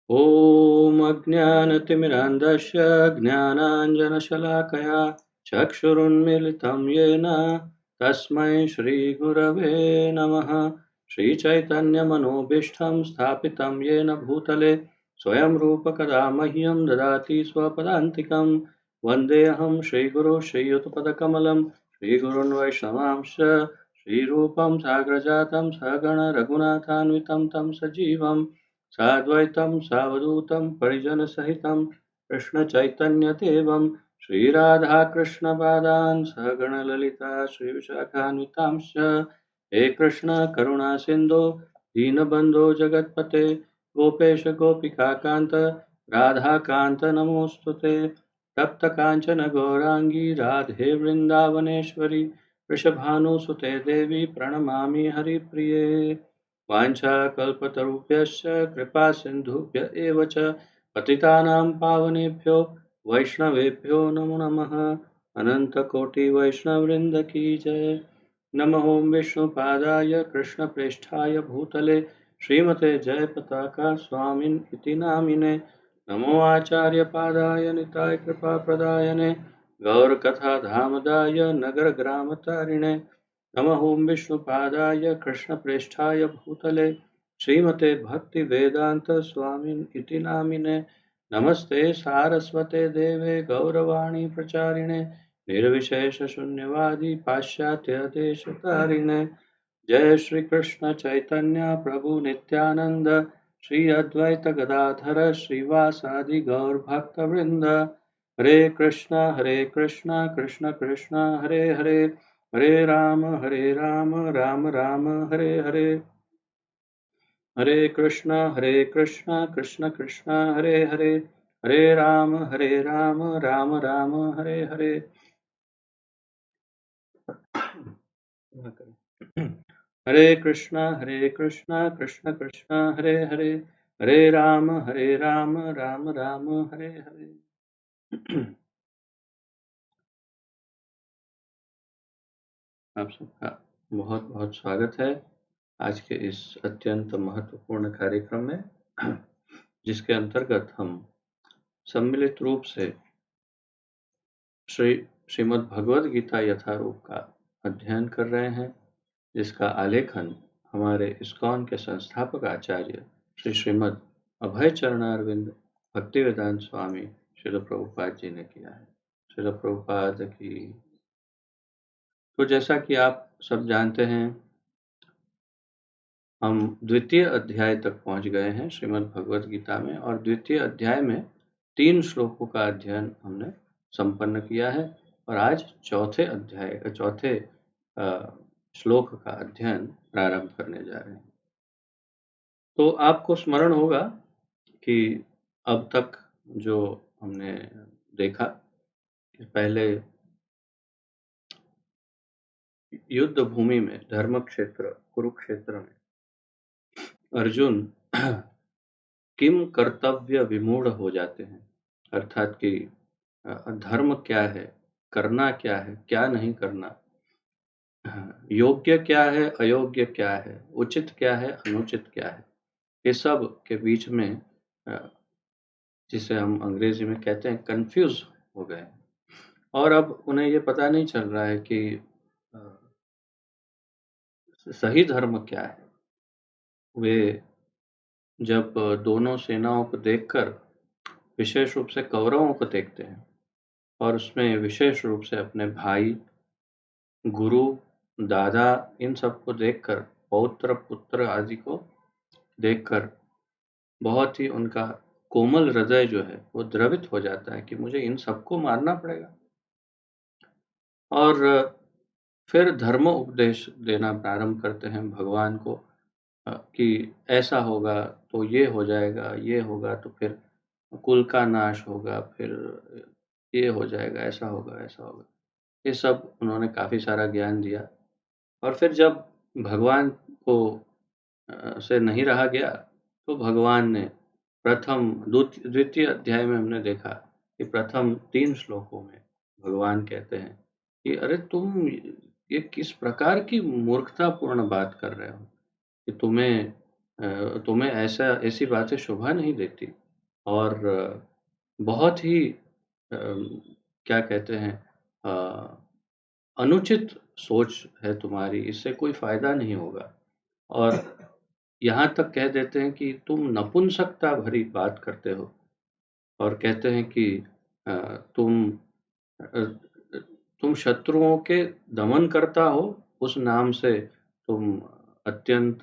ॐ अज्ञानतिमिरान्धस्य ज्ञानाञ्जनशलाकया चक्षुरुन्मीलितं येन तस्मै श्रीगुरवे नमः। श्रीचैतन्यमनोभीष्टं स्थापितं येन भूतले स्वयं रूपकदा मह्यं ददाति स्वपदान्तिकं। वन्देऽहं श्रीगुरो श्रीयुतपदकमलं श्रीगुरून् वैष्णवांश्च श्रीरूपं साग्रजातं सगण रघुनाथान्वितं तं सजीवम् साद्वैतं सावधूतं परिजनसहितं कृष्णचैतन्यदेवं श्रीराधाकृष्णपादान् सहगणललिता श्रीविशाखान्वितांश्च। हे कृष्ण करुणा सिन्धो दीनबन्धो जगत्पते गोपेश गोपिकान्त राधाकान्त नमोऽस्तुते। तप्त काञ्चन गौराङ्गी राधे वृन्दावनेश्वरी वृषभानुसुते देवी प्रणमामि हरिप्रिये। वाञ्छाकल्पतरुभ्यश्च कृपासिन्धुभ्य एव च पतितानां पावनेभ्यो वैष्णवेभ्यो नमो नमः। अनन्तकोटिवैष्णववृन्द की जय। नमः ओं विष्णुपादाय कृष्णप्रेष्ठाय भूतले श्रीमते जयपताका स्वामिन् इति नामिने। नमो आचार्यपादाय निताय कृपाप्रदायने गौरकथाधामदाय नगरग्रामतारिणे। नमः ओं विष्णुपादाय कृष्णप्रेष्ठाय भूतले श्रीमते भक्तिवेदांत स्वामिन् इति नामिने। नमस्ते सारस्वते देवे गौरवाणी प्रचारिणे निर्विशेष शून्यवादी पाश्चात्य देशतारिणे। जय श्री कृष्ण चैतन्य प्रभु नित्यानंद श्री अद्वैत गदाधर श्रीवासादि गौर भक्त वृंद। हरे कृष्णा कृष्ण कृष्ण हरे हरे हरे राम राम राम हरे हरे। हरे कृष्णा कृष्ण कृष्ण हरे हरे हरे राम राम राम हरे हरे। हरे कृष्णा कृष्ण कृष्ण हरे हरे हरे राम राम राम हरे हरे। आप सबका बहुत बहुत स्वागत है आज के इस अत्यंत महत्वपूर्ण कार्यक्रम में, जिसके अंतर्गत हम सम्मिलित रूप से श्रीमद् भगवद गीता यथारूप का अध्ययन कर रहे हैं, जिसका आलेखन हमारे इस्कॉन के संस्थापक आचार्य श्री श्रीमद् अभय चरणारविंद भक्तिवेदांत स्वामी श्रील प्रभुपाद जी ने किया है। श्रील प्रभुपाद की। तो जैसा कि आप सब जानते हैं, हम द्वितीय अध्याय तक पहुंच गए हैं श्रीमद् भगवद गीता में, और द्वितीय अध्याय में 3 श्लोकों का अध्ययन हमने संपन्न किया है, और आज चौथे श्लोक का अध्ययन प्रारंभ करने जा रहे हैं। तो आपको स्मरण होगा कि अब तक जो हमने देखा कि पहले युद्ध भूमि में, धर्म क्षेत्र कुरुक्षेत्र में अर्जुन किम कर्तव्य विमूढ़ हो जाते हैं, अर्थात कि धर्म क्या है, करना क्या है, क्या नहीं करना, योग्य क्या है, अयोग्य क्या है, उचित क्या है, अनुचित क्या है, ये सब के बीच में जिसे हम अंग्रेजी में कहते हैं कंफ्यूज हो गए, और अब उन्हें ये पता नहीं चल रहा है कि सही धर्म क्या है। वे जब दोनों सेनाओं को देखकर विशेष रूप से कौरवों को देखते हैं, और उसमें विशेष रूप से अपने भाई, गुरु, दादा, इन सबको देखकर, पौत्र पुत्र आदि को देखकर बहुत ही उनका कोमल हृदय जो है वो द्रवित हो जाता है कि मुझे इन सबको मारना पड़ेगा। और फिर धर्म उपदेश देना प्रारंभ करते हैं भगवान को कि ऐसा होगा तो ये हो जाएगा, ये होगा तो फिर कुल का नाश होगा, फिर ये हो जाएगा, ऐसा होगा, ऐसा होगा। ये सब उन्होंने काफ़ी सारा ज्ञान दिया, और फिर जब भगवान को से नहीं रहा गया, तो भगवान ने द्वितीय अध्याय में हमने देखा कि प्रथम 3 श्लोकों में भगवान कहते हैं कि अरे तुम ये किस प्रकार की मूर्खतापूर्ण बात कर रहे हो कि तुम्हें तुम्हें ऐसी बातें शोभा नहीं देती और बहुत ही क्या कहते हैं अ, अनुचित सोच है तुम्हारी, इससे कोई फ़ायदा नहीं होगा। और यहाँ तक कह देते हैं कि तुम नपुंसकता भरी बात करते हो और कहते हैं कि अ, तुम अ, तुम शत्रुओं के दमन करता हो, उस नाम से तुम अत्यंत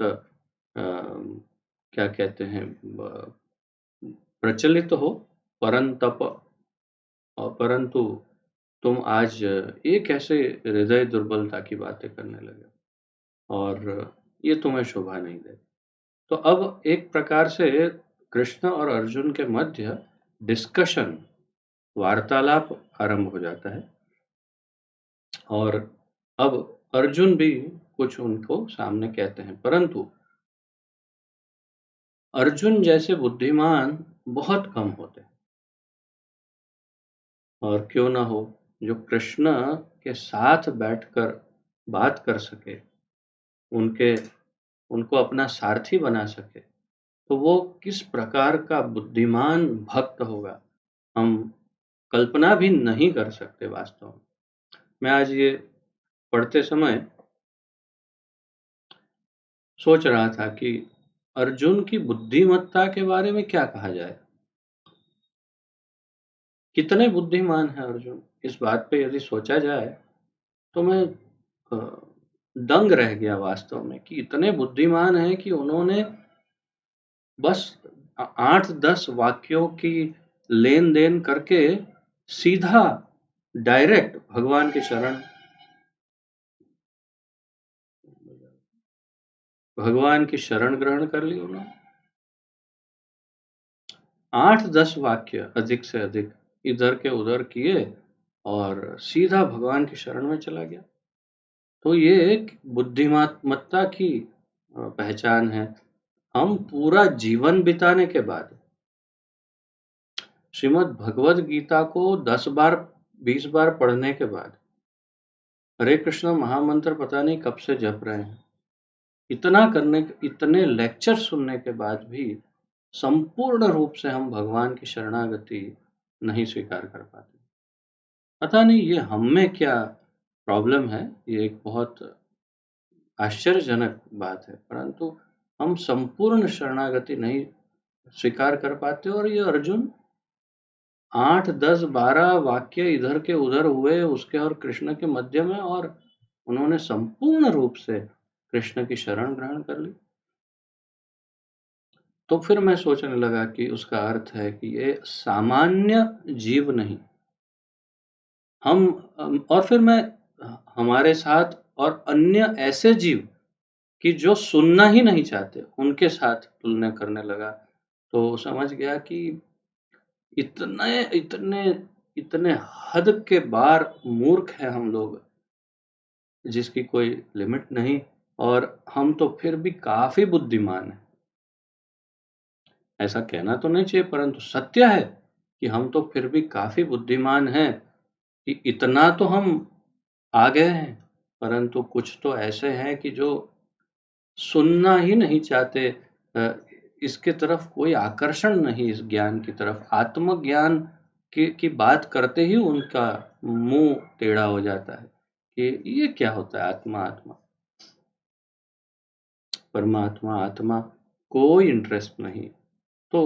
क्या कहते हैं प्रचलित हो, परंतप परंतु तुम आज एक ऐसे हृदय दुर्बलता की बातें करने लगे और ये तुम्हें शोभा नहीं दे। तो अब एक प्रकार से कृष्ण और अर्जुन के मध्य डिस्कशन, वार्तालाप आरंभ हो जाता है और अब अर्जुन भी कुछ उनको सामने कहते हैं, परंतु अर्जुन जैसे बुद्धिमान बहुत कम होते हैं। और क्यों ना हो, जो कृष्ण के साथ बैठकर बात कर सके, उनके उनको अपना सारथी बना सके, तो वो किस प्रकार का बुद्धिमान भक्त होगा, हम कल्पना भी नहीं कर सकते वास्तव में। मैं आज ये पढ़ते समय सोच रहा था कि अर्जुन की बुद्धिमत्ता के बारे में क्या कहा जाए। कितने बुद्धिमान है अर्जुन, इस बात पे यदि सोचा जाए तो मैं दंग रह गया वास्तव में कि इतने बुद्धिमान हैं कि उन्होंने बस 8-10 वाक्यों की लेन देन करके सीधा डायरेक्ट भगवान की शरण ग्रहण कर ली उन्होंने। 8-10 वाक्य अधिक से अधिक इधर के उधर किए और सीधा भगवान की शरण में चला गया। तो ये एक बुद्धिमत्ता की पहचान है। हम पूरा जीवन बिताने के बाद श्रीमद् भगवद गीता को 10 बार 20 बार पढ़ने के बाद हरे कृष्ण महामंत्र पता नहीं कब से जप रहे हैं, इतने लेक्चर सुनने के बाद भी संपूर्ण रूप से हम भगवान की शरणागति नहीं स्वीकार कर पाते। पता नहीं ये हम में क्या प्रॉब्लम है, ये एक बहुत आश्चर्यजनक बात है, परंतु हम संपूर्ण शरणागति नहीं स्वीकार कर पाते। और ये अर्जुन 8, 10, 12 वाक्य इधर के उधर हुए उसके और कृष्ण के मध्य में, और उन्होंने संपूर्ण रूप से कृष्ण की शरण ग्रहण कर ली। तो फिर मैं सोचने लगा कि उसका अर्थ है कि ये सामान्य जीव नहीं, हम और फिर मैं हमारे साथ और अन्य ऐसे जीव कि जो सुनना ही नहीं चाहते, उनके साथ तुलना करने लगा। तो समझ गया कि इतने इतने इतने हद के बार मूर्ख हैं हम लोग, जिसकी कोई लिमिट नहीं। और हम तो फिर भी काफी बुद्धिमान हैं। ऐसा कहना तो नहीं चाहिए, परंतु सत्य है कि हम तो फिर भी काफी बुद्धिमान हैं कि इतना तो हम आ गए हैं, परंतु कुछ तो ऐसे हैं कि जो सुनना ही नहीं चाहते। इसके तरफ कोई आकर्षण नहीं, इस ज्ञान की तरफ। आत्मज्ञान की बात करते ही उनका मुंह टेढ़ा हो जाता है कि ये क्या होता है आत्मा, आत्मा परमात्मा, आत्मा, कोई इंटरेस्ट नहीं। तो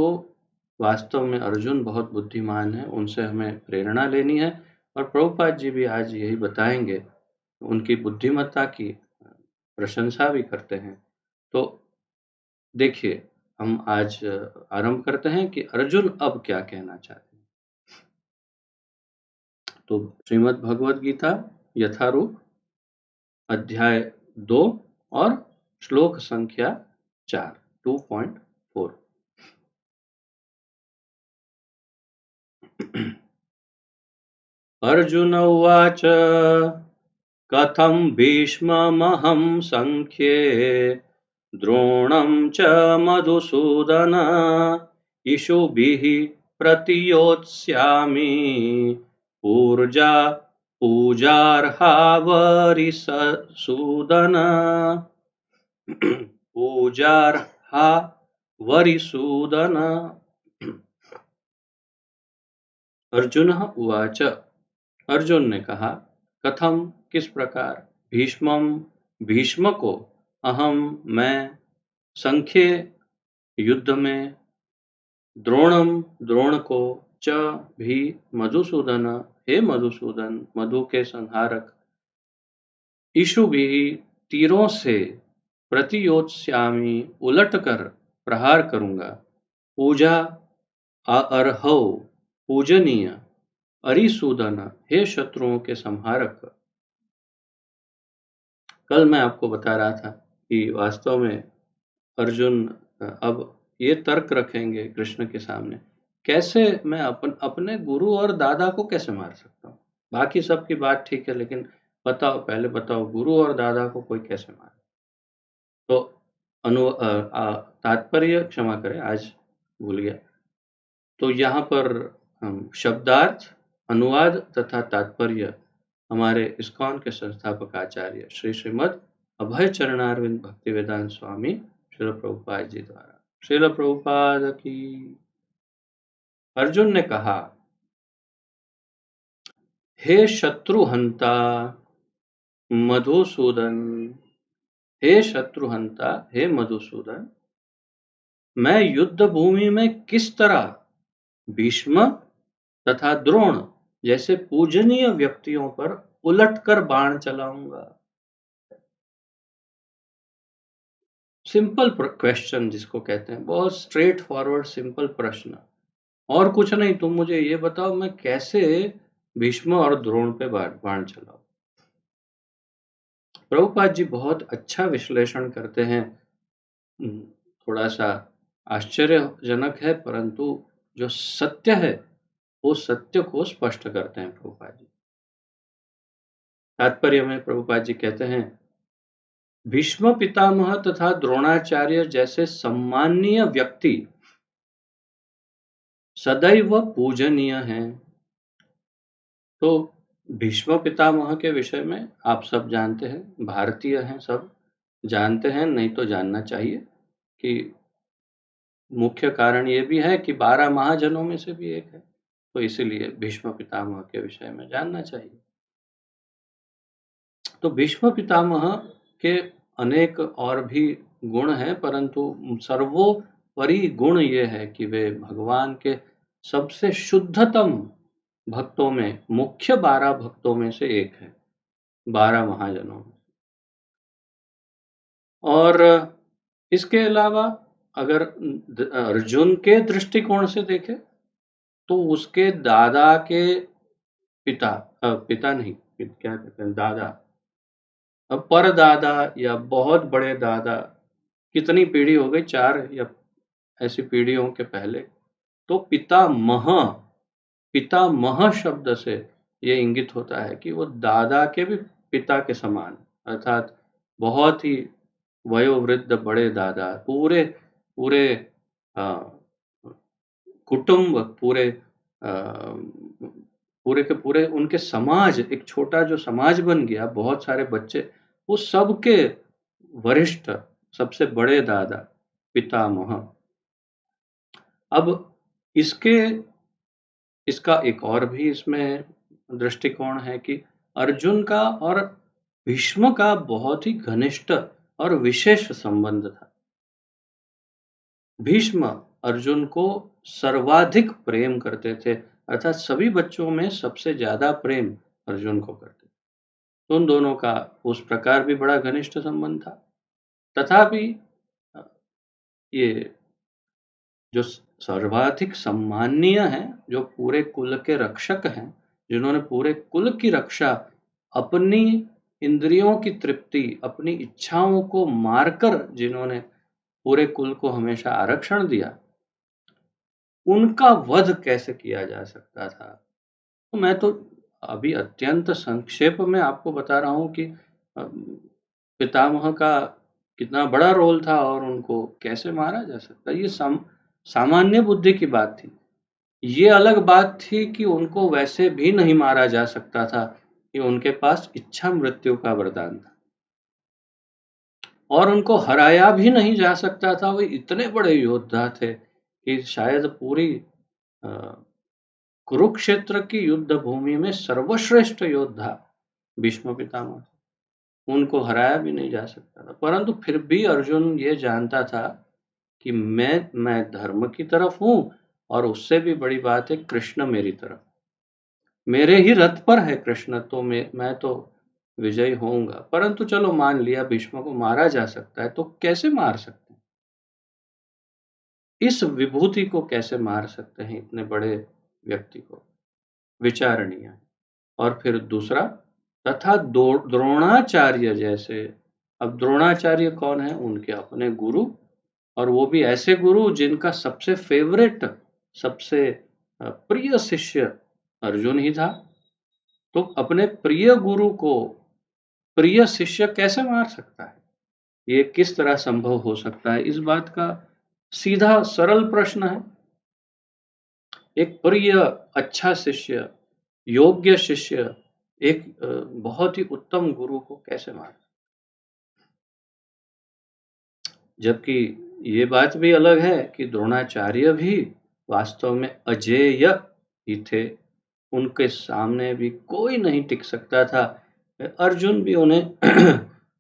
वास्तव में अर्जुन बहुत बुद्धिमान है, उनसे हमें प्रेरणा लेनी है। और प्रभुपाद जी भी आज यही बताएंगे, उनकी बुद्धिमत्ता की प्रशंसा भी करते हैं। तो देखिए, हम आज आरंभ करते हैं कि अर्जुन अब क्या कहना चाहते हैं। तो श्रीमद् भगवद गीता यथारूप अध्याय 2 और श्लोक संख्या 4, 2.4। अर्जुन उवाच कथं भीष्ममहं संख्ये द्रोणं च मधुसूदन इषुभिः प्रतियोत्स्यामि पूजार्हावरिसूदन। हा वरिसूदन। अर्जुनः उवाच। अर्जुन ने कहा, कथम किस प्रकार, भीष्मम भीष्म को, अहम मैं, संख्ये युद्ध में, द्रोणम द्रोण को, च भी मधुसूदन हे मधुसूदन मधु के संहारक, इषु भी तीरों से प्रतियोत्स्यामि उलट कर प्रहार करूंगा, पूजा अर्हौ पूजनीय, अरिसूदन हे शत्रुओं के संहारक। कल मैं आपको बता रहा था कि वास्तव में अर्जुन अब ये तर्क रखेंगे कृष्ण के सामने, कैसे मैं अपने गुरु और दादा को कैसे मार सकता हूँ। बाकी सबकी बात ठीक है, लेकिन बताओ, पहले बताओ, गुरु और दादा को कोई कैसे मारे। तो तात्पर्य क्षमा करें, आज भूल गया। तो यहाँ पर हम शब्दार्थ, अनुवाद तथा तात्पर्य हमारे इस्कॉन के संस्थापक आचार्य श्री श्रीमद अभय चरणारविंद भक्तिवेदांत स्वामी श्रील प्रभुपाद जी द्वारा। श्रील प्रभुपाद की। अर्जुन ने कहा, हे शत्रुहंता मधुसूदन, हे शत्रुहंता हे मधुसूदन, मैं युद्ध भूमि में किस तरह भीष्म तथा द्रोण जैसे पूजनीय व्यक्तियों पर उलटकर बाण चलाऊंगा। सिंपल क्वेश्चन जिसको कहते हैं, बहुत स्ट्रेट फॉरवर्ड सिंपल प्रश्न। और कुछ नहीं, तुम मुझे ये बताओ मैं कैसे भीष्म और द्रोण पे बाण चलाऊं। प्रभुपाद जी बहुत अच्छा विश्लेषण करते हैं। थोड़ा सा आश्चर्यजनक है, परंतु जो सत्य है वो सत्य को स्पष्ट करते हैं प्रभुपाद जी। तात्पर्य में प्रभुपाद जी कहते हैं, भीष्म पितामह तथा द्रोणाचार्य जैसे सम्माननीय व्यक्ति सदैव पूजनीय हैं। तो भीष्म पितामह के विषय में आप सब जानते हैं, भारतीय हैं, सब जानते हैं, नहीं तो जानना चाहिए कि मुख्य कारण ये भी है कि 12 महाजनों में से भी एक है, तो इसीलिए भीष्म पितामह के विषय में जानना चाहिए। तो भीष्म पितामह के अनेक और भी गुण हैं, परंतु सर्वोपरि गुण ये है कि वे भगवान के सबसे शुद्धतम भक्तों में, मुख्य 12 भक्तों में से एक है, 12 महाजनों में। और इसके अलावा अगर अर्जुन के दृष्टिकोण से देखें तो उसके दादा के पिता, पिता नहीं, क्या कहते हैं, दादा, अब परदादा या बहुत बड़े दादा, कितनी पीढ़ी हो गई, 4 या ऐसी पीढ़ियों के पहले, तो पितामह शब्द से ये इंगित होता है कि वो दादा के भी पिता के समान, अर्थात बहुत ही वयोवृद्ध बड़े दादा, पूरे पूरे कुटुंब, पूरे के पूरे उनके समाज, एक छोटा जो समाज बन गया, बहुत सारे बच्चे, उस सबके वरिष्ठ सबसे बड़े दादा पितामह। अब इसका एक और भी इसमें दृष्टिकोण है कि अर्जुन का और भीष्म का बहुत ही घनिष्ठ और विशेष संबंध था। भीष्म अर्जुन को सर्वाधिक प्रेम करते थे, अर्थात सभी बच्चों में सबसे ज्यादा प्रेम अर्जुन को करते थे। उन दोनों का उस प्रकार भी बड़ा घनिष्ठ संबंध था। तथापि ये जो सर्वाधिक सम्माननीय हैं, जो पूरे कुल के रक्षक हैं, जिन्होंने पूरे कुल की रक्षा अपनी इंद्रियों की तृप्ति, अपनी इच्छाओं को मारकर जिन्होंने पूरे कुल को हमेशा आरक्षण दिया, उनका वध कैसे किया जा सकता था। तो मैं तो अभी अत्यंत संक्षेप में आपको बता रहा हूं कि पितामह का कितना बड़ा रोल था और उनको कैसे मारा जा सकता। ये सामान्य बुद्धि की बात थी। ये अलग बात थी कि उनको वैसे भी नहीं मारा जा सकता था कि उनके पास इच्छा मृत्यु का वरदान था। और उनको हराया भी नहीं जा सकता था। वे इतने बड़े योद्धा थे कि शायद पूरी कुरुक्षेत्र की युद्ध भूमि में सर्वश्रेष्ठ योद्धा भीष्म पितामह, उनको हराया भी नहीं जा सकता था। परंतु फिर भी अर्जुन ये जानता था कि मैं धर्म की तरफ हूं, और उससे भी बड़ी बात है कृष्ण मेरी तरफ, मेरे ही रथ पर है कृष्ण, तो मैं तो विजयी होऊंगा। परंतु चलो मान लिया भीष्म को मारा जा सकता है, तो कैसे मार सकते हैं, इस विभूति को कैसे मार सकते हैं, इतने बड़े व्यक्ति को, विचारणीय। और फिर दूसरा, तथा द्रोणाचार्य जैसे, अब द्रोणाचार्य कौन है, उनके अपने गुरु, और वो भी ऐसे गुरु जिनका सबसे फेवरेट, सबसे प्रिय शिष्य अर्जुन ही था। तो अपने प्रिय गुरु को प्रिय शिष्य कैसे मार सकता है, ये किस तरह संभव हो सकता है, इस बात का सीधा सरल प्रश्न है। एक प्रिय, अच्छा शिष्य, योग्य शिष्य एक बहुत ही उत्तम गुरु को कैसे मार, जबकि ये बात भी अलग है कि द्रोणाचार्य भी वास्तव में अजेय ही थे, उनके सामने भी कोई नहीं टिक सकता था, अर्जुन भी उन्हें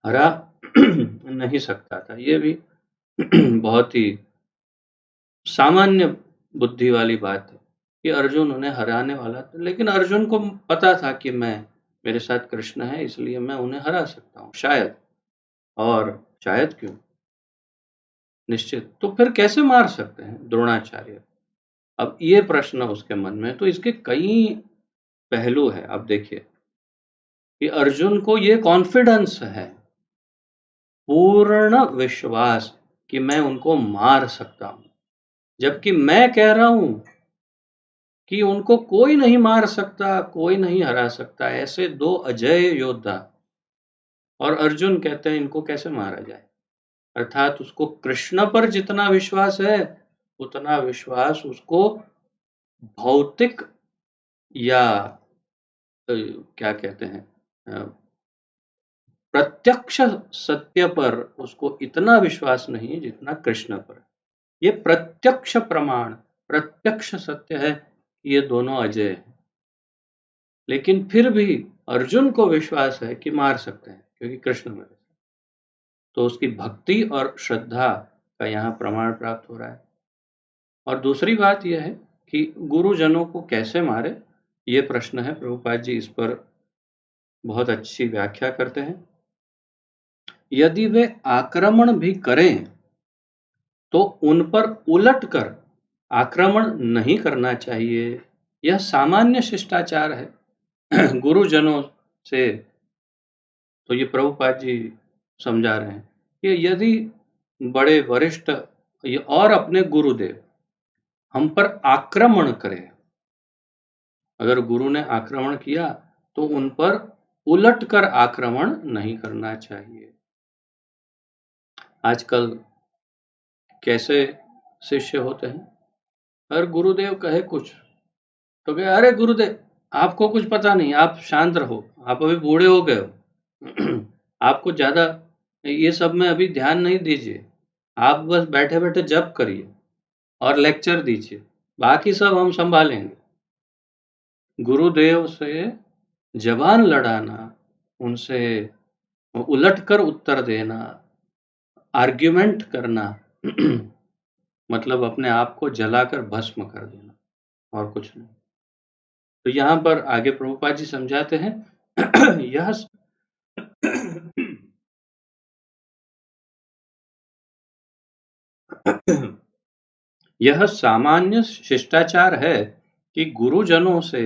हरा नहीं सकता था। ये भी बहुत ही सामान्य बुद्धि वाली बात है कि अर्जुन उन्हें हराने वाला था, लेकिन अर्जुन को पता था कि मेरे साथ कृष्ण है, इसलिए मैं उन्हें हरा सकता हूँ शायद, और शायद क्यों, निश्चित। तो फिर कैसे मार सकते हैं द्रोणाचार्य, अब ये प्रश्न उसके मन में। तो इसके कई पहलू है। अब देखिए कि अर्जुन को ये कॉन्फिडेंस है, पूर्ण विश्वास कि मैं उनको मार सकता हूं, जबकि मैं कह रहा हूं कि उनको कोई नहीं मार सकता, कोई नहीं हरा सकता, ऐसे दो अजय योद्धा, और अर्जुन कहते हैं इनको कैसे मारा जाए। अर्थात उसको कृष्ण पर जितना विश्वास है, उतना विश्वास उसको भौतिक या क्या कहते हैं, प्रत्यक्ष सत्य पर उसको इतना विश्वास नहीं जितना कृष्ण पर। ये प्रत्यक्ष प्रमाण, प्रत्यक्ष सत्य है कि ये दोनों अजय हैं, लेकिन फिर भी अर्जुन को विश्वास है कि मार सकते हैं क्योंकि कृष्ण मेरे साथ। तो उसकी भक्ति और श्रद्धा का यहाँ प्रमाण प्राप्त हो रहा है। और दूसरी बात यह है कि गुरुजनों को कैसे मारे, ये प्रश्न है। प्रभुपाद जी इस पर बहुत अच्छी व्याख्या करते हैं। यदि वे आक्रमण भी करें तो उन पर उलट कर आक्रमण नहीं करना चाहिए, यह सामान्य शिष्टाचार है। गुरुजनों से तो ये प्रभुपाद जी समझा रहे हैं कि यदि बड़े वरिष्ठ और अपने गुरुदेव हम पर आक्रमण करें, अगर गुरु ने आक्रमण किया तो उन पर उलट कर आक्रमण नहीं करना चाहिए। आजकल कैसे शिष्य होते हैं, अगर गुरुदेव कहे कुछ तो कहे अरे गुरुदेव आपको कुछ पता नहीं, आप शांत रहो, आप अभी बूढ़े हो गए हो, आपको ज्यादा ये सब में अभी ध्यान नहीं दीजिए, आप बस बैठे बैठे जप करिए और लेक्चर दीजिए, बाकी सब हम संभालेंगे। गुरुदेव से जबान लड़ाना, उनसे उलट कर उत्तर देना, आर्ग्यूमेंट करना मतलब अपने आप को जलाकर भस्म कर देना, और कुछ नहीं। तो यहाँ पर आगे प्रभुपाद जी समझाते हैं यह यह सामान्य शिष्टाचार है कि गुरुजनों से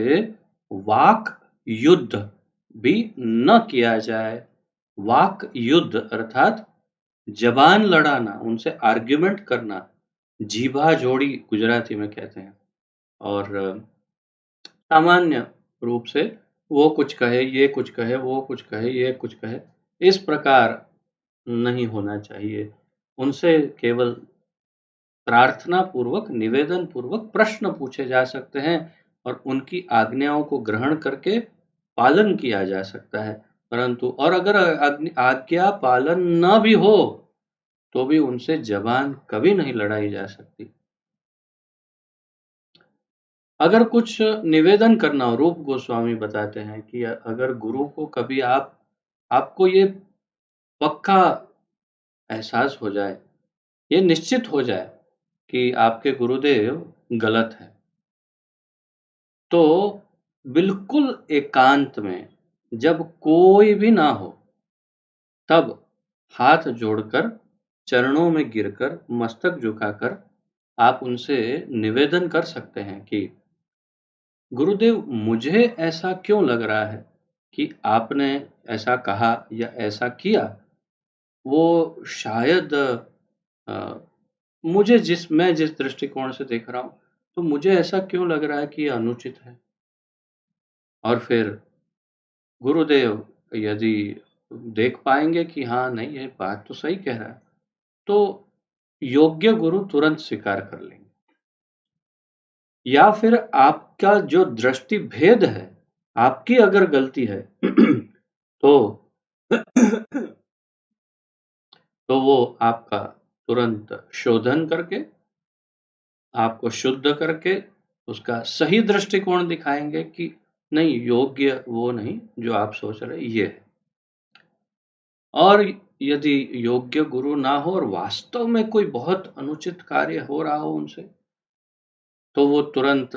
वाक युद्ध भी न किया जाए। वाक युद्ध अर्थात जबान लड़ाना, उनसे आर्ग्यूमेंट करना, जीभा जोड़ी गुजराती में कहते हैं। और सामान्य रूप से वो कुछ कहे, ये कुछ कहे, वो कुछ कहे, ये कुछ कहे, इस प्रकार नहीं होना चाहिए। उनसे केवल प्रार्थना पूर्वक, निवेदन पूर्वक प्रश्न पूछे जा सकते हैं और उनकी आज्ञाओं को ग्रहण करके पालन किया जा सकता है। परंतु और अगर आज्ञा पालन न भी हो तो भी उनसे जबान कभी नहीं लड़ाई जा सकती। अगर कुछ निवेदन करना हो, रूप गोस्वामी बताते हैं कि अगर गुरु को कभी आपको ये पक्का एहसास हो जाए, ये निश्चित हो जाए कि आपके गुरुदेव गलत है, तो बिल्कुल एकांत में जब कोई भी ना हो, तब हाथ जोड़कर, चरणों में गिरकर, मस्तक झुकाकर आप उनसे निवेदन कर सकते हैं कि गुरुदेव, मुझे ऐसा क्यों लग रहा है कि आपने ऐसा कहा या ऐसा किया, वो शायद मैं जिस दृष्टिकोण से देख रहा हूँ, तो मुझे ऐसा क्यों लग रहा है कि ये अनुचित है। और फिर गुरुदेव यदि देख पाएंगे कि हाँ नहीं, ये बात तो सही कह रहा है, तो योग्य गुरु तुरंत स्वीकार कर लेंगे। या फिर आपका जो दृष्टि भेद है, आपकी अगर गलती है तो तो वो आपका तुरंत शोधन करके, आपको शुद्ध करके, उसका सही दृष्टिकोण दिखाएंगे कि नहीं, योग्य वो नहीं जो आप सोच रहे ये है। और यदि योग्य गुरु ना हो और वास्तव में कोई बहुत अनुचित कार्य हो रहा हो उनसे, तो वो तुरंत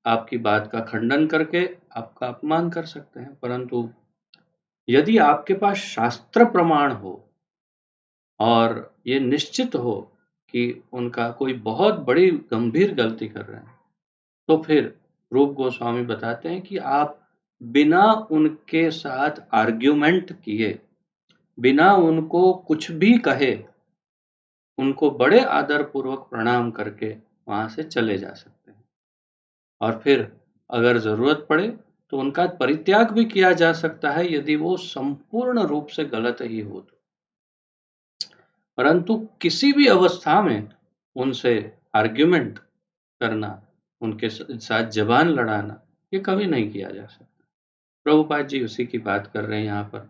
आपकी बात का खंडन करके आपका अपमान कर सकते हैं। परंतु यदि आपके पास शास्त्र प्रमाण हो और ये निश्चित हो कि उनका कोई बहुत बड़ी गंभीर गलती कर रहे हैं, तो फिर रूप गोस्वामी बताते हैं कि आप बिना उनके साथ आर्ग्यूमेंट किए, बिना उनको कुछ भी कहे, उनको बड़े आदर पूर्वक प्रणाम करके वहां से चले जा सकते हैं। और फिर अगर जरूरत पड़े तो उनका परित्याग भी किया जा सकता है यदि वो संपूर्ण रूप से गलत ही हो तो। परंतु किसी भी अवस्था में उनसे आर्ग्यूमेंट करना, उनके साथ जबान लड़ाना, ये कभी नहीं किया जा सकता। प्रभुपाद जी उसी की बात कर रहे हैं यहाँ पर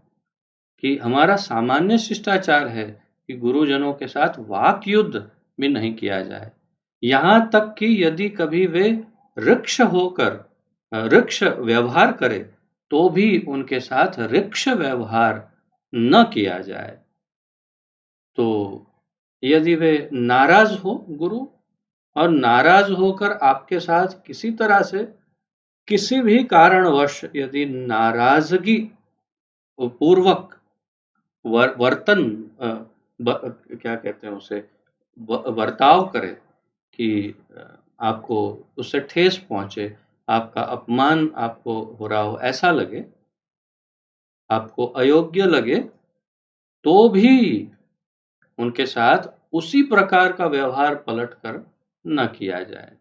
कि हमारा सामान्य शिष्टाचार है कि गुरुजनों के साथ वाक युद्ध भी नहीं किया जाए। यहाँ तक कि यदि कभी वे ऋक्ष व्यवहार करे तो भी उनके साथ ऋक्ष व्यवहार न किया जाए। तो यदि वे नाराज हो गुरु, और नाराज होकर आपके साथ किसी तरह से, किसी भी कारणवश यदि नाराजगी पूर्वक वर्तन, क्या कहते हैं उसे, बर्ताव करे कि आपको उससे ठेस पहुंचे, आपका अपमान आपको हो रहा हो, ऐसा लगे, आपको अयोग्य लगे, तो भी उनके साथ उसी प्रकार का व्यवहार पलट कर न किया जाए।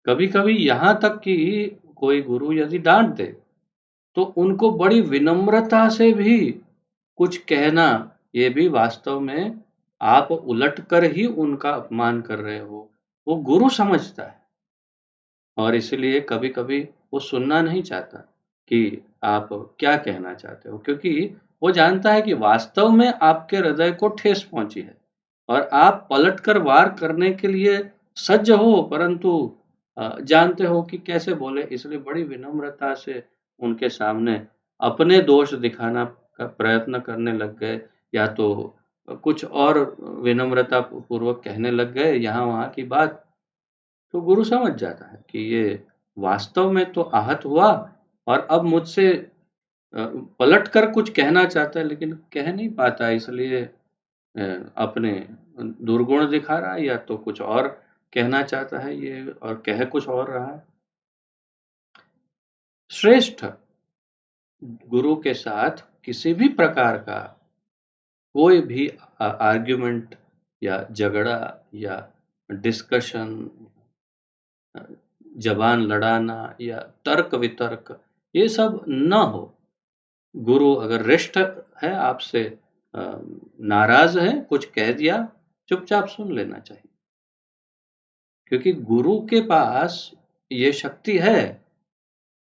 कभी कभी यहाँ तक कि कोई गुरु यदि डांट दे तो उनको बड़ी विनम्रता से भी कुछ कहना, ये भी वास्तव में आप उलट कर ही उनका अपमान कर रहे हो, वो गुरु समझता है। और इसलिए कभी कभी वो सुनना नहीं चाहता कि आप क्या कहना चाहते हो, क्योंकि वो जानता है कि वास्तव में आपके हृदय को ठेस पहुंची है और आप पलट कर वार करने के लिए सज्ज हो, परंतु जानते हो कि कैसे बोले, इसलिए बड़ी विनम्रता से उनके सामने अपने दोष दिखाना का प्रयत्न करने लग गए, या तो कुछ और विनम्रता पूर्वक कहने लग गए यहाँ वहाँ की बात। तो गुरु समझ जाता है कि ये वास्तव में तो आहत हुआ और अब मुझसे पलट कर कुछ कहना चाहता है लेकिन कह नहीं पाता, इसलिए अपने दुर्गुण दिखा रहा है, या तो कुछ और कहना चाहता है ये और कह कुछ और रहा है। श्रेष्ठ गुरु के साथ किसी भी प्रकार का कोई भी आर्ग्यूमेंट या झगड़ा या डिस्कशन, जबान लड़ाना या तर्क वितर्क, ये सब न हो। गुरु अगर रिष्ट है आपसे, नाराज है, कुछ कह दिया, चुपचाप सुन लेना चाहिए, क्योंकि गुरु के पास ये शक्ति है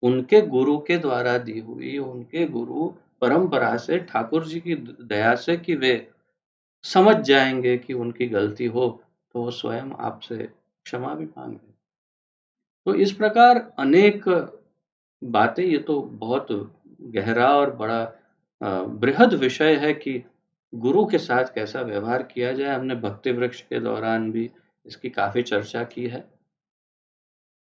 उनके गुरु के द्वारा दी हुई, उनके गुरु परंपरा से, ठाकुर जी की दया से कि वे समझ जाएंगे कि उनकी गलती हो तो वो स्वयं आपसे क्षमा भी मांगे। तो इस प्रकार अनेक बातें, ये तो बहुत गहरा और बड़ा बृहद विषय है कि गुरु के साथ कैसा व्यवहार किया जाए। हमने भक्ति वृक्ष के दौरान भी इसकी काफी चर्चा की है।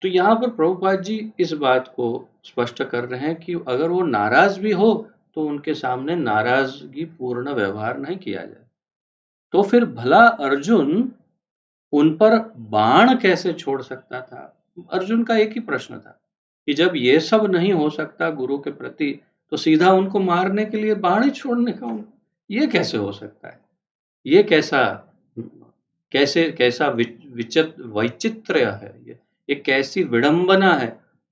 तो यहाँ पर प्रभुपाद जी इस बात को स्पष्ट कर रहे हैं कि अगर वो नाराज भी हो तो उनके सामने नाराजगी पूर्ण व्यवहार नहीं किया जाए। तो फिर भला अर्जुन उन पर बाण कैसे छोड़ सकता था? अर्जुन का एक ही प्रश्न था कि जब ये सब नहीं हो सकता गुरु के प्रति, तो सीधा उनको मारने के लिए बाण ही छोड़ने का ये कैसे हो सकता है? ये कैसा वैचित्र्य है ये कैसी विडंबना है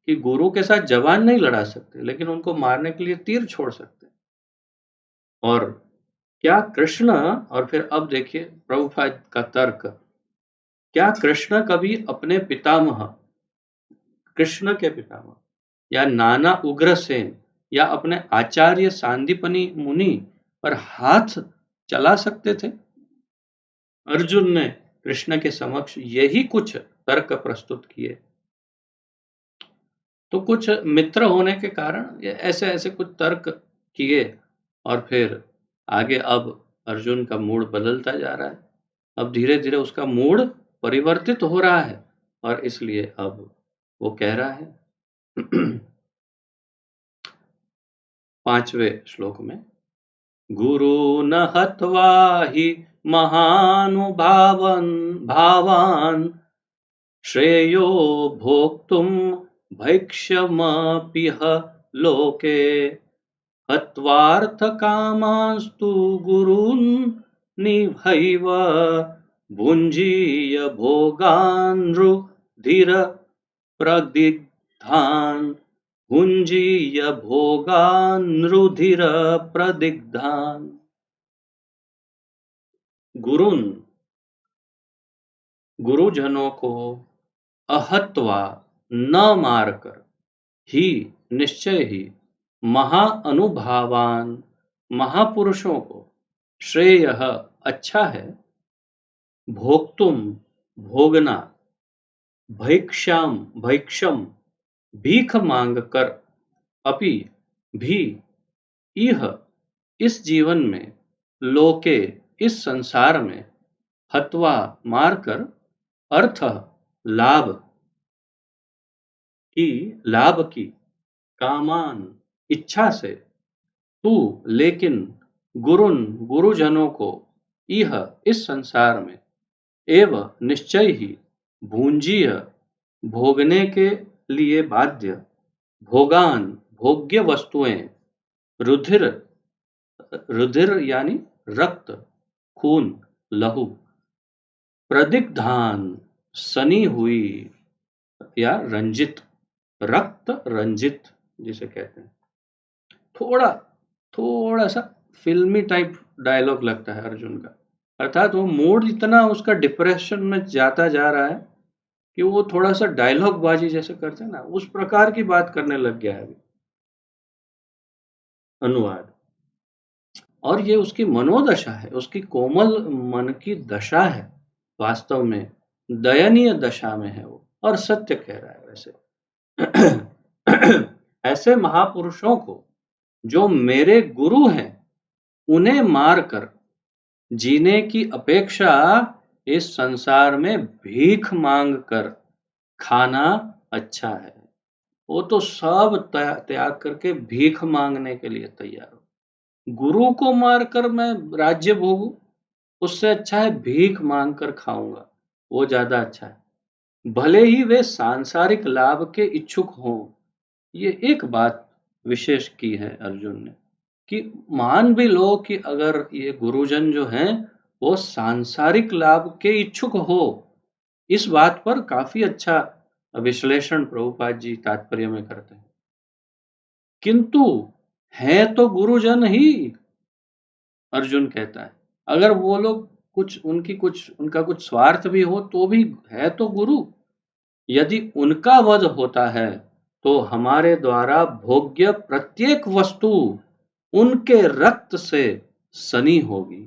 कि गुरु के साथ जवान नहीं लड़ा सकते लेकिन उनको मारने के लिए तीर छोड़ सकते। और क्या कृष्ण, और फिर अब देखिए प्रभुपाद का तर्क, क्या कृष्ण कभी अपने पितामह, कृष्ण के पितामह या नाना उग्रसेन या अपने आचार्य सांदीपनि मुनि पर हाथ चला सकते थे? अर्जुन ने कृष्ण के समक्ष यही कुछ तर्क प्रस्तुत किए। तो कुछ मित्र होने के कारण ऐसे ऐसे कुछ तर्क किए और फिर आगे अब अर्जुन का मूड बदलता जा रहा है। अब धीरे धीरे उसका मूड परिवर्तित हो रहा है और इसलिए अब वो कह रहा है 5वें श्लोक में, गुरून् हत्वा हि भावान् श्रेयो भोक्तुं भैक्ष्यमपीह लोके हत्वार्थकामांस्तु गुरून् निहैव भुञ्जीय भोगान्रुधिर प्रदिग्धान् भुञ्जीय भोगान्रुधिर प्रदिग्धान्। गुरुजनों को अहत्वा न मारकर ही निश्चय ही महाअनुभावान महापुरुषों को श्रेय अच्छा है, भोक्तुम भोगना, भैक्षम भीख मांग कर, अपि भी, यह इस जीवन में, लोके इस संसार में, हत्वा मारकर, अर्थ लाभ की, कामान इच्छा से, तू लेकिन, गुरुजनों को, यह इस संसार में, एव निश्चय ही, भूंजीय भोगने के लिए बाध्य, भोगान भोग्य वस्तुएं, रुधिर यानी रक्त, खून, लहू, प्रदिग्धान सनी हुई या रंजित, रक्त रंजित जिसे कहते हैं। थोड़ा सा फिल्मी टाइप डायलॉग लगता है अर्जुन का, अर्थात वो मूड इतना उसका डिप्रेशन में जाता जा रहा है कि वो थोड़ा सा डायलॉग बाजी जैसे करते हैं ना, उस प्रकार की बात करने लग गया है अभी। अनुवाद, और ये उसकी मनोदशा है, उसकी कोमल मन की दशा है, वास्तव में दयनीय दशा में है वो, और सत्य कह रहा है वैसे। ऐसे महापुरुषों को जो मेरे गुरु हैं, उन्हें मारकर जीने की अपेक्षा इस संसार में भीख मांग कर खाना अच्छा है। वो तो सब त्याग करके भीख मांगने के लिए तैयार हो। गुरु को मारकर मैं राज्य भोगूं, उससे अच्छा है भीख मांग कर खाऊंगा, वो ज्यादा अच्छा है। भले ही वे सांसारिक लाभ के इच्छुक हों। ये एक बात विशेष की है अर्जुन ने कि मान भी लो कि अगर ये गुरुजन जो हैं वो सांसारिक लाभ के इच्छुक हो, इस बात पर काफी अच्छा विश्लेषण प्रभुपाद जी तात्पर्य में करते हैं, किंतु हैं तो गुरुजन ही। अर्जुन कहता है अगर वो लोग उनका कुछ स्वार्थ भी हो तो भी है तो गुरु। यदि उनका वध होता है तो हमारे द्वारा भोग्य प्रत्येक वस्तु उनके रक्त से सनी होगी।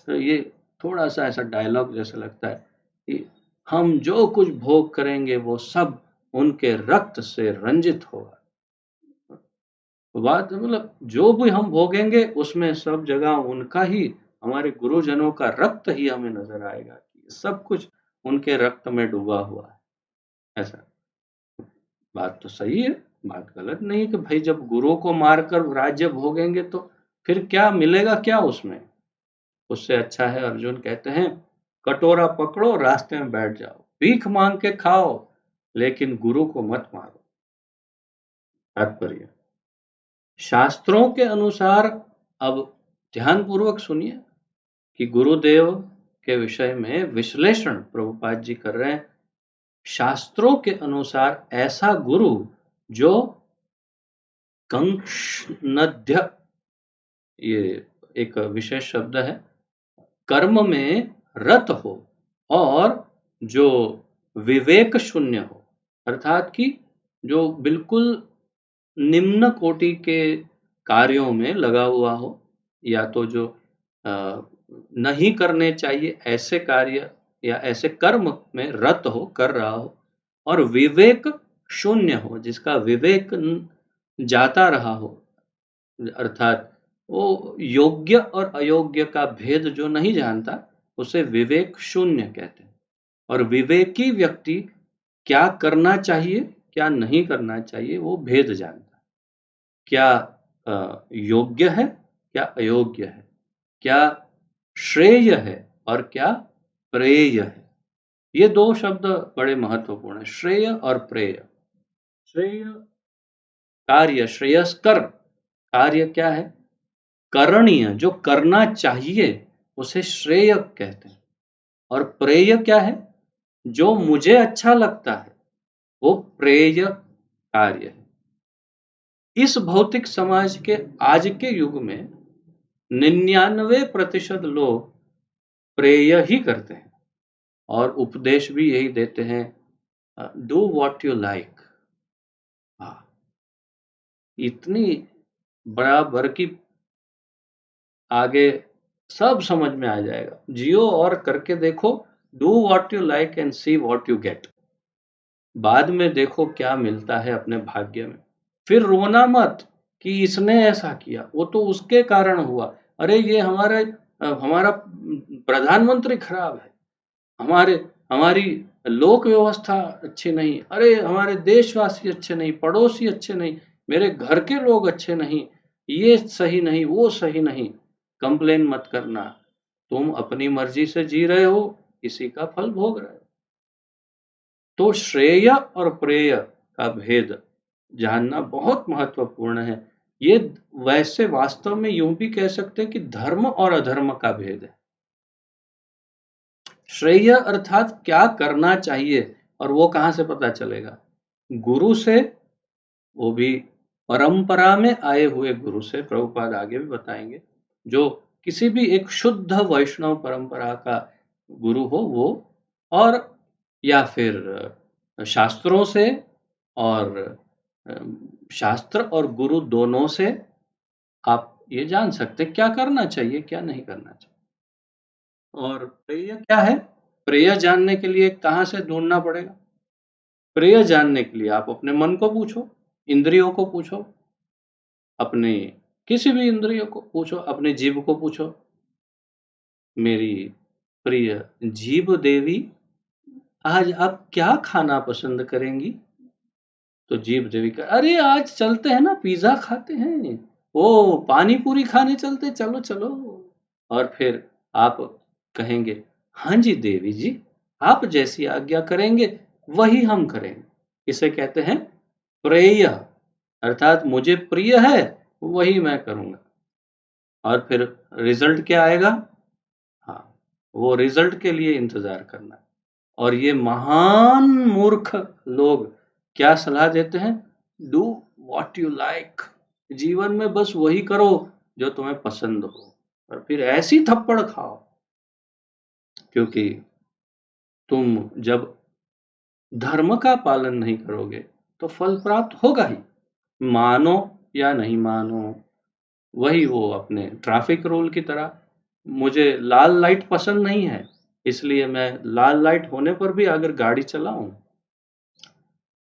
तो ये थोड़ा सा ऐसा डायलॉग जैसा लगता है कि हम जो कुछ भोग करेंगे वो सब उनके रक्त से रंजित होगा। बात मतलब जो भी हम भोगेंगे उसमें सब जगह उनका ही, हमारे गुरुजनों का रक्त ही हमें नजर आएगा कि सब कुछ उनके रक्त में डूबा हुआ है। ऐसा बात तो सही है, बात गलत नहीं है कि भाई जब गुरु को मारकर राज्य भोगेंगे तो फिर क्या मिलेगा, क्या उसमें। उससे अच्छा है, अर्जुन कहते हैं, कटोरा पकड़ो, रास्ते में बैठ जाओ, भीख मांग के खाओ, लेकिन गुरु को मत मारो। तात्पर्य शास्त्रों के अनुसार, अब ध्यानपूर्वक सुनिए कि गुरुदेव के विषय में विश्लेषण प्रभुपाद जी कर रहे हैं। शास्त्रों के अनुसार ऐसा गुरु जो कंक्षनध्य, ये एक विशेष शब्द है, कर्म में रत हो और जो विवेक शून्य हो, अर्थात कि जो बिल्कुल निम्न कोटि के कार्यों में लगा हुआ हो, या तो जो नहीं करने चाहिए ऐसे कार्य या ऐसे कर्म में रत हो, कर रहा हो, और विवेक शून्य हो, जिसका विवेक जाता रहा हो, अर्थात वो योग्य और अयोग्य का भेद जो नहीं जानता, उसे विवेक शून्य कहते हैं। और विवेकी व्यक्ति क्या करना चाहिए, क्या नहीं करना चाहिए, वो भेद जानता है। क्या योग्य है, क्या अयोग्य है, क्या श्रेय है और क्या प्रेय है। ये दो शब्द बड़े महत्वपूर्ण है, श्रेय और प्रेय। श्रेय कार्य, श्रेयस्कर कार्य क्या है, करणीय, जो करना चाहिए उसे श्रेय कहते हैं। और प्रेय क्या है, जो मुझे अच्छा लगता है वो प्रेय कार्य है। इस भौतिक समाज के आज के युग में 99% लोग प्रेय ही करते हैं और उपदेश भी यही देते हैं, डू व्हाट यू लाइक। हाँ, इतनी बराबर की आगे सब समझ में आ जाएगा, जियो और करके देखो, do what you like and see what you get. बाद में देखो क्या मिलता है अपने भाग्य में, फिर रोना मत कि इसने ऐसा किया, वो तो उसके कारण हुआ। अरे ये हमारा प्रधानमंत्री खराब है, हमारे हमारी लोक व्यवस्था अच्छी नहीं, अरे हमारे देशवासी अच्छे नहीं, पड़ोसी अच्छे नहीं, मेरे घर के लोग अच्छे नहीं, ये सही नहीं, वो सही नहीं। कंप्लेन मत करना, तुम अपनी मर्जी से जी रहे हो, इसी का फल भोग रहे हो। तो श्रेय और प्रेय का भेद जानना बहुत महत्वपूर्ण है। ये वैसे वास्तव में यूं भी कह सकते हैं कि धर्म और अधर्म का भेद है। श्रेय अर्थात क्या करना चाहिए, और वो कहां से पता चलेगा, गुरु से, वो भी परंपरा में आए हुए गुरु से। प्रभुपाद आगे भी बताएंगे, जो किसी भी एक शुद्ध वैष्णव परंपरा का गुरु हो वो, और या फिर शास्त्रों से, और शास्त्र और गुरु दोनों से आप ये जान सकते क्या करना चाहिए, क्या नहीं करना चाहिए। और प्रेय क्या है, प्रेय जानने के लिए कहाँ से ढूंढना पड़ेगा, प्रेय जानने के लिए आप अपने मन को पूछो, इंद्रियों को पूछो, अपने किसी भी इंद्रियों को पूछो, अपने जीव को पूछो, मेरी प्रिय जीव देवी आज आप क्या खाना पसंद करेंगी। तो जीव देवी का, अरे आज चलते हैं ना, पिज्जा खाते हैं, ओ पानी पूरी खाने चलते, चलो चलो। और फिर आप कहेंगे, हाँ जी देवी जी, आप जैसी आज्ञा करेंगे वही हम करेंगे। इसे कहते हैं प्रेय, अर्थात मुझे प्रिय है वही मैं करूंगा। और फिर रिजल्ट क्या आएगा, हाँ, वो रिजल्ट के लिए इंतजार करना है। और ये महान मूर्ख लोग क्या सलाह देते हैं, डू व्हाट यू लाइक, जीवन में बस वही करो जो तुम्हें पसंद हो, और फिर ऐसी थप्पड़ खाओ, क्योंकि तुम जब धर्म का पालन नहीं करोगे तो फल प्राप्त होगा ही, मानो या नहीं मानो। वही वो अपने ट्रैफिक रूल की तरह, मुझे लाल लाइट पसंद नहीं है, इसलिए मैं लाल लाइट होने पर भी अगर गाड़ी चलाऊं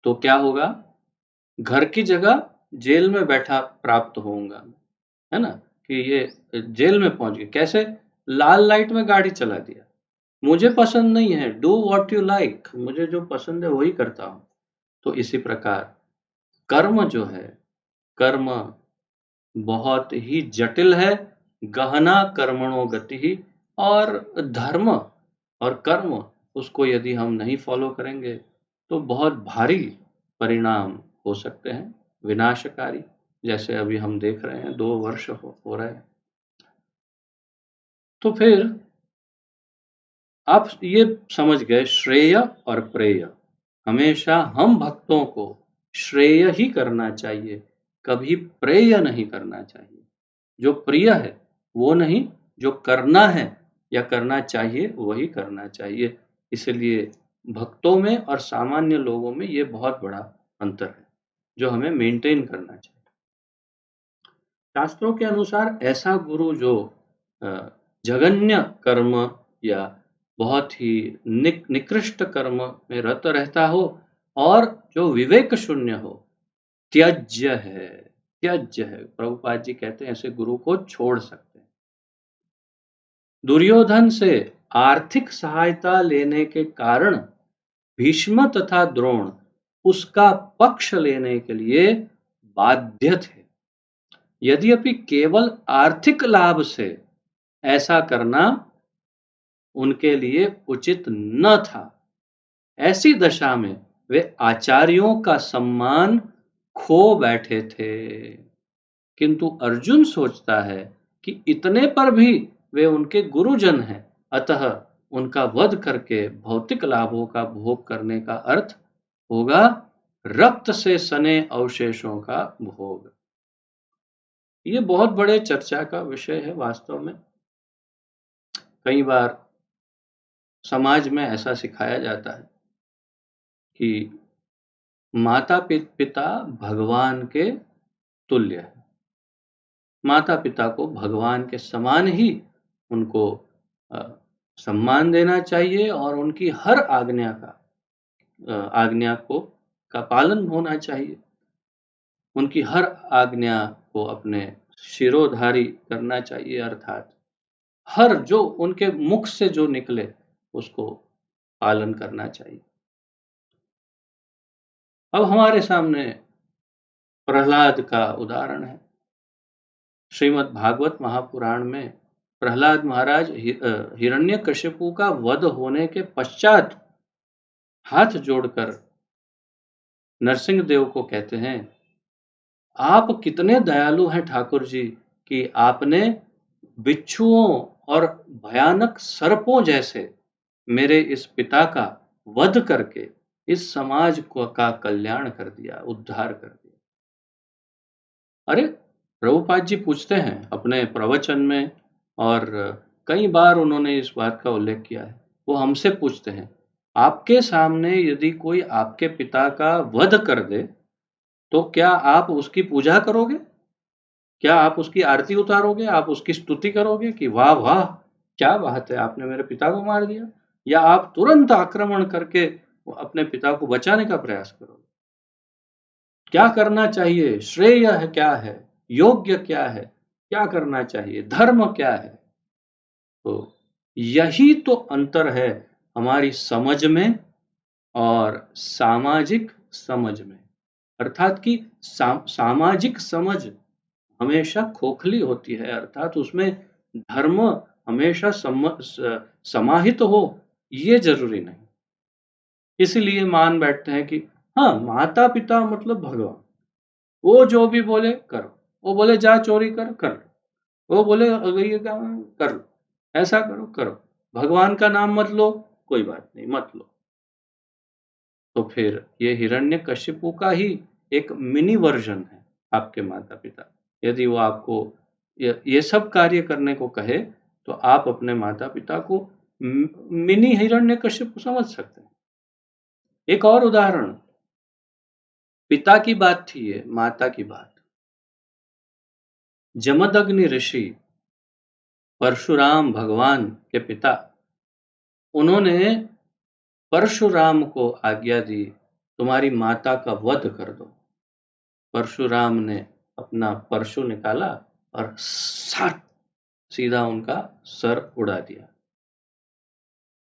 तो क्या होगा, घर की जगह जेल में बैठा प्राप्त होऊंगा, है ना, कि ये जेल में पहुंच गए। कैसे? लाल लाइट में गाड़ी चला दिया, मुझे पसंद नहीं है, डू व्हाट यू लाइक, मुझे जो पसंद है वही करता हूं। तो इसी प्रकार कर्म जो है, कर्म बहुत ही जटिल है, गहना कर्मणो गति। और धर्म और कर्म, उसको यदि हम नहीं फॉलो करेंगे तो बहुत भारी परिणाम हो सकते हैं, विनाशकारी, जैसे अभी हम देख रहे हैं 2 वर्ष हो रहे हैं। तो फिर आप ये समझ गए श्रेय और प्रेय, हमेशा हम भक्तों को श्रेय ही करना चाहिए, कभी प्रेय नहीं करना चाहिए। जो प्रिय है वो नहीं, जो करना है या करना चाहिए वही करना चाहिए। इसलिए भक्तों में और सामान्य लोगों में ये बहुत बड़ा अंतर है जो हमें मेंटेन करना चाहिए। शास्त्रों के अनुसार ऐसा गुरु जो जघन्य कर्म या बहुत ही निकृष्ट कर्म में रत रहता हो और जो विवेक शून्य हो, त्यज्य है, त्यज्य है। प्रभुपाद जी कहते हैं ऐसे गुरु को छोड़ सकते हैं। दुर्योधन से आर्थिक सहायता लेने के कारण भीष्म तथा द्रोण उसका पक्ष लेने के लिए बाध्य थे। यद्यपि केवल आर्थिक लाभ से ऐसा करना उनके लिए उचित न था। ऐसी दशा में वे आचार्यों का सम्मान खो बैठे थे। किंतु अर्जुन सोचता है कि इतने पर भी वे उनके गुरुजन हैं, अतः उनका वध करके भौतिक लाभों का भोग करने का अर्थ होगा रक्त से सने अवशेषों का भोग। ये बहुत बड़े चर्चा का विषय है वास्तव में। कई बार समाज में ऐसा सिखाया जाता है कि माता पिता भगवान के तुल्य है, माता पिता को भगवान के समान ही उनको सम्मान देना चाहिए और उनकी हर आज्ञा का पालन होना चाहिए, उनकी हर आज्ञा को अपने शिरोधारी करना चाहिए, अर्थात हर जो उनके मुख से जो निकले उसको पालन करना चाहिए। अब हमारे सामने प्रहलाद का उदाहरण है। श्रीमद् भागवत महापुराण में प्रहलाद महाराज हिरण्यकशिपु का वध होने के पश्चात हाथ जोड़कर नरसिंह देव को कहते हैं, आप कितने दयालु हैं ठाकुर जी कि आपने बिच्छुओं और भयानक सर्पों जैसे मेरे इस पिता का वध करके इस समाज का कल्याण कर दिया, उद्धार कर दिया। अरे, प्रभुपाद जी पूछते हैं अपने प्रवचन में, और कई बार उन्होंने इस बात का उल्लेख किया है। वो हमसे पूछते हैं, आपके सामने यदि कोई आपके पिता का वध कर दे तो क्या आप उसकी पूजा करोगे? क्या आप उसकी आरती उतारोगे? आप उसकी स्तुति करोगे कि वाह वाह, क्या बात है, आपने मेरे पिता को मार दिया? या आप तुरंत आक्रमण करके अपने पिता को बचाने का प्रयास करोगे? क्या करना चाहिए? श्रेय है क्या है? योग्य क्या है? क्या करना चाहिए? धर्म क्या है? तो यही तो अंतर है हमारी समझ में और सामाजिक समझ में। अर्थात कि सामाजिक समझ हमेशा खोखली होती है, अर्थात उसमें धर्म हमेशा समाहित हो, ये जरूरी नहीं। इसलिए मान बैठते हैं कि हाँ, माता पिता मतलब भगवान, वो जो भी बोले करो, वो बोले जा चोरी कर कर लो, वो बोले अगर ये काम कर लो, ऐसा करो करो, भगवान का नाम मत लो, कोई बात नहीं मत लो। तो फिर ये हिरण्यकशिपु का ही एक मिनी वर्जन है आपके माता पिता। यदि वो आपको ये सब कार्य करने को कहे तो आप अपने माता पिता को मिनी हिरण्यकशिपु समझ सकते हैं। एक और उदाहरण, पिता की बात थी, ये माता की बात। जमदग्नि ऋषि, परशुराम भगवान के पिता, उन्होंने परशुराम को आज्ञा दी, तुम्हारी माता का वध कर दो। परशुराम ने अपना परशु निकाला और साट सीधा उनका सर उड़ा दिया।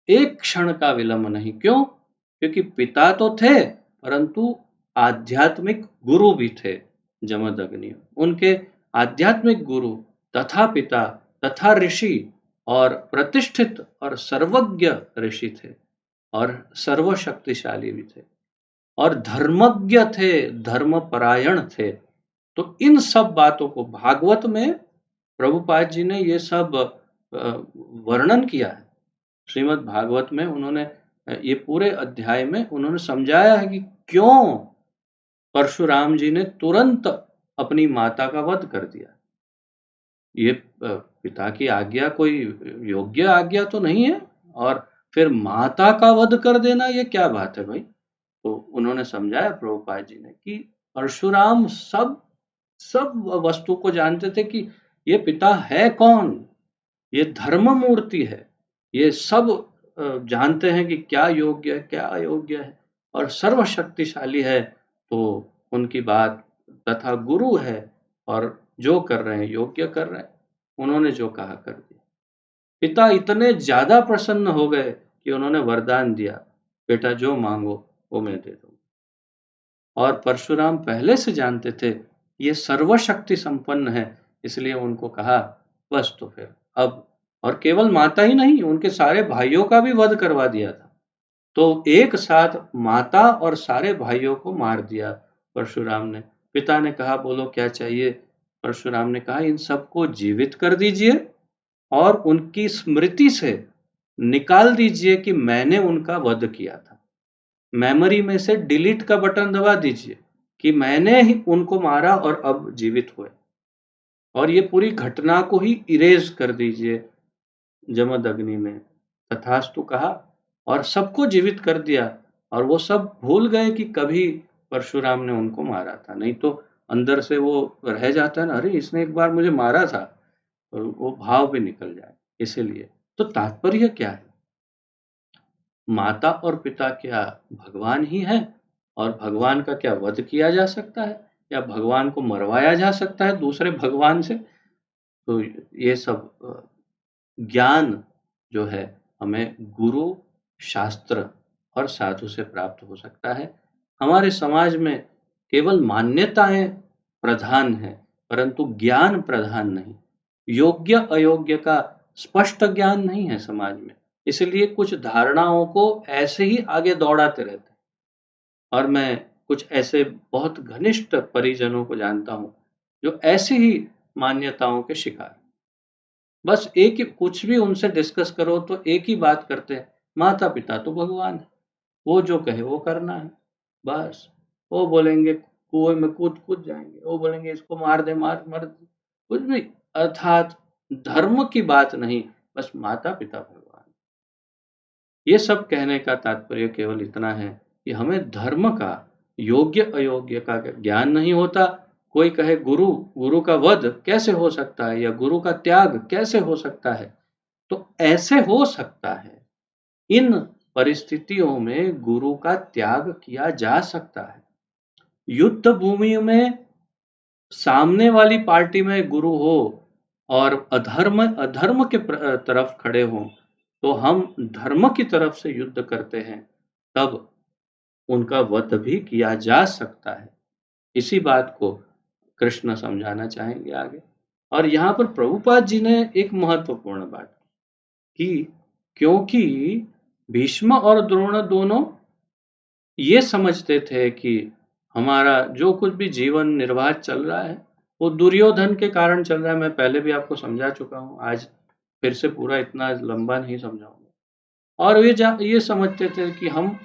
एक क्षण का विलंब नहीं। क्यों? क्योंकि पिता तो थे, परंतु आध्यात्मिक गुरु भी थे जमदग्नि। उनके आध्यात्मिक गुरु तथा पिता तथा ऋषि और प्रतिष्ठित और सर्वज्ञ ऋषि थे और सर्वशक्तिशाली भी थे और धर्मज्ञ थे, धर्मपरायण थे। तो इन सब बातों को भागवत में प्रभुपाद जी ने ये सब वर्णन किया है। श्रीमद् भागवत में उन्होंने ये पूरे अध्याय में उन्होंने समझाया है कि क्यों परशुराम जी ने तुरंत अपनी माता का वध कर दिया। ये पिता की आज्ञा कोई योग्य आज्ञा तो नहीं है, और फिर माता का वध कर देना ये क्या बात है भाई। तो उन्होंने समझाया प्रभुपाद जी ने कि परशुराम सब वस्तु को जानते थे कि ये पिता है कौन, ये धर्म मूर्ति है, ये सब जानते हैं कि क्या योग्य है क्या अयोग्य है, और सर्वशक्तिशाली है। तो उनकी बात तथा गुरु है और जो कर रहे हैं योग्य कर रहे हैं, उन्होंने जो कहा कर दिया। पिता इतने ज्यादा प्रसन्न हो गए कि उन्होंने वरदान दिया, बेटा जो मांगो वो मैं दे दूंगा। और परशुराम पहले से जानते थे ये सर्वशक्ति संपन्न है, इसलिए उनको कहा बस तो फिर अब, और केवल माता ही नहीं उनके सारे भाइयों का भी वध करवा दिया था। तो एक साथ माता और सारे भाइयों को मार दिया परशुराम ने। पिता ने कहा बोलो क्या चाहिए। परशुराम ने कहा इन सबको जीवित कर दीजिए और उनकी स्मृति से निकाल दीजिए कि मैंने उनका वध किया था। मेमोरी में से डिलीट का बटन दबा दीजिए कि मैंने ही उनको मारा और अब जीवित हुए, और ये पूरी घटना को ही इरेज कर दीजिए। जमदग्नि ने तथास्तु कहा और सबको जीवित कर दिया, और वो सब भूल गए कि कभी परशुराम ने उनको मारा था। नहीं तो अंदर से वो रह जाता है ना, अरे इसने एक बार मुझे मारा था, और वो भाव भी निकल जाए। इसीलिए तो तात्पर्य क्या है, माता और पिता क्या भगवान ही है, और भगवान का क्या वध किया जा सकता है या भगवान को मरवाया जा सकता है दूसरे भगवान से। तो ये सब ज्ञान जो है हमें गुरु, शास्त्र और साधु से प्राप्त हो सकता है। हमारे समाज में केवल मान्यताएं प्रधान है, परंतु ज्ञान प्रधान नहीं। योग्य अयोग्य का स्पष्ट ज्ञान नहीं है समाज में, इसलिए कुछ धारणाओं को ऐसे ही आगे दौड़ाते रहते हैं। और मैं कुछ ऐसे बहुत घनिष्ठ परिजनों को जानता हूं जो ऐसी ही मान्यताओं के शिकार। बस एक ही, कुछ भी उनसे डिस्कस करो तो एक ही बात करते हैं, माता पिता तो भगवान है, वो जो कहे वो करना है। बस वो बोलेंगे कुएं में कूद कूद जाएंगे, वो बोलेंगे इसको मार दे मार मर दे, कुछ भी। अर्थात धर्म की बात नहीं, बस माता पिता भगवान। ये सब कहने का तात्पर्य केवल इतना है कि हमें धर्म का योग्य अयोग्य का ज्ञान नहीं होता। कोई कहे गुरु, गुरु का वध कैसे हो सकता है या गुरु का त्याग कैसे हो सकता है, तो ऐसे हो सकता है। इन परिस्थितियों में गुरु का त्याग किया जा सकता है। युद्ध भूमि में सामने वाली पार्टी में गुरु हो और अधर्म के तरफ खड़े हों, तो हम धर्म की तरफ से युद्ध करते हैं, तब उनका वध भी किया जा सकता है। इसी बात को कृष्ण समझाना चाहेंगे आगे। और यहाँ पर प्रभुपाद जी ने एक महत्वपूर्ण बात की कि क्योंकि भीष्म और द्रोण दोनों ये समझते थे कि हमारा जो कुछ भी जीवन निर्वाह चल रहा है वो दुर्योधन के कारण चल रहा है। मैं पहले भी आपको समझा चुका हूँ, आज फिर से पूरा इतना लंबा नहीं समझाऊंगा। और ये समझते थे कि हम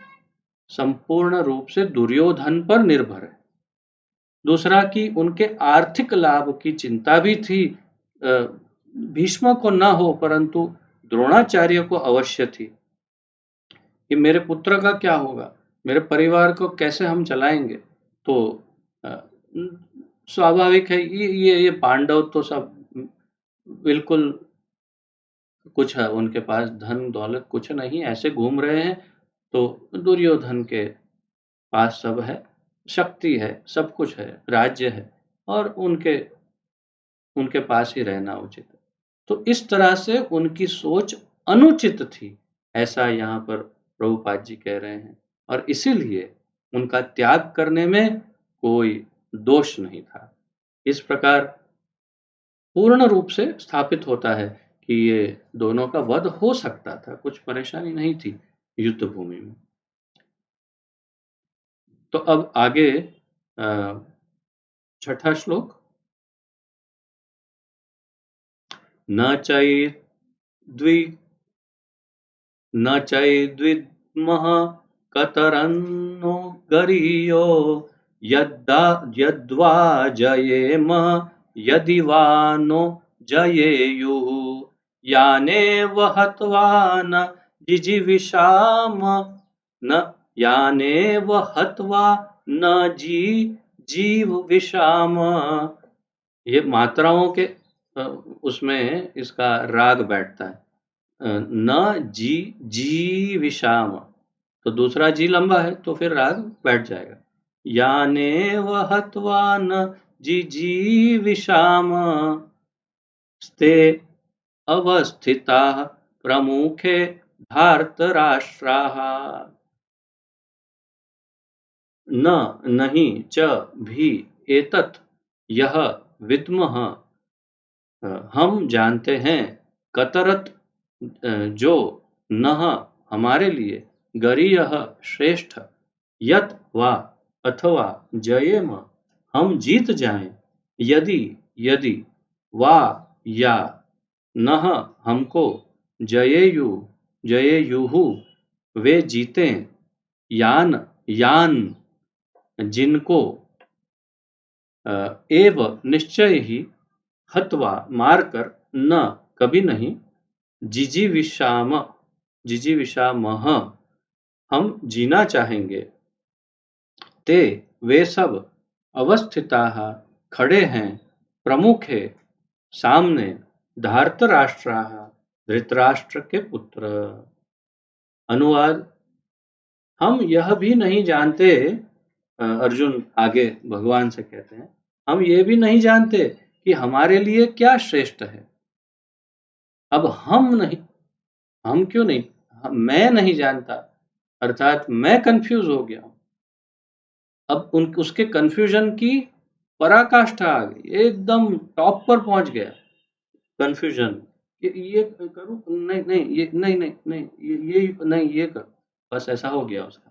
संपूर्ण रूप से दुर्योधन पर निर्भर है। दूसरा कि उनके आर्थिक लाभ की चिंता भी थी, भीष्म को न हो परंतु द्रोणाचार्य को अवश्य थी कि मेरे पुत्र का क्या होगा, मेरे परिवार को कैसे हम चलाएंगे। तो स्वाभाविक है ये पांडव तो सब बिल्कुल कुछ है उनके पास धन दौलत कुछ नहीं, ऐसे घूम रहे हैं। तो दुर्योधन के पास सब है, शक्ति है, सब कुछ है, राज्य है, और उनके उनके पास ही रहना उचित है। तो इस तरह से उनकी सोच अनुचित थी, ऐसा यहाँ पर प्रभुपाद जी कह रहे हैं, और इसीलिए उनका त्याग करने में कोई दोष नहीं था। इस प्रकार पूर्ण रूप से स्थापित होता है कि ये दोनों का वध हो सकता था, कुछ परेशानी नहीं थी युद्ध भूमि में। तो अब आगे छठा श्लोक। न चैद्विद्मः कतरन्नो गरीयो यद्वा जयेम यदि वा नो जयेयुः यानेव हत्वा न जिजीविषाम न यानेव हत्वा न जीव विषाम। ये मात्राओं के उसमें इसका राग बैठता है। न जी विषाम, तो दूसरा जी लंबा है तो फिर राग बैठ जाएगा। यानेव हत्वा न जी विषाम स्ते अवस्थिताः प्रमुखे धार्तराष्ट्राः। न नहीं च भी एतत् यह विद्मः हम जानते हैं, कतरत जो नह हमारे लिए, गरीयः श्रेष्ठ, यत वा अथवा जयेम हम जीत जाएं, यदि यदि वा या नह हमको जयेयुहु वे जीतें, यान जिनको एव निश्चय ही हत्वा मारकर न कभी नहीं जिजीविषामः हम जीना चाहेंगे, ते वे सब अवस्थिताः खड़े हैं, प्रमुखे सामने, धार्तराष्ट्राः धृतराष्ट्र के पुत्र। अनुवाद। हम यह भी नहीं जानते, अर्जुन आगे भगवान से कहते हैं, हम ये भी नहीं जानते कि हमारे लिए क्या श्रेष्ठ है। अब हम क्यों नहीं, मैं नहीं जानता, अर्थात मैं कंफ्यूज हो गया हूं। अब उसके कंफ्यूजन की पराकाष्ठा आ गई, एकदम टॉप पर पहुंच गया कंफ्यूजन। ये करूं, नहीं नहीं ये नहीं नहीं नहीं ये नहीं ये कर, बस ऐसा हो गया उसका।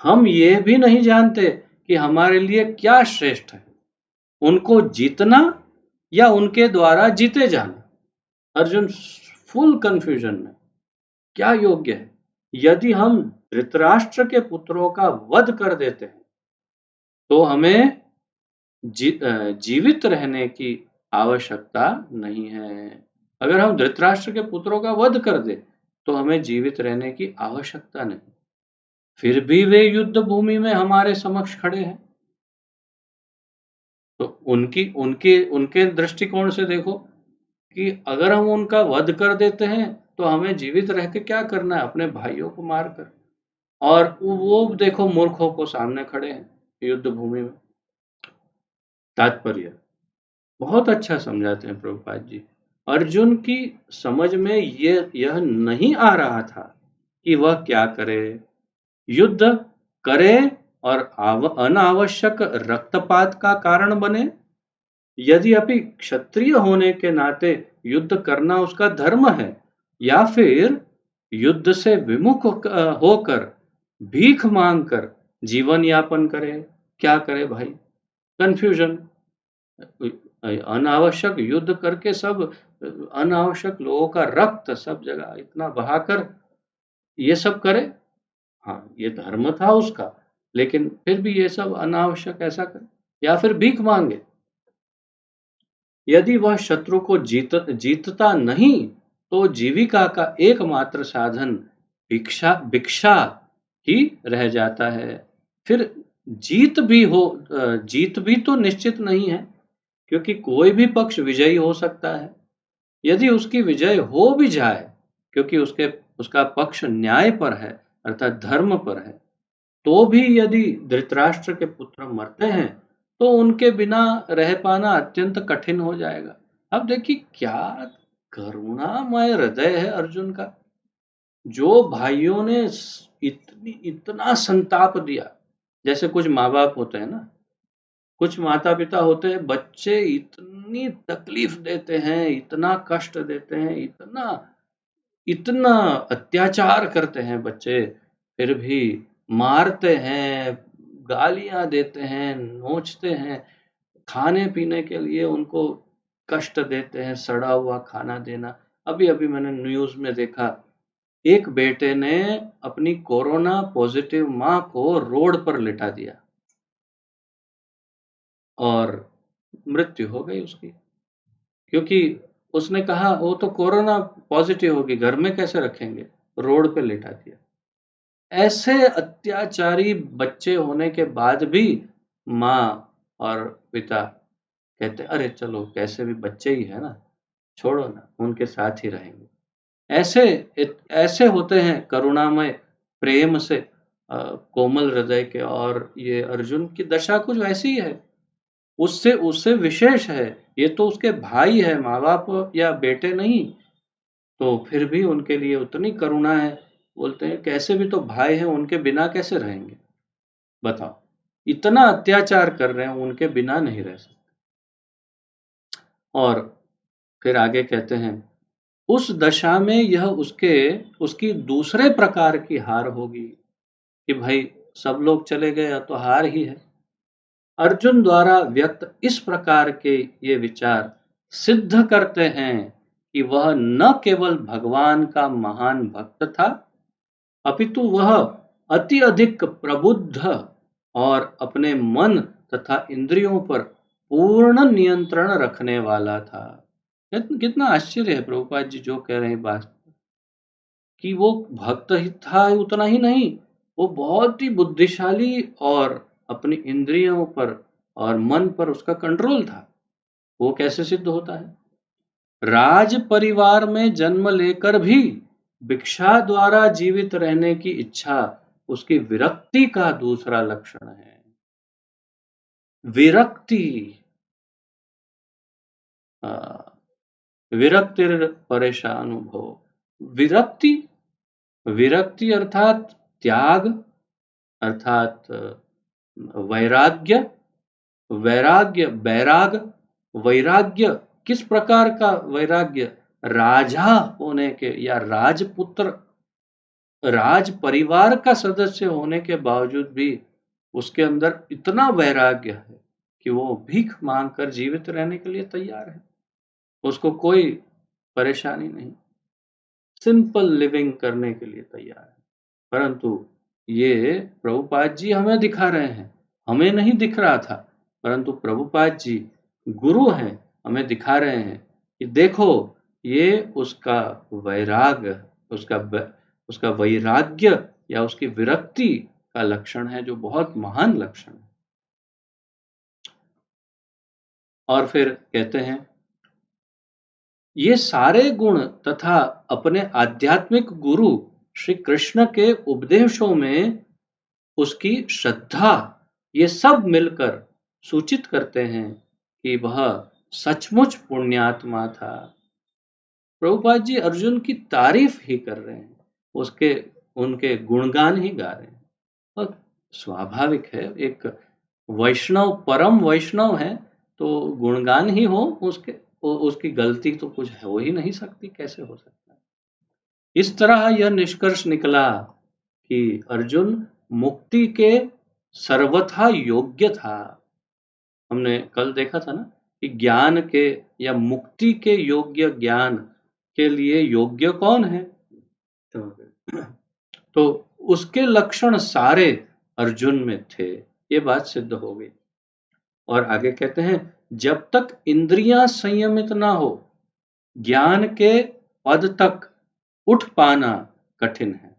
हम ये भी नहीं जानते कि हमारे लिए क्या श्रेष्ठ है, उनको जीतना या उनके द्वारा जीते जाना। अर्जुन फुल कंफ्यूजन में, क्या योग्य है। यदि हम धृतराष्ट्र के पुत्रों का वध कर देते हैं तो हमें जीवित रहने की आवश्यकता नहीं है। अगर हम धृतराष्ट्र के पुत्रों का वध कर दे तो हमें जीवित रहने की आवश्यकता नहीं, फिर भी वे युद्ध भूमि में हमारे समक्ष खड़े हैं। तो उनके दृष्टिकोण से देखो कि अगर हम उनका वध कर देते हैं तो हमें जीवित रह के क्या करना है, अपने भाइयों को मारकर। और वो देखो मूर्खों को सामने खड़े हैं युद्ध भूमि में। तात्पर्य बहुत अच्छा समझाते हैं प्रभुपाद जी। अर्जुन की समझ में यह नहीं आ रहा था कि वह क्या करे, युद्ध करे और अनावश्यक रक्तपात का कारण बने। यदि अभी क्षत्रिय होने के नाते युद्ध करना उसका धर्म है, या फिर युद्ध से विमुख होकर भीख मांगकर जीवन यापन करे, क्या करे भाई। कंफ्यूजन, अनावश्यक युद्ध करके सब अनावश्यक लोगों का रक्त सब जगह इतना बहाकर ये सब करे। हाँ, ये धर्म था उसका, लेकिन फिर भी ये सब अनावश्यक ऐसा करे, या फिर भीख मांगे। यदि वह शत्रु को जीतता नहीं तो जीविका का एकमात्र साधन भिक्षा ही रह जाता है। फिर जीत भी तो निश्चित नहीं है, क्योंकि कोई भी पक्ष विजयी हो सकता है। यदि उसकी विजय हो भी जाए, क्योंकि उसका पक्ष न्याय पर है, अर्थात धर्म पर है, तो भी यदि धृतराष्ट्र के पुत्र मरते हैं, तो उनके बिना रह पाना अत्यंत कठिन हो जाएगा। अब देखिए क्या करुणामय हृदय है अर्जुन का, जो भाइयों ने इतना संताप दिया। जैसे कुछ माँ बाप होते हैं ना, कुछ माता पिता होते हैं, बच्चे इतनी तकलीफ देते हैं, इतना कष्ट देते हैं, इतना इतना अत्याचार करते हैं बच्चे, फिर भी मारते हैं, गालियां देते हैं, नोचते हैं, खाने पीने के लिए उनको कष्ट देते हैं, सड़ा हुआ खाना देना। अभी अभी मैंने न्यूज में देखा, एक बेटे ने अपनी कोरोना पॉजिटिव माँ को रोड पर लिटा दिया और मृत्यु हो गई उसकी, क्योंकि उसने कहा वो तो कोरोना पॉजिटिव होगी, घर में कैसे रखेंगे, रोड पे लिटा दिया। ऐसे अत्याचारी बच्चे होने के बाद भी माँ और पिता कहते अरे चलो कैसे भी बच्चे ही है ना, छोड़ो ना, उनके साथ ही रहेंगे। ऐसे ऐसे होते हैं करुणामय प्रेम से कोमल हृदय के, और ये अर्जुन की दशा कुछ वैसी ही है, उससे उससे विशेष है। ये तो उसके भाई है, माँ बाप या बेटे नहीं, तो फिर भी उनके लिए उतनी करुणा है। बोलते हैं कैसे भी तो भाई हैं, उनके बिना कैसे रहेंगे, बताओ, इतना अत्याचार कर रहे हैं, उनके बिना नहीं रह सकते। और फिर आगे कहते हैं उस दशा में यह उसकी दूसरे प्रकार की हार होगी, कि भाई सब लोग चले गए तो हार ही है। अर्जुन द्वारा व्यक्त इस प्रकार के ये विचार सिद्ध करते हैं कि वह न केवल भगवान का महान भक्त था, अपितु वह अति अधिक प्रबुद्ध और अपने मन तथा इंद्रियों पर पूर्ण नियंत्रण रखने वाला था। कितना आश्चर्य है प्रभुपाद जी जो कह रहे हैं बात, कि वो भक्त ही था, उतना ही नहीं, वो बहुत ही बुद्धिशाली और अपनी इंद्रियों पर और मन पर उसका कंट्रोल था। वो कैसे सिद्ध होता है? राज परिवार में जन्म लेकर भी भिक्षा द्वारा जीवित रहने की इच्छा उसकी विरक्ति का दूसरा लक्षण है। विरक्ति, विरक्तिर परेशान भव। विरक्ति, विरक्ति अर्थात त्याग, अर्थात वैराग्य, वैराग्य, बैराग, वैराग्य, किस प्रकार का वैराग्य? राजा होने के या राजपुत्र, राज परिवार का सदस्य होने के बावजूद भी उसके अंदर इतना वैराग्य है कि वो भीख मांगकर जीवित रहने के लिए तैयार है। उसको कोई परेशानी नहीं, सिंपल लिविंग करने के लिए तैयार है। परंतु ये प्रभुपाद जी हमें दिखा रहे हैं, हमें नहीं दिख रहा था, परंतु प्रभुपाद जी गुरु हैं, हमें दिखा रहे हैं कि देखो ये उसका वैराग, उसका वैराग्य या उसकी विरक्ति का लक्षण है, जो बहुत महान लक्षण है। और फिर कहते हैं ये सारे गुण तथा अपने आध्यात्मिक गुरु श्री कृष्ण के उपदेशों में उसकी श्रद्धा, ये सब मिलकर सूचित करते हैं कि वह सचमुच पुण्यात्मा था। प्रभुपाद जी अर्जुन की तारीफ ही कर रहे हैं, उसके उनके गुणगान ही गा रहे हैं। और स्वाभाविक है, एक वैष्णव परम वैष्णव है तो गुणगान ही हो उसके, उसकी गलती तो कुछ हो ही नहीं सकती, कैसे हो सकता है? इस तरह यह निष्कर्ष निकला कि अर्जुन मुक्ति के सर्वथा योग्य था। हमने कल देखा था ना कि ज्ञान के या मुक्ति के योग्य ज्ञान के लिए योग्य कौन है? तो उसके लक्षण सारे अर्जुन में थे, ये बात सिद्ध हो गई। और आगे कहते हैं जब तक इंद्रियां संयमित ना हो, ज्ञान के पद तक उठ पाना कठिन है।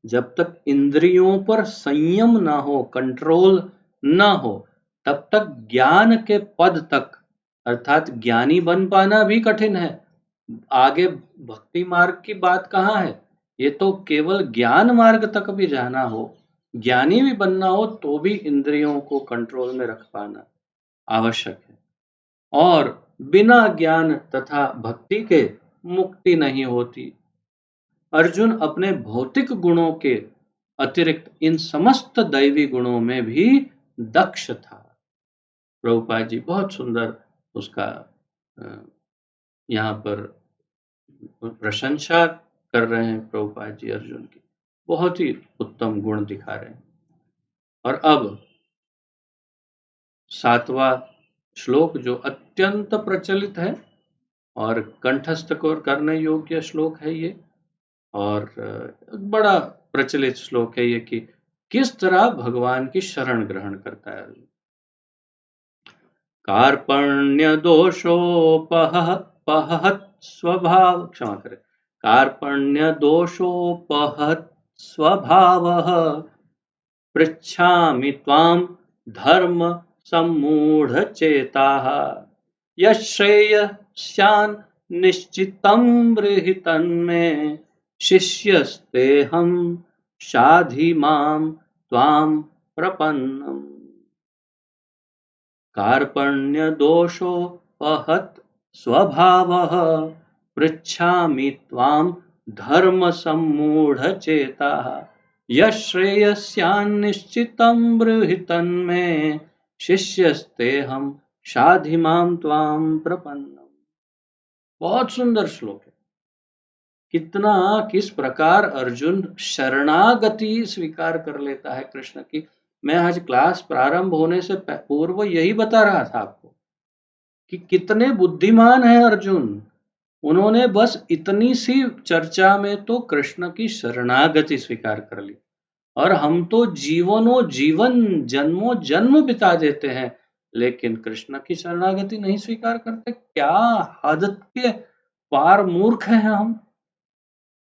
जब तक इंद्रियों पर संयम ना हो, कंट्रोल ना हो, तब तक ज्ञान के पद तक अर्थात ज्ञानी बन पाना भी कठिन है। आगे भक्ति मार्ग की बात कहाँ है, ये तो केवल ज्ञान मार्ग तक भी जाना हो, ज्ञानी भी बनना हो, तो भी इंद्रियों को कंट्रोल में रख पाना आवश्यक है। और बिना ज्ञान तथा भक्ति के मुक्ति नहीं होती। अर्जुन अपने भौतिक गुणों के अतिरिक्त इन समस्त दैवी गुणों में भी दक्ष था। प्रभुपाद जी बहुत सुंदर उसका यहाँ पर प्रशंसा कर रहे हैं प्रभुपाद जी अर्जुन की, बहुत ही उत्तम गुण दिखा रहे हैं। और अब 7वां श्लोक जो अत्यंत प्रचलित है और कंठस्थ करने योग्य श्लोक है ये, और बड़ा प्रचलित श्लोक है ये कि किस तरह भगवान की शरण ग्रहण करता है अर्जुन। कार्पण्य दोषोपहत स्वभाव, क्षमा करें, कार्पण्य दोषोपहत स्वभावः पृच्छामि त्वां धर्म सम्मूढचेताः यश्रेयस्यान् निश्चितं ब्रूहि तन्मे शिष्यस्तेऽहं शाधि मां त्वां प्रपन्नम्। कार्पण्यदोषोपहत स्वभावः पृच्छामि त्वां धर्मसम्मूढचेताः यश्रेयस्यान्निश्चितं ब्रूहि तन्मे शिष्यस्तेऽहं शाधि मां त्वां प्रपन्नम्। बहुत सुंदर श्लोक है। किस प्रकार अर्जुन शरणागति स्वीकार कर लेता है कृष्ण की। मैं आज क्लास प्रारंभ होने से पूर्व यही बता रहा था आपको कि कितने बुद्धिमान है अर्जुन। उन्होंने बस इतनी सी चर्चा में तो कृष्ण की शरणागति स्वीकार कर ली, और हम तो जीवनों जीवन जन्मों जन्म बिता देते हैं लेकिन कृष्ण की शरणागति नहीं स्वीकार करते। क्या हद के पार मूर्ख हैं हम,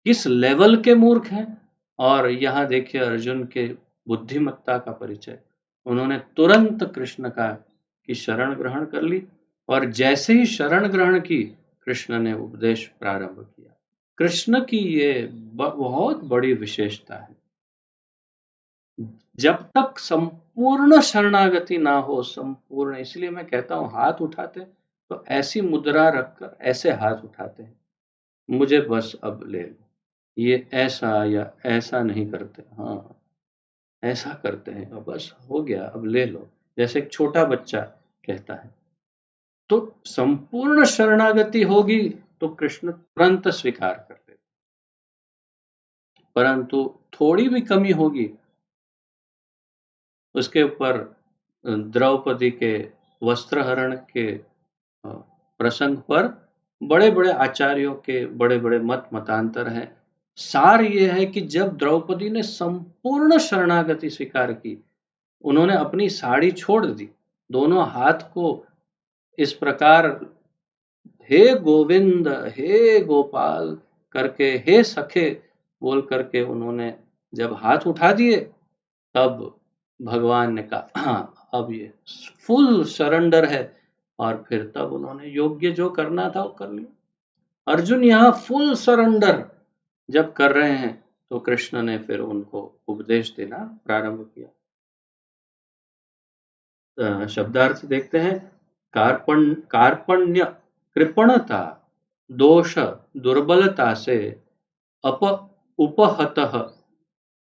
किस लेवल के मूर्ख हैं। और यहाँ देखिए अर्जुन के बुद्धिमत्ता का परिचय, उन्होंने तुरंत कृष्ण की शरण ग्रहण कर ली, और जैसे ही शरण ग्रहण की कृष्ण ने उपदेश प्रारंभ किया। कृष्ण की ये बहुत बड़ी विशेषता है। जब तक संपूर्ण शरणागति ना हो, संपूर्ण, इसलिए मैं कहता हूं हाथ उठाते तो ऐसी मुद्रा रखकर ऐसे हाथ उठाते हैं, मुझे बस अब ले लो। ये ऐसा या ऐसा नहीं करते, हाँ ऐसा करते हैं, अब बस हो गया अब ले लो, जैसे एक छोटा बच्चा कहता है। तो संपूर्ण शरणागति होगी तो कृष्ण तुरंत स्वीकार कर लेते, परंतु थोड़ी भी कमी होगी, उसके ऊपर द्रौपदी के वस्त्रहरण के प्रसंग पर बड़े बड़े आचार्यों के बड़े बड़े मतांतर हैं। सार ये है कि जब द्रौपदी ने संपूर्ण शरणागति स्वीकार की, उन्होंने अपनी साड़ी छोड़ दी, दोनों हाथ को इस प्रकार हे गोविंद हे गोपाल करके, हे सखे बोल करके उन्होंने जब हाथ उठा दिए, तब भगवान ने कहा हाँ अब ये फुल सरेंडर है, और फिर तब उन्होंने योग्य जो करना था वो कर लिया। अर्जुन यहाँ फुल सरेंडर जब कर रहे हैं तो कृष्ण ने फिर उनको उपदेश देना प्रारंभ किया। शब्दार्थ देखते हैं। कार्पण्य कृपणता, दोष दुर्बलता से उपहतः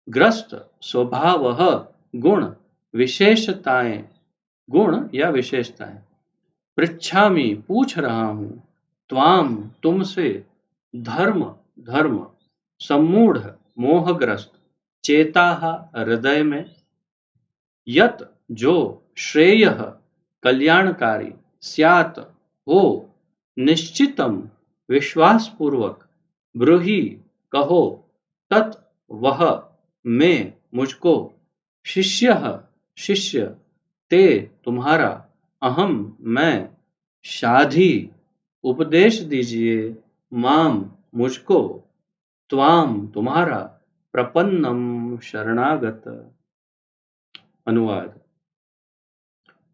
ग्रस्त स्वभावः गुण विशेषताएं, गुण या विशेषताएं। पृच्छामि पूछ रहा हूं, त्वाम तुमसे, धर्म धर्म, सम्मूढ़ मोहग्रस्त, चेताः हृदय में, यत जो, श्रेयः कल्याणकारी, स्यात् हो, निश्चितम विश्वासपूर्वक, ब्रूहि कहो, तत् वह मैं मुझको, शिष्यः शिष्य, ते तुम्हारा, अहम मैं, शाधि उपदेश दीजिए, माम मुझको, त्वाम तुम्हारा, प्रपन्नम शरणागत। अनुवाद।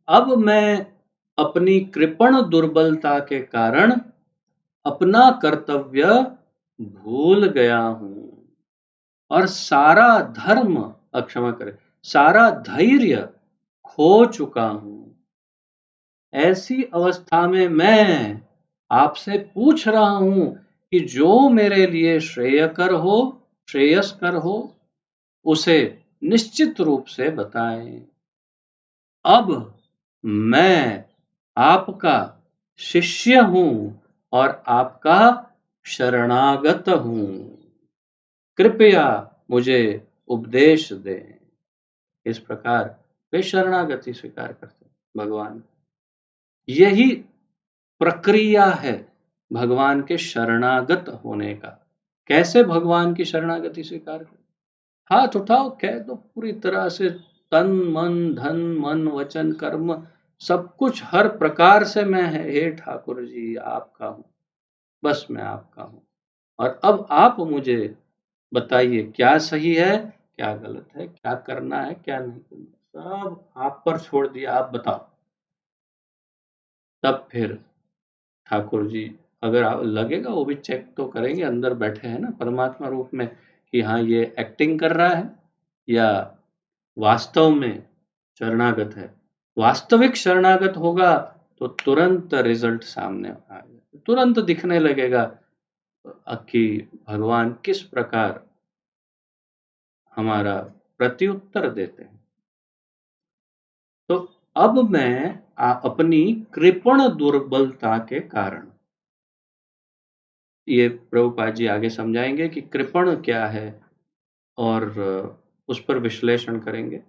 अब मैं अपनी कृपण दुर्बलता के कारण अपना कर्तव्य भूल गया हूं और सारा धर्म, क्षमा करें, सारा धैर्य खो चुका हूं। ऐसी अवस्था में मैं आपसे पूछ रहा हूं कि जो मेरे लिए श्रेयस्कर हो उसे निश्चित रूप से बताएं। अब मैं आपका शिष्य हूं और आपका शरणागत हूं। कृपया मुझे उपदेश दें। इस प्रकार वे शरणागति स्वीकार करते हैं भगवान। यही प्रक्रिया है भगवान के शरणागत होने का। कैसे भगवान की शरणागति स्वीकार करें? हाथ उठाओ, कह दो पूरी तरह से, तन मन धन मन वचन कर्म सब कुछ हर प्रकार से मैं है, हे ठाकुर जी आपका हूं, बस मैं आपका हूं। और अब आप मुझे बताइए क्या सही है क्या गलत है, क्या करना है क्या नहीं करना, सब आप पर छोड़ दिया, आप बताओ। तब फिर ठाकुर जी, अगर आप लगेगा वो भी चेक तो करेंगे, अंदर बैठे हैं ना परमात्मा रूप में, कि हाँ ये एक्टिंग कर रहा है या वास्तव में शरणागत है। वास्तविक शरणागत होगा तो तुरंत रिजल्ट सामने आएगा, तुरंत दिखने लगेगा कि भगवान किस प्रकार हमारा प्रत्युत्तर देते हैं। तो अब मैं अपनी कृपण दुर्बलता के कारण, ये प्रभुपाद जी आगे समझाएंगे कि कृपण क्या है और उस पर विश्लेषण करेंगे।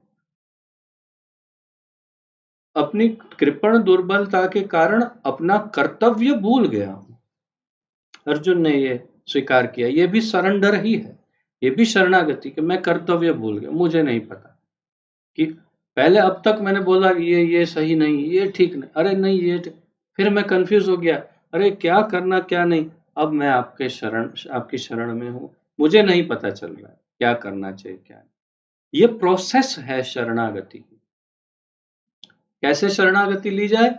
अपनी कृपण दुर्बलता के कारण अपना कर्तव्य भूल गया हूं। अर्जुन ने ये स्वीकार किया, ये भी सरेंडर ही है, ये भी शरणागति कि मैं कर्तव्य भूल गया, मुझे नहीं पता कि पहले अब तक मैंने बोला ये सही नहीं, ये ठीक नहीं, अरे नहीं ये फिर मैं कंफ्यूज हो गया, अरे क्या करना क्या नहीं। अब मैं आपकी शरण में हूं, मुझे नहीं पता चल रहा है क्या करना चाहिए क्या नहीं। ये प्रोसेस है शरणागति की। कैसे शरणागति ली जाए?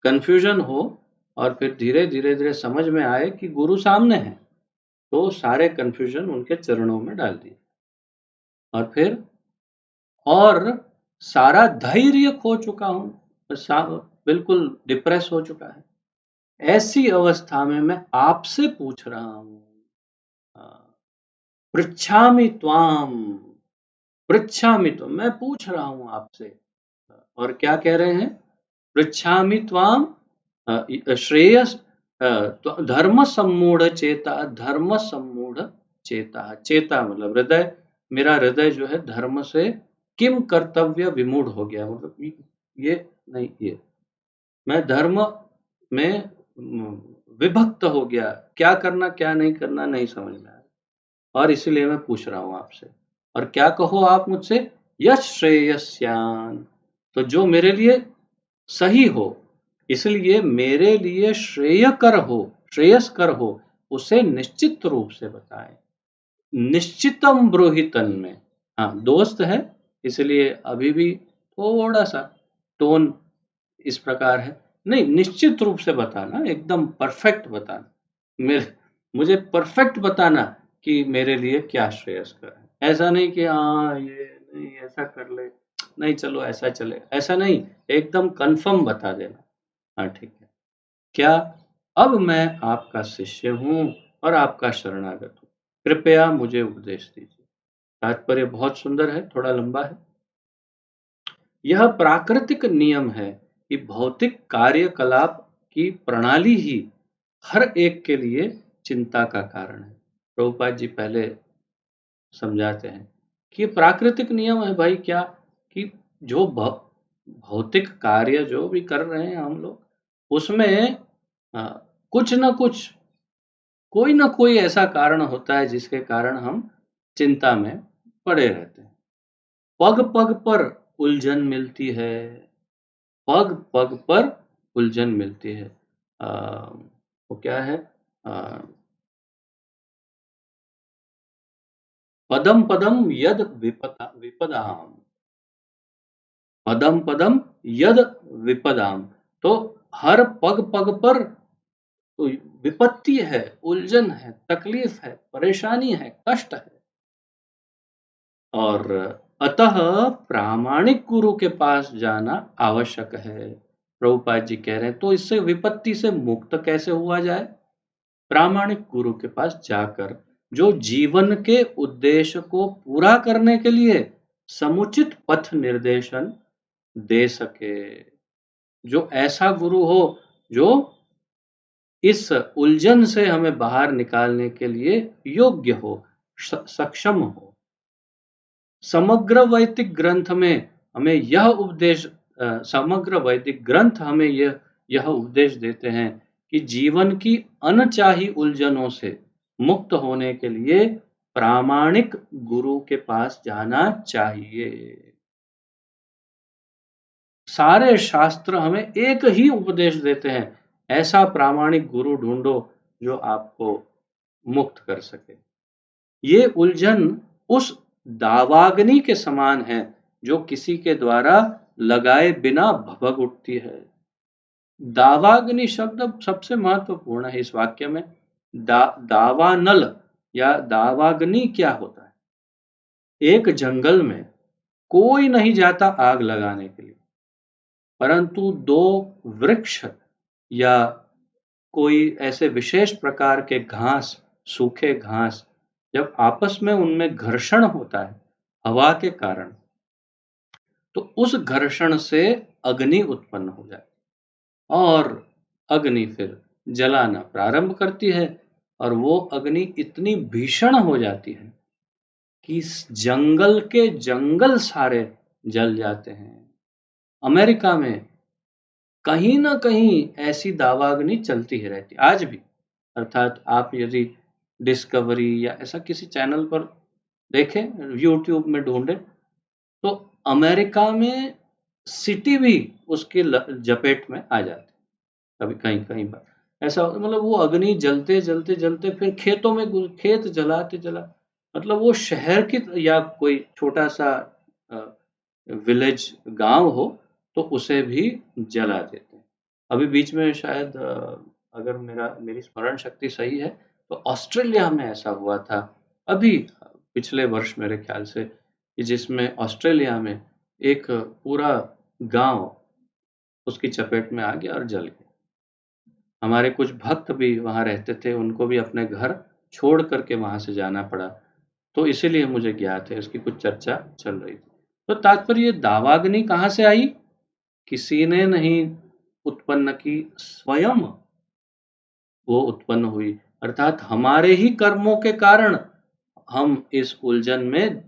कंफ्यूजन हो और फिर धीरे धीरे धीरे समझ में आए कि गुरु सामने है, तो सारे कंफ्यूजन उनके चरणों में डाल दिए और फिर और सारा धैर्य खो चुका हूं, बिल्कुल डिप्रेस हो चुका है। ऐसी अवस्था में मैं आपसे पूछ रहा हूं, पृच्छामि त्वाम, पृच्छामि तो मैं पूछ रहा हूं आपसे। और क्या कह रहे हैं? पृच्छामि त्वाम श्रेयस धर्म सम्मूढ़ चेता, धर्म सम्मूढ़ चेता, चेता मतलब हृदय, मेरा हृदय जो है धर्म से किम कर्तव्य विमूढ़ हो गया, मतलब ये नहीं, ये मैं धर्म में विभक्त हो गया, क्या करना क्या नहीं करना नहीं समझ में आया, और इसलिए मैं पूछ रहा हूं आपसे। और क्या कहो आप मुझसे? यश श्रेयस्यान, तो जो मेरे लिए सही हो, इसलिए मेरे लिए श्रेयस्कर हो उसे निश्चित रूप से बताएं। निश्चितम ब्रूहितन में, हाँ दोस्त है इसलिए अभी भी थोड़ा सा टोन इस प्रकार है, नहीं निश्चित रूप से बताना, एकदम परफेक्ट बताना, मेरे मुझे परफेक्ट बताना कि मेरे लिए क्या श्रेयस्कर है। ऐसा नहीं कि हाँ ये नहीं ऐसा कर ले, नहीं चलो ऐसा चले, ऐसा नहीं, एकदम कंफर्म बता देना। हाँ ठीक है, क्या अब मैं आपका शिष्य हूं और आपका शरणागत हूं, कृपया मुझे उपदेश दीजिए। तात्पर्य बहुत सुंदर है, थोड़ा लंबा है। यह प्राकृतिक नियम है कि भौतिक कार्यकलाप की प्रणाली ही हर एक के लिए चिंता का कारण है। प्रभुपाद जी पहले समझाते हैं कि ये प्राकृतिक नियम है भाई, क्या कि जो भौतिक कार्य जो भी कर रहे हैं हम लोग, उसमें कुछ ना कुछ, कोई ना कोई ऐसा कारण होता है जिसके कारण हम चिंता में पड़े रहते हैं। पग पग पर उलझन मिलती है, पग पग पर उलझन मिलती है। वो क्या है? पदम पदम यद विपदाम, पदम पदम यद विपदाम। तो हर पग पग पर तो विपत्ति है, उलझन है, तकलीफ है, परेशानी है, कष्ट है। और अतः प्रामाणिक गुरु के पास जाना आवश्यक है। प्रभुपाद जी कह रहे हैं तो इससे विपत्ति से मुक्त कैसे हुआ जाए? प्रामाणिक गुरु के पास जाकर, जो जीवन के उद्देश्य को पूरा करने के लिए समुचित पथ निर्देशन दे सके। जो ऐसा गुरु हो जो इस उलझन से हमें बाहर निकालने के लिए योग्य हो, सक्षम हो। समग्र वैदिक ग्रंथ में हमें यह उपदेश समग्र वैदिक ग्रंथ हमें यह उपदेश देते हैं कि जीवन की अनचाही उलझनों से मुक्त होने के लिए प्रामाणिक गुरु के पास जाना चाहिए। सारे शास्त्र हमें एक ही उपदेश देते हैं, ऐसा प्रामाणिक गुरु ढूंढो जो आपको मुक्त कर सके। ये उलझन उस दावाग्नि के समान है जो किसी के द्वारा लगाए बिना भभक उठती है। दावाग्नि शब्द सबसे महत्वपूर्ण है इस वाक्य में। दावानल या दावाग्नि क्या होता है? एक जंगल में कोई नहीं जाता आग लगाने के लिए, परंतु दो वृक्ष या कोई ऐसे विशेष प्रकार के घास, सूखे घास, जब आपस में उनमें घर्षण होता है हवा के कारण, तो उस घर्षण से अग्नि उत्पन्न हो जाती है और अग्नि फिर जलाना प्रारंभ करती है और वो अग्नि इतनी भीषण हो जाती है कि जंगल के जंगल सारे जल जाते हैं। अमेरिका में कहीं ना कहीं ऐसी दावाग्नि चलती ही रहती आज भी। अर्थात आप यदि डिस्कवरी या ऐसा किसी चैनल पर देखें, यूट्यूब में ढूंढे, तो अमेरिका में सिटी भी उसके जपेट में आ जाती, कभी कहीं कहीं पर ऐसा। मतलब वो अग्नि जलते जलते जलते फिर खेतों में, खेत जलाते जला, मतलब वो शहर की या कोई छोटा सा विलेज गांव हो तो उसे भी जला देते हैं। अभी बीच में शायद अगर मेरी स्मरण शक्ति सही है तो ऑस्ट्रेलिया में ऐसा हुआ था अभी पिछले वर्ष मेरे ख्याल से, कि जिसमें ऑस्ट्रेलिया में एक पूरा गांव उसकी चपेट में आ गया और जल गया। हमारे कुछ भक्त भी वहां रहते थे, उनको भी अपने घर छोड़ करके वहां से जाना पड़ा, तो इसीलिए मुझे ज्ञात है, उसकी कुछ चर्चा चल रही थी। तो तात्पर्य ये दावाग्नि कहाँ से आई? किसी ने नहीं उत्पन्न की, स्वयं वो उत्पन्न हुई। अर्थात हमारे ही कर्मों के कारण हम इस उलझन में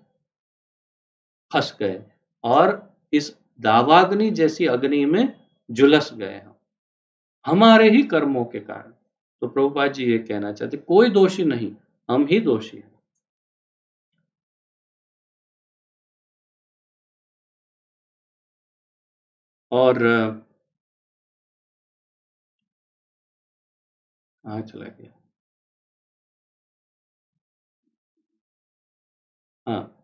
फंस गए और इस दावाग्नि जैसी अग्नि में झुलस गए हम, हमारे ही कर्मों के कारण। तो प्रभुपाद जी ये कहना चाहते कोई दोषी नहीं, हम ही दोषी हैं। और हाँ चला गया। हाँ,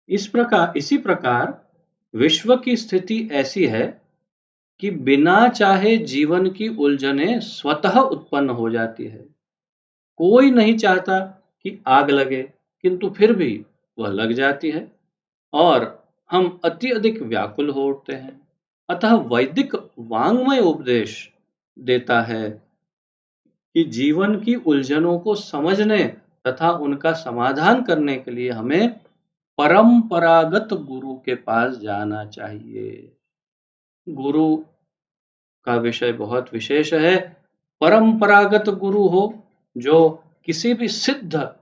इसी प्रकार विश्व की स्थिति ऐसी है कि बिना चाहे जीवन की उलझनें स्वतः उत्पन्न हो जाती है। कोई नहीं चाहता कि आग लगे, किंतु फिर भी वह लग जाती है और हम अति अधिक व्याकुल हो उठते हैं। अतः वैदिक वाङ्मय उपदेश देता है कि जीवन की उलझनों को समझने तथा उनका समाधान करने के लिए हमें परंपरागत गुरु के पास जाना चाहिए। गुरु का विषय बहुत विशेष है। परंपरागत गुरु हो जो किसी भी सिद्ध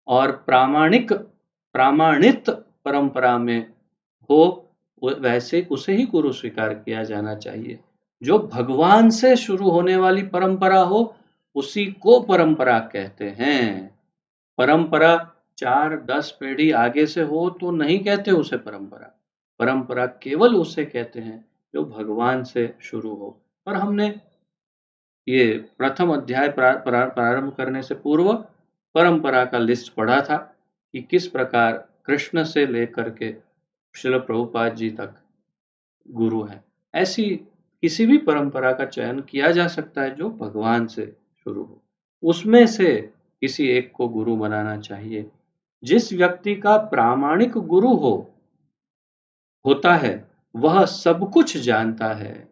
और प्रामाणित परंपरा में हो, वैसे उसे ही गुरु स्वीकार किया जाना चाहिए। जो भगवान से शुरू होने वाली परंपरा हो उसी को परंपरा कहते हैं। परंपरा 4-10 पीढ़ी आगे से हो तो नहीं कहते उसे परंपरा। परंपरा केवल उसे कहते हैं जो भगवान से शुरू हो। और हमने ये प्रथम अध्याय प्रारंभ करने से पूर्व परंपरा का लिस्ट पढ़ा था कि किस प्रकार कृष्ण से लेकर के श्रील प्रभुपाद जी तक गुरु हैं। ऐसी किसी भी परंपरा का चयन किया जा सकता है जो भगवान से शुरू हो, उसमें से किसी एक को गुरु बनाना चाहिए। जिस व्यक्ति का प्रामाणिक गुरु होता है वह सब कुछ जानता है।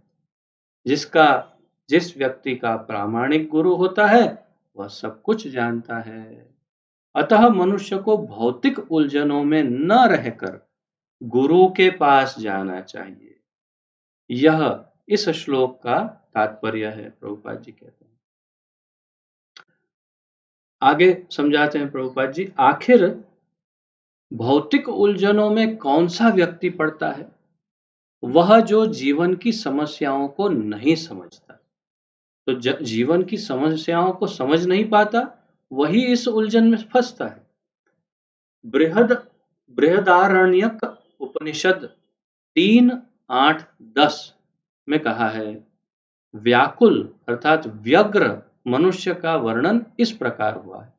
जिसका जिस व्यक्ति का प्रामाणिक गुरु होता है वह सब कुछ जानता है। अतः मनुष्य को भौतिक उलझनों में न रहकर गुरु के पास जाना चाहिए। यह इस श्लोक का तात्पर्य है, प्रभुपाद जी कहते हैं। आगे समझाते हैं प्रभुपाद जी, आखिर भौतिक उलझनों में कौन सा व्यक्ति पड़ता है? वह जो जीवन की समस्याओं को नहीं समझता। तो जीवन की समस्याओं को समझ नहीं पाता, वही इस उलझन में फंसता है। बृहदारण्यक उपनिषद 3:8-10 में कहा है, व्याकुल अर्थात व्यग्र मनुष्य का वर्णन इस प्रकार हुआ है।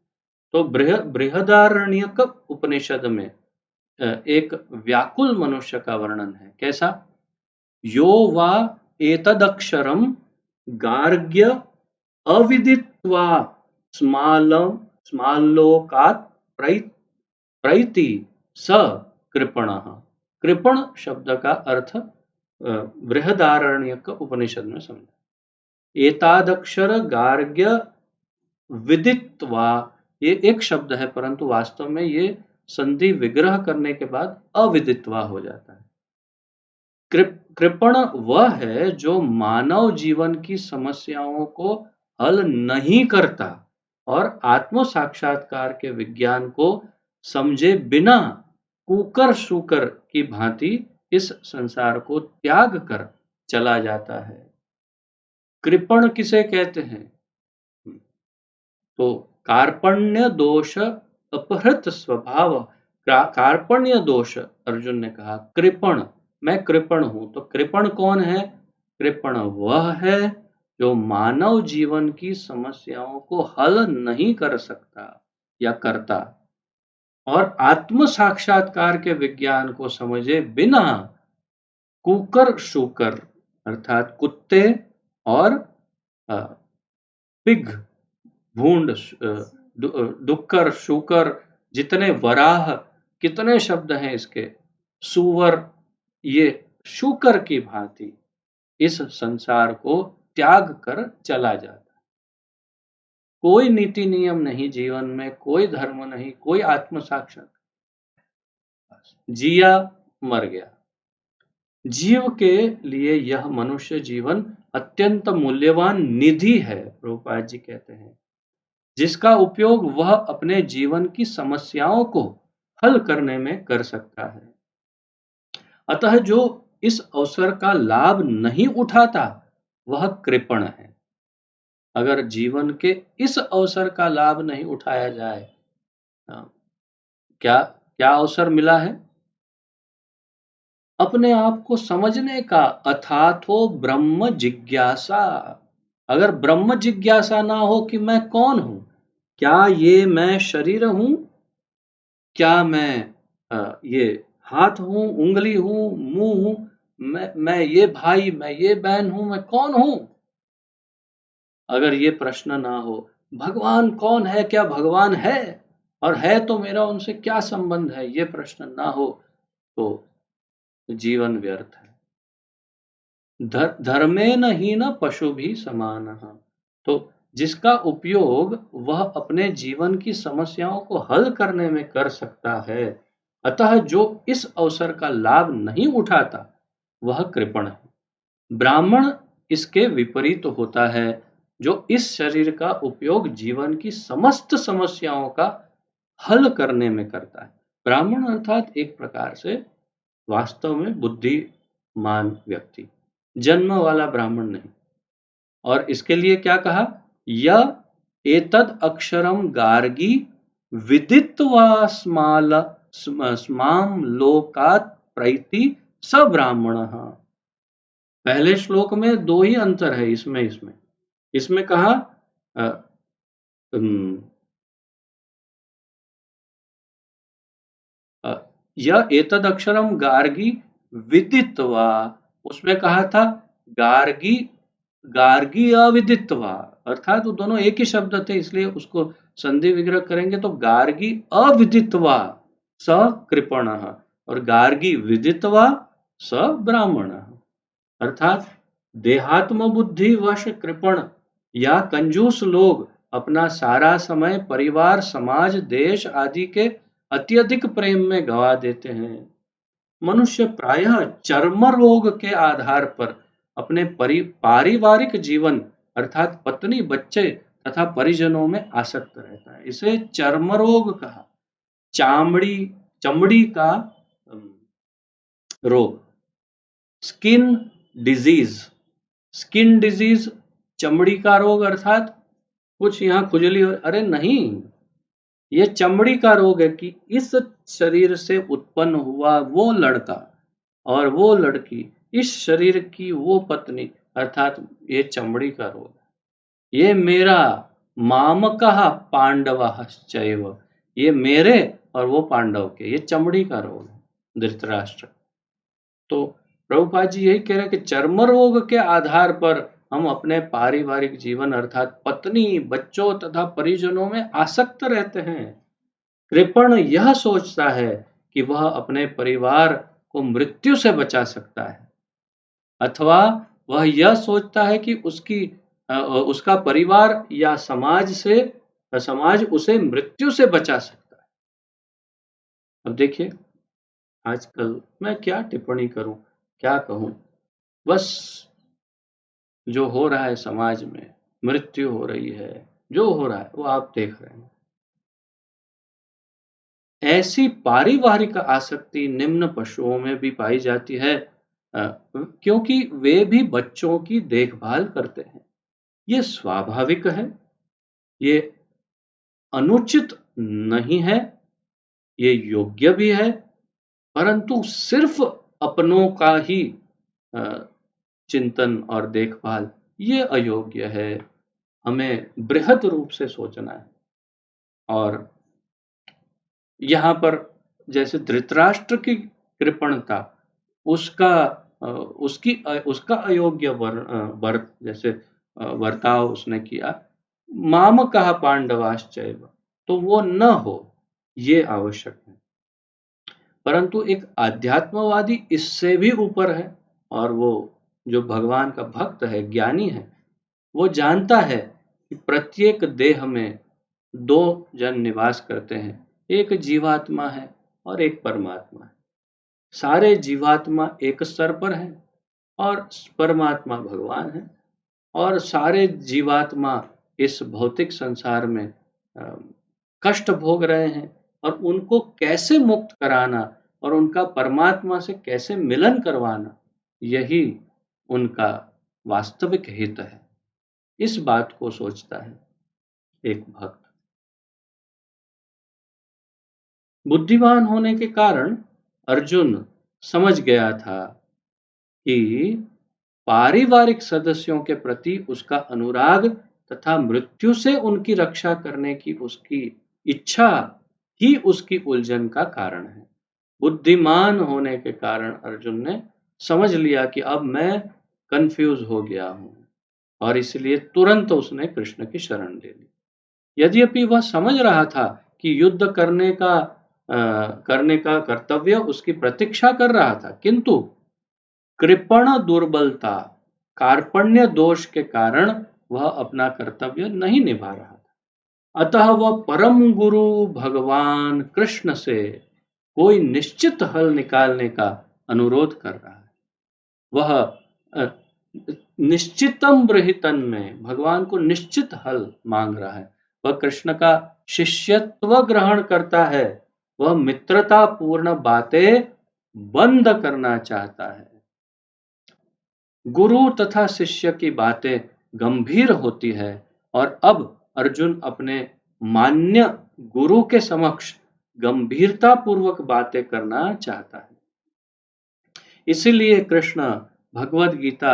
तो बृहदारण्यक उपनिषद में एक व्याकुल मनुष्य का वर्णन है। कैसा? यो वा एतदक्षरम गार्ग्य अविदित्वा स्माल्लोकात् प्रैति स कृपणः। कृपण शब्द का अर्थ बृहदारण्यक उपनिषद में समझा। एतादक्षर गार्ग्य विदित्वा, ये एक शब्द है परंतु वास्तव में ये संधि विग्रह करने के बाद अविदित्वा हो जाता है। कृपण वह है जो मानव जीवन की समस्याओं को हल नहीं करता और आत्म साक्षात्कार के विज्ञान को समझे बिना कुकर शुकर की भांति इस संसार को त्याग कर चला जाता है। कृपण किसे कहते हैं? तो कार्पण्य दोष अपहृत स्वभाव, कार्पण्य दोष, अर्जुन ने कहा कृपण, मैं कृपण हूं। तो कृपण कौन है? कृपण वह है जो मानव जीवन की समस्याओं को हल नहीं कर सकता या करता और आत्म साक्षात्कार के विज्ञान को समझे बिना कुकर शुकर अर्थात कुत्ते और पिग, भूंड, डुक्कर, शुकर, जितने वराह, कितने शब्द हैं इसके, सुवर, ये शुकर की भांति इस संसार को त्याग कर चला जाता है। कोई नीति नियम नहीं जीवन में, कोई धर्म नहीं, कोई आत्म साक्षात्कार, जिया मर गया। जीव के लिए यह मनुष्य जीवन अत्यंत मूल्यवान निधि है, प्रभुपाद जी कहते हैं, जिसका उपयोग वह अपने जीवन की समस्याओं को हल करने में कर सकता है। अतः जो इस अवसर का लाभ नहीं उठाता वह कृपण है। अगर जीवन के इस अवसर का लाभ नहीं उठाया जाए, क्या क्या अवसर मिला है? अपने आप को समझने का, अथातो ब्रह्म जिज्ञासा। अगर ब्रह्म जिज्ञासा ना हो कि मैं कौन हूं, क्या ये मैं शरीर हूं, क्या मैं ये हाथ हूं, उंगली हूं, मुंह हूं, मैं ये भाई, मैं ये बहन हूं, मैं कौन हूं? अगर ये प्रश्न ना हो, भगवान कौन है, क्या भगवान है, और है तो मेरा उनसे क्या संबंध है, ये प्रश्न ना हो तो जीवन व्यर्थ है। धर्मेण हीन पशु भी समान। तो जिसका उपयोग वह अपने जीवन की समस्याओं को हल करने में कर सकता है, अतः जो इस अवसर का लाभ नहीं उठाता वह कृपण है। ब्राह्मण इसके विपरीत होता है, जो इस शरीर का उपयोग जीवन की समस्त समस्याओं का हल करने में करता है। ब्राह्मण अर्थात एक प्रकार से वास्तव में बुद्धिमान व्यक्ति, जन्म वाला ब्राह्मण नहीं। और इसके लिए क्या कहा? यह एतद अक्षरम गार्गी विदित्वा स्माम लोकात् प्रैति स ब्राह्मणः। पहले श्लोक में दो ही अंतर है, इसमें कहा यह एतद अक्षरम गार्गी विदित्वा, उसमें कहा था गार्गी, गार्गी अविदित्वा, अर्थात वो दोनों एक ही शब्द थे, इसलिए उसको संधि विग्रह करेंगे तो गार्गी अविदित्वा स कृपणः, और गार्गी विदित्वा स ब्राह्मणः। अर्थात देहात्म बुद्धि वश कृपण या कंजूस लोग अपना सारा समय परिवार, समाज, देश आदि के अत्यधिक प्रेम में गवा देते हैं। मनुष्य प्रायः चर्म रोग के आधार पर अपने पारिवारिक जीवन अर्थात पत्नी, बच्चे तथा परिजनों में आसक्त रहता है। इसे चर्म रोग कहा। चामड़ी, चमड़ी का रोग, स्किन डिजीज, स्किन डिजीज चमड़ी का रोग, अर्थात कुछ यहाँ खुजली हो, अरे नहीं, ये चमड़ी का रोग है कि इस शरीर से उत्पन्न हुआ वो लड़का और वो लड़की, इस शरीर की वो पत्नी, अर्थात ये चमड़ी का रोग है। ये मेरा मामकः पांडवश्चैव, ये मेरे और वो पांडव के, ये चमड़ी का रोग है धृतराष्ट्र। तो प्रभुपाद जी यही कह रहे हैं कि चर्म रोग के आधार पर हम अपने पारिवारिक जीवन अर्थात पत्नी, बच्चों तथा परिजनों में आसक्त रहते हैं। कृपण यह सोचता है कि वह अपने परिवार को मृत्यु से बचा सकता है, अथवा वह यह सोचता है कि उसका परिवार या समाज उसे मृत्यु से बचा सकता है। अब देखिए, आजकल मैं क्या टिप्पणी करूं, क्या कहूं, बस जो हो रहा है समाज में, मृत्यु हो रही है, जो हो रहा है वो आप देख रहे हैं। ऐसी पारिवारिक आसक्ति निम्न पशुओं में भी पाई जाती है, क्योंकि वे भी बच्चों की देखभाल करते हैं। ये स्वाभाविक है, ये अनुचित नहीं है, ये योग्य भी है, परंतु सिर्फ अपनों का ही चिंतन और देखभाल ये अयोग्य है। हमें बृहद रूप से सोचना है। और यहाँ पर जैसे धृतराष्ट्र की कृपणता, उसका उसका अयोग्य जैसे बर्ताव उसने किया, माम कहा पांडवाश्चैव, तो वो न हो, ये आवश्यक है। परंतु एक आध्यात्मवादी इससे भी ऊपर है, और वो जो भगवान का भक्त है, ज्ञानी है, वो जानता है कि प्रत्येक देह में दो जन निवास करते हैं, एक जीवात्मा है और एक परमात्मा है। सारे जीवात्मा एक स्तर पर हैं और परमात्मा भगवान है, और सारे जीवात्मा इस भौतिक संसार में कष्ट भोग रहे हैं, और उनको कैसे मुक्त कराना और उनका परमात्मा से कैसे मिलन करवाना, यही उनका वास्तविक हित है। इस बात को सोचता है एक भक्त। बुद्धिमान होने के कारण अर्जुन समझ गया था कि पारिवारिक सदस्यों के प्रति उसका अनुराग तथा मृत्यु से उनकी रक्षा करने की उसकी इच्छा ही उसकी उलझन का कारण है। बुद्धिमान होने के कारण अर्जुन ने समझ लिया कि अब मैं कंफ्यूज हो गया हूं, और इसलिए तुरंत उसने कृष्ण की शरण ले ली। यद्यपि वह समझ रहा था कि युद्ध करने का कर्तव्य उसकी प्रतीक्षा कर रहा था, किंतु कृपण दुर्बलता, कार्पण्य दोष के कारण वह अपना कर्तव्य नहीं निभा रहा था। अतः वह परम गुरु भगवान कृष्ण से कोई निश्चित हल निकालने का अनुरोध कर रहा है। वह निश्चितम ब्रहितन में भगवान को निश्चित हल मांग रहा है। वह कृष्ण का शिष्यत्व ग्रहण करता है, वह मित्रता पूर्ण बातें बंद करना चाहता है। गुरु तथा शिष्य की बातें गंभीर होती है, और अब अर्जुन अपने मान्य गुरु के समक्ष गंभीरता पूर्वक बातें करना चाहता है। इसीलिए कृष्ण भगवद गीता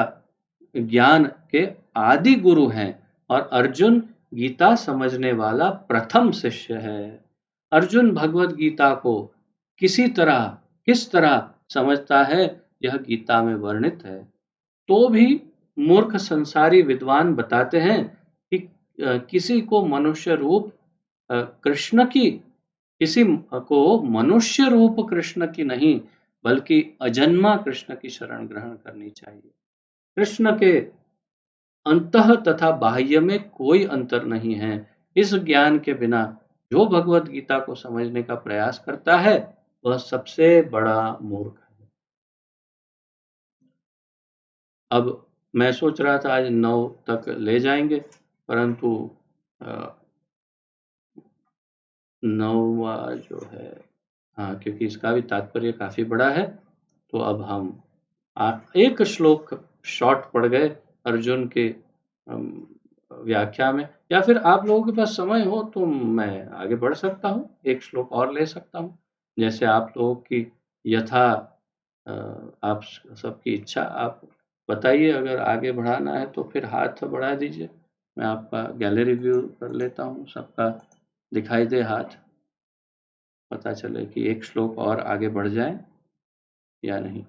ज्ञान के आदि गुरु हैं, और अर्जुन गीता समझने वाला प्रथम शिष्य है। अर्जुन भगवद गीता को किस तरह समझता है, यह गीता में वर्णित है। तो भी मूर्ख संसारी विद्वान बताते हैं कि किसी को मनुष्य रूप कृष्ण की किसी को मनुष्य रूप कृष्ण की नहीं, बल्कि अजन्मा कृष्ण की शरण ग्रहण करनी चाहिए। कृष्ण के अंतः तथा बाह्य में कोई अंतर नहीं है। इस ज्ञान के बिना जो भगवत गीता को समझने का प्रयास करता है, वह सबसे बड़ा मूर्ख है। अब मैं सोच रहा था आज 9 तक ले जाएंगे, परंतु 9वां जो है, हाँ, क्योंकि इसका भी तात्पर्य काफी बड़ा है, तो अब हम एक श्लोक शॉर्ट पड़ गए अर्जुन के व्याख्या में। या फिर आप लोगों के पास समय हो तो मैं आगे बढ़ सकता हूँ, एक श्लोक और ले सकता हूँ, जैसे आप लोगों की यथा आप सबकी इच्छा। आप बताइए, अगर आगे बढ़ाना है तो फिर हाथ बढ़ा दीजिए, मैं आपका गैलरी व्यू कर लेता हूँ, सबका दिखाई दे हाथ, पता चले कि एक श्लोक और आगे बढ़ जाए या नहीं।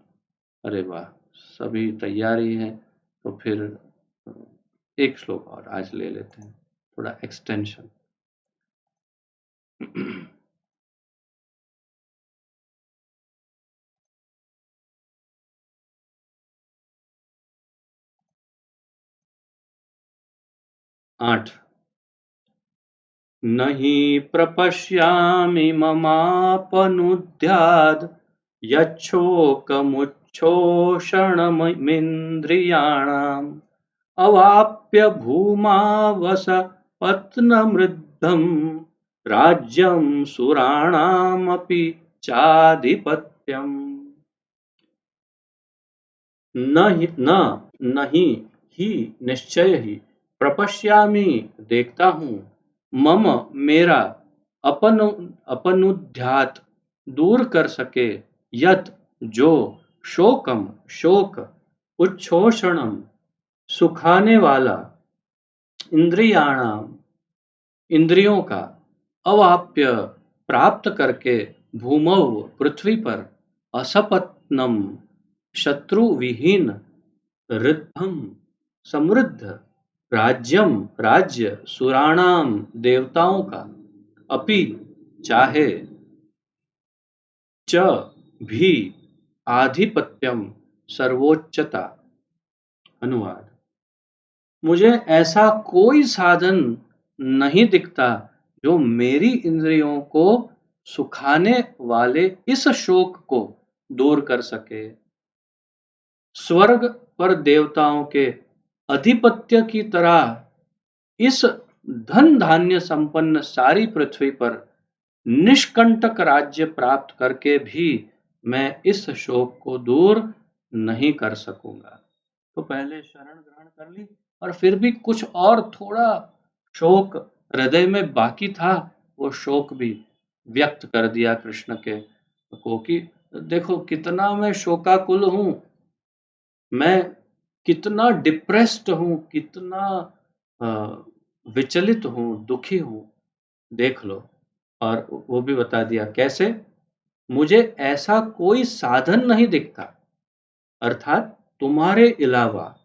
अरे वाह, सभी तैयार ही हैं, तो फिर एक श्लोक और आज ले लेते हैं, थोड़ा एक्सटेंशन। 8 नहि प्रपश्यामि ममापनुद्याद् यच्छोकमुच्छोषणमिन्द्रियाणाम् अवाप्य भूमावसपत्नमृद्धम् राज्यं सुराणामपि चाधिपत्यम्। नहीं ही, निश्चय ही, प्रपश्यामि, देखता हूँ, मम, मेरा, अपनुद्यात, दूर कर सके, यत, जो, शोकम, शोक, उच्छोषणम, सुखाने वाला, इंद्रियाणाम, इंद्रियों का, अवाप्य, प्राप्त करके, भूमौ, पृथ्वी पर, असपत्नम, शत्रु विहीन, ऋद्धम, समृद्ध, राज्यम, राज्य, सुराणाम, देवताओं का, अपि, चाहे, च, भी, आधिपत्यम, सर्वोच्चता। अनुवाद: मुझे ऐसा कोई साधन नहीं दिखता जो मेरी इंद्रियों को सुखाने वाले इस शोक को दूर कर सके। स्वर्ग पर देवताओं के अधिपत्य की तरह इस धन धान्य संपन्न सारी पृथ्वी पर निष्कंटक राज्य प्राप्त करके भी मैं इस शोक को दूर नहीं कर सकूंगा। तो पहले शरण ग्रहण कर ली, और फिर भी कुछ और थोड़ा शोक हृदय में बाकी था, वो शोक भी व्यक्त कर दिया कृष्ण के को कि देखो कितना मैं शोकाकुल हूं, मैं कितना डिप्रेस्ड हूं, कितना विचलित हूं, दुखी हूं, देख लो। और वो भी बता दिया कैसे, मुझे ऐसा कोई साधन नहीं दिखता, अर्थात तुम्हारे अलावा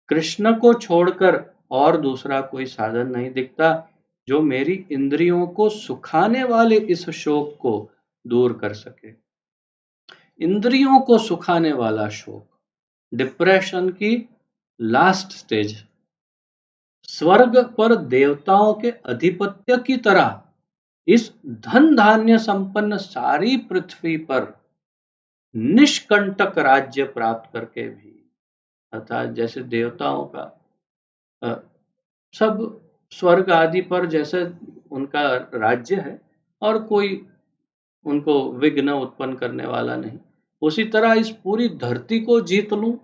कृष्ण को छोड़कर और दूसरा कोई साधन नहीं दिखता जो मेरी इंद्रियों को सुखाने वाले इस शोक को दूर कर सके। इंद्रियों को सुखाने वाला शोक, डिप्रेशन की लास्ट स्टेज, स्वर्ग पर देवताओं के अधिपत्य की तरह इस धन धान्य संपन्न सारी पृथ्वी पर निष्कंटक राज्य प्राप्त करके भी, अर्थात जैसे देवताओं का सब स्वर्ग आदि पर जैसे उनका राज्य है और कोई उनको विघ्न उत्पन्न करने वाला नहीं, उसी तरह इस पूरी धरती को जीत लूं,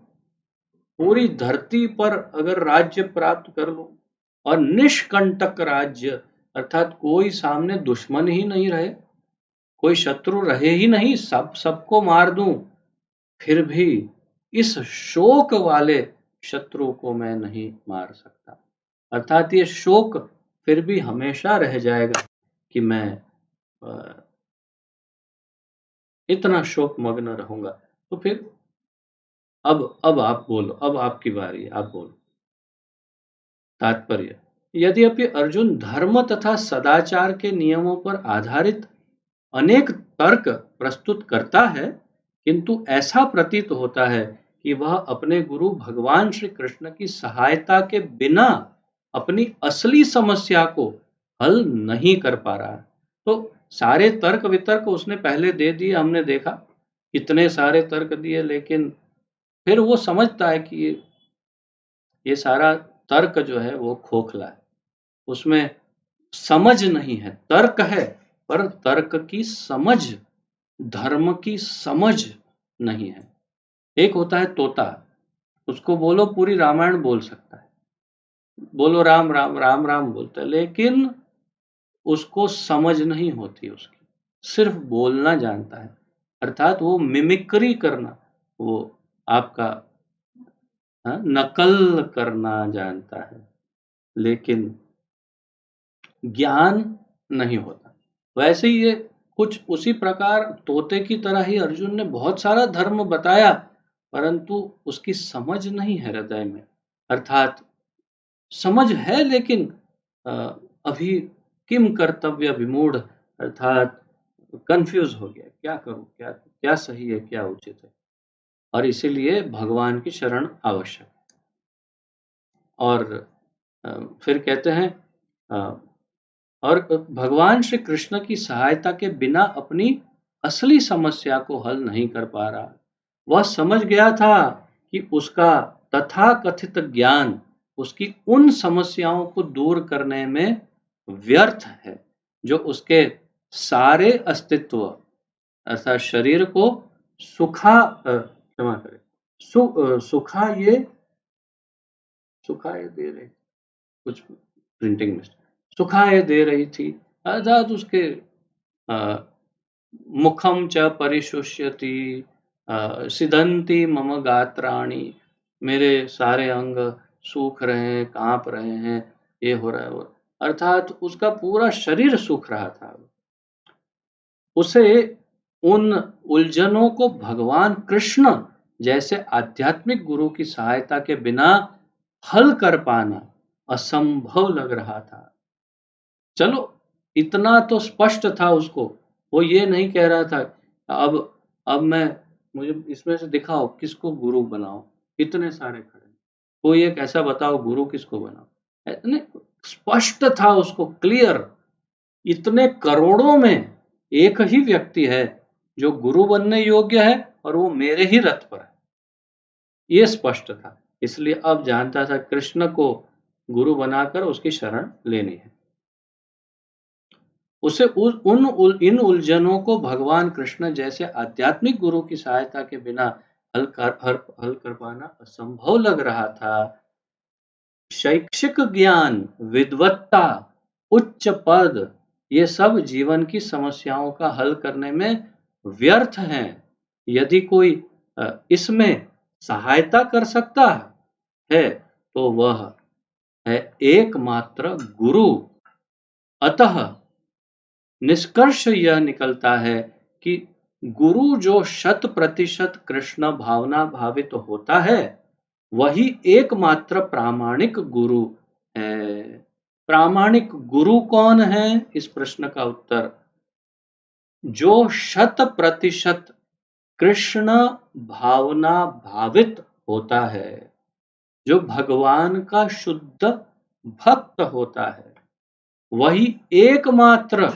पूरी धरती पर अगर राज्य प्राप्त कर लूं और निष्कंटक राज्य, अर्थात कोई सामने दुश्मन ही नहीं रहे, कोई शत्रु रहे ही नहीं, सबको मार दूं, फिर भी इस शोक वाले शत्रु को मैं नहीं मार सकता। अर्थात ये शोक फिर भी हमेशा रह जाएगा कि मैं इतना शोक मग्न रहूंगा। तो फिर अब आप बोलो, अब आपकी बारी है, आप बोलो। तात्पर्य, यद्यपि अर्जुन धर्म तथा सदाचार के नियमों पर आधारित अनेक तर्क प्रस्तुत करता है, किंतु ऐसा प्रतीत होता है कि वह अपने गुरु भगवान श्री कृष्ण की सहायता के बिना अपनी असली समस्या को हल नहीं कर पा रहा है। तो सारे तर्क वितर्क उसने पहले दे दिए, हमने देखा इतने सारे तर्क दिए, लेकिन फिर वो समझता है कि ये सारा तर्क जो है वो खोखला है, उसमें समझ नहीं है। तर्क है पर तर्क की समझ, धर्म की समझ नहीं है। एक होता है तोता, उसको बोलो पूरी रामायण बोल सकता है, बोलो राम राम राम राम बोलता है, लेकिन उसको समझ नहीं होती उसकी, सिर्फ बोलना जानता है, अर्थात वो मिमिक्री करना, वो आपका नकल करना जानता है, लेकिन ज्ञान नहीं होता। वैसे ही ये कुछ उसी प्रकार तोते की तरह ही अर्जुन ने बहुत सारा धर्म बताया, परंतु उसकी समझ नहीं है हृदय में, अर्थात समझ है लेकिन अ, अभी किम कर्तव्य विमूढ़, अर्थात कंफ्यूज हो गया, क्या करूं, क्या क्या सही है, क्या उचित है। और इसीलिए भगवान की शरण आवश्यक। और फिर कहते हैं अ, और भगवान श्री कृष्ण की सहायता के बिना अपनी असली समस्या को हल नहीं कर पा रहा। वह समझ गया था कि उसका तथाकथित ज्ञान उसकी उन समस्याओं को दूर करने में व्यर्थ है जो उसके सारे अस्तित्व अर्थात शरीर को क्षमा करें, सुखाए दे रहे, कुछ प्रिंटिंग में सुखाए दे रही थी, अर्थात उसके अ, मुखम च परिशुष्यति, सिदंती मम गात्राणि, मेरे सारे अंग सूख रहे हैं, कांप रहे हैं, ये हो रहा है वो, अर्थात उसका पूरा शरीर सूख रहा था। उसे उन उलझनों को भगवान कृष्ण जैसे आध्यात्मिक गुरु की सहायता के बिना हल कर पाना असंभव लग रहा था। चलो इतना तो स्पष्ट था उसको, वो ये नहीं कह रहा था अब मैं, मुझे इसमें से दिखाओ किसको गुरु बनाओ, इतने सारे खड़े, कोई एक ऐसा बताओ गुरु किसको बनाओ। इतने स्पष्ट था उसको, क्लियर, इतने करोड़ों में एक ही व्यक्ति है जो गुरु बनने योग्य है और वो मेरे ही रथ पर है, ये स्पष्ट था। इसलिए अब जानता था कृष्ण को गुरु बनाकर उसकी शरण लेनी है। उसे इन उलझनों को भगवान कृष्ण जैसे आध्यात्मिक गुरु की सहायता के बिना हल कर पाना असंभव लग रहा था। शैक्षिक ज्ञान, विद्वत्ता, उच्च पद, ये सब जीवन की समस्याओं का हल करने में व्यर्थ हैं। यदि कोई इसमें सहायता कर सकता है तो वह है एकमात्र गुरु। अतः निष्कर्ष यह निकलता है कि गुरु जो 100% कृष्ण भावना भावित होता है वही एकमात्र प्रामाणिक गुरु है। प्रामाणिक गुरु कौन है? इस प्रश्न का उत्तर, जो 100% कृष्ण भावना भावित होता है, जो भगवान का शुद्ध भक्त होता है, वही एकमात्र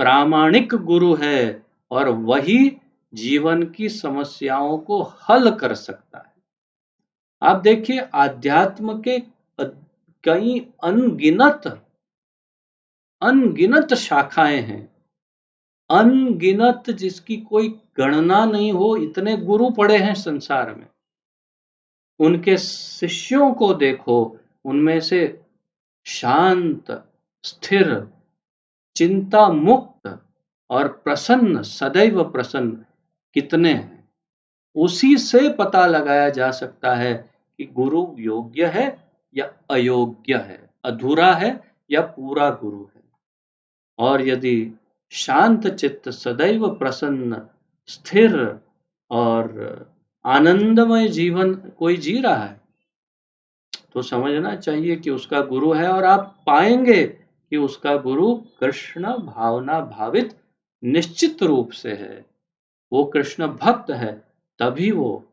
प्रामाणिक गुरु है और वही जीवन की समस्याओं को हल कर सकता है। आप देखिए आध्यात्म के कई अनगिनत अनगिनत शाखाएं हैं, अनगिनत, जिसकी कोई गणना नहीं हो, इतने गुरु पड़े हैं संसार में। उनके शिष्यों को देखो, उनमें से शांत, स्थिर, चिंता मुक्त और प्रसन्न, सदैव प्रसन्न कितने हैं? उसी से पता लगाया जा सकता है कि गुरु योग्य है या अयोग्य है, अधूरा है या पूरा गुरु है। और यदि शांत चित्त, सदैव प्रसन्न स्थिर और आनंदमय जीवन कोई जी रहा है तो समझना चाहिए कि उसका गुरु है, और आप पाएंगे कि उसका गुरु कृष्ण भावना भावित निश्चित रूप से है, वो कृष्ण भक्त है, तभी वो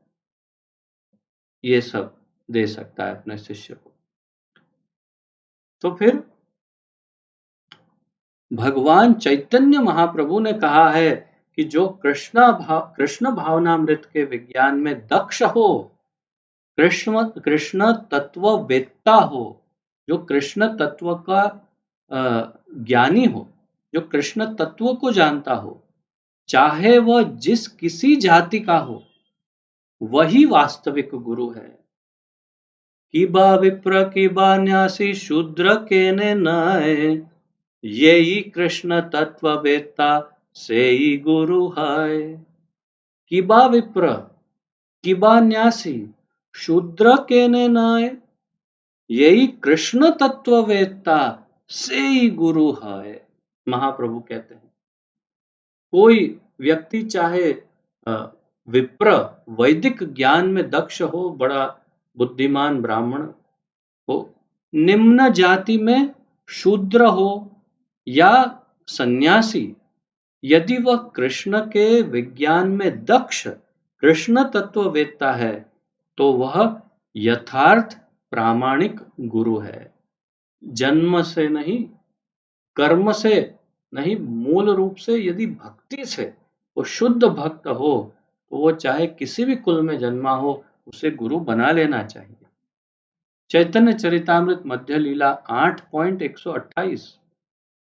ये सब दे सकता है अपने शिष्य को। तो फिर भगवान चैतन्य महाप्रभु ने कहा है कि जो कृष्ण भावनामृत के विज्ञान में दक्ष हो, कृष्ण तत्व वेत्ता हो, जो कृष्ण तत्व का ज्ञानी हो, जो कृष्ण तत्व को जानता हो, चाहे वह जिस किसी जाति का हो, वही वास्तविक गुरु है। किबा विप्र किबा न्यासी शूद्र केने नए, यही कृष्ण तत्व वेत्ता से ही गुरु है। किबा विप्र किबा न्यासी शूद्र केने नए, यही कृष्ण तत्व वेत्ता से ही गुरु है। महाप्रभु कहते हैं कोई व्यक्ति चाहे विप्र वैदिक ज्ञान में दक्ष हो, बड़ा बुद्धिमान ब्राह्मण हो, निम्न जाति में शूद्र हो या सन्यासी, यदि वह कृष्ण के विज्ञान में दक्ष कृष्ण तत्व वेत्ता है तो वह यथार्थ प्रामाणिक गुरु है। जन्म से नहीं, कर्म से नहीं, मूल रूप से यदि भक्ति से वो शुद्ध भक्त हो तो वो चाहे किसी भी कुल में जन्मा हो, उसे गुरु बना लेना चाहिए। चैतन्य चरितामृत मध्य लीला 8.128।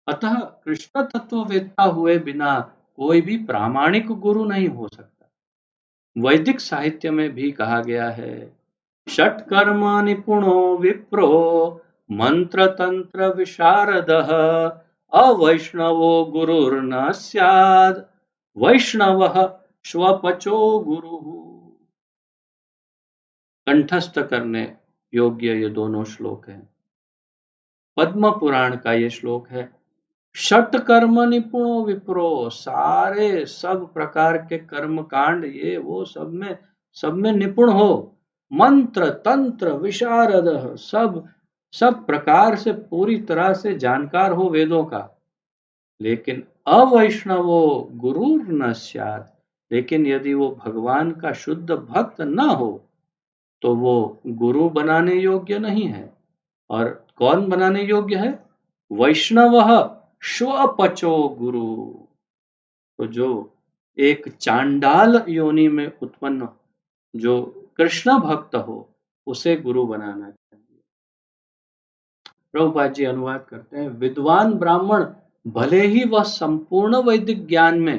अतः कृष्ण तत्व वेत्ता हुए बिना कोई भी प्रामाणिक गुरु नहीं हो सकता। वैदिक साहित्य में भी कहा गया है, षट्कर्म निपुणो विप्रो मंत्र तंत्र विशारदः अवैष्णवो गुरुर्न स्याद् वैष्णवः स्वपचो गुरुः। कंठस्थ करने योग्य ये दोनों श्लोक हैं। पद्म पुराण का ये श्लोक है, षट कर्म निपुणो विप्रो, सारे सब प्रकार के कर्म कांड ये वो सब में निपुण हो, मंत्र तंत्र विशारद, सब प्रकार से पूरी तरह से जानकार हो वेदों का, लेकिन अवैष्णवो गुरु न स्यात्, लेकिन यदि वो भगवान का शुद्ध भक्त न हो तो वो गुरु बनाने योग्य नहीं है। और कौन बनाने योग्य है? वैष्णव स्वपचो गुरु। तो जो एक चांडाल योनि में उत्पन्न जो कृष्ण भक्त हो, उसे गुरु बनाना चाहिए। प्रभुपाद जी अनुवाद करते हैं, विद्वान ब्राह्मण भले ही वह संपूर्ण वैदिक ज्ञान में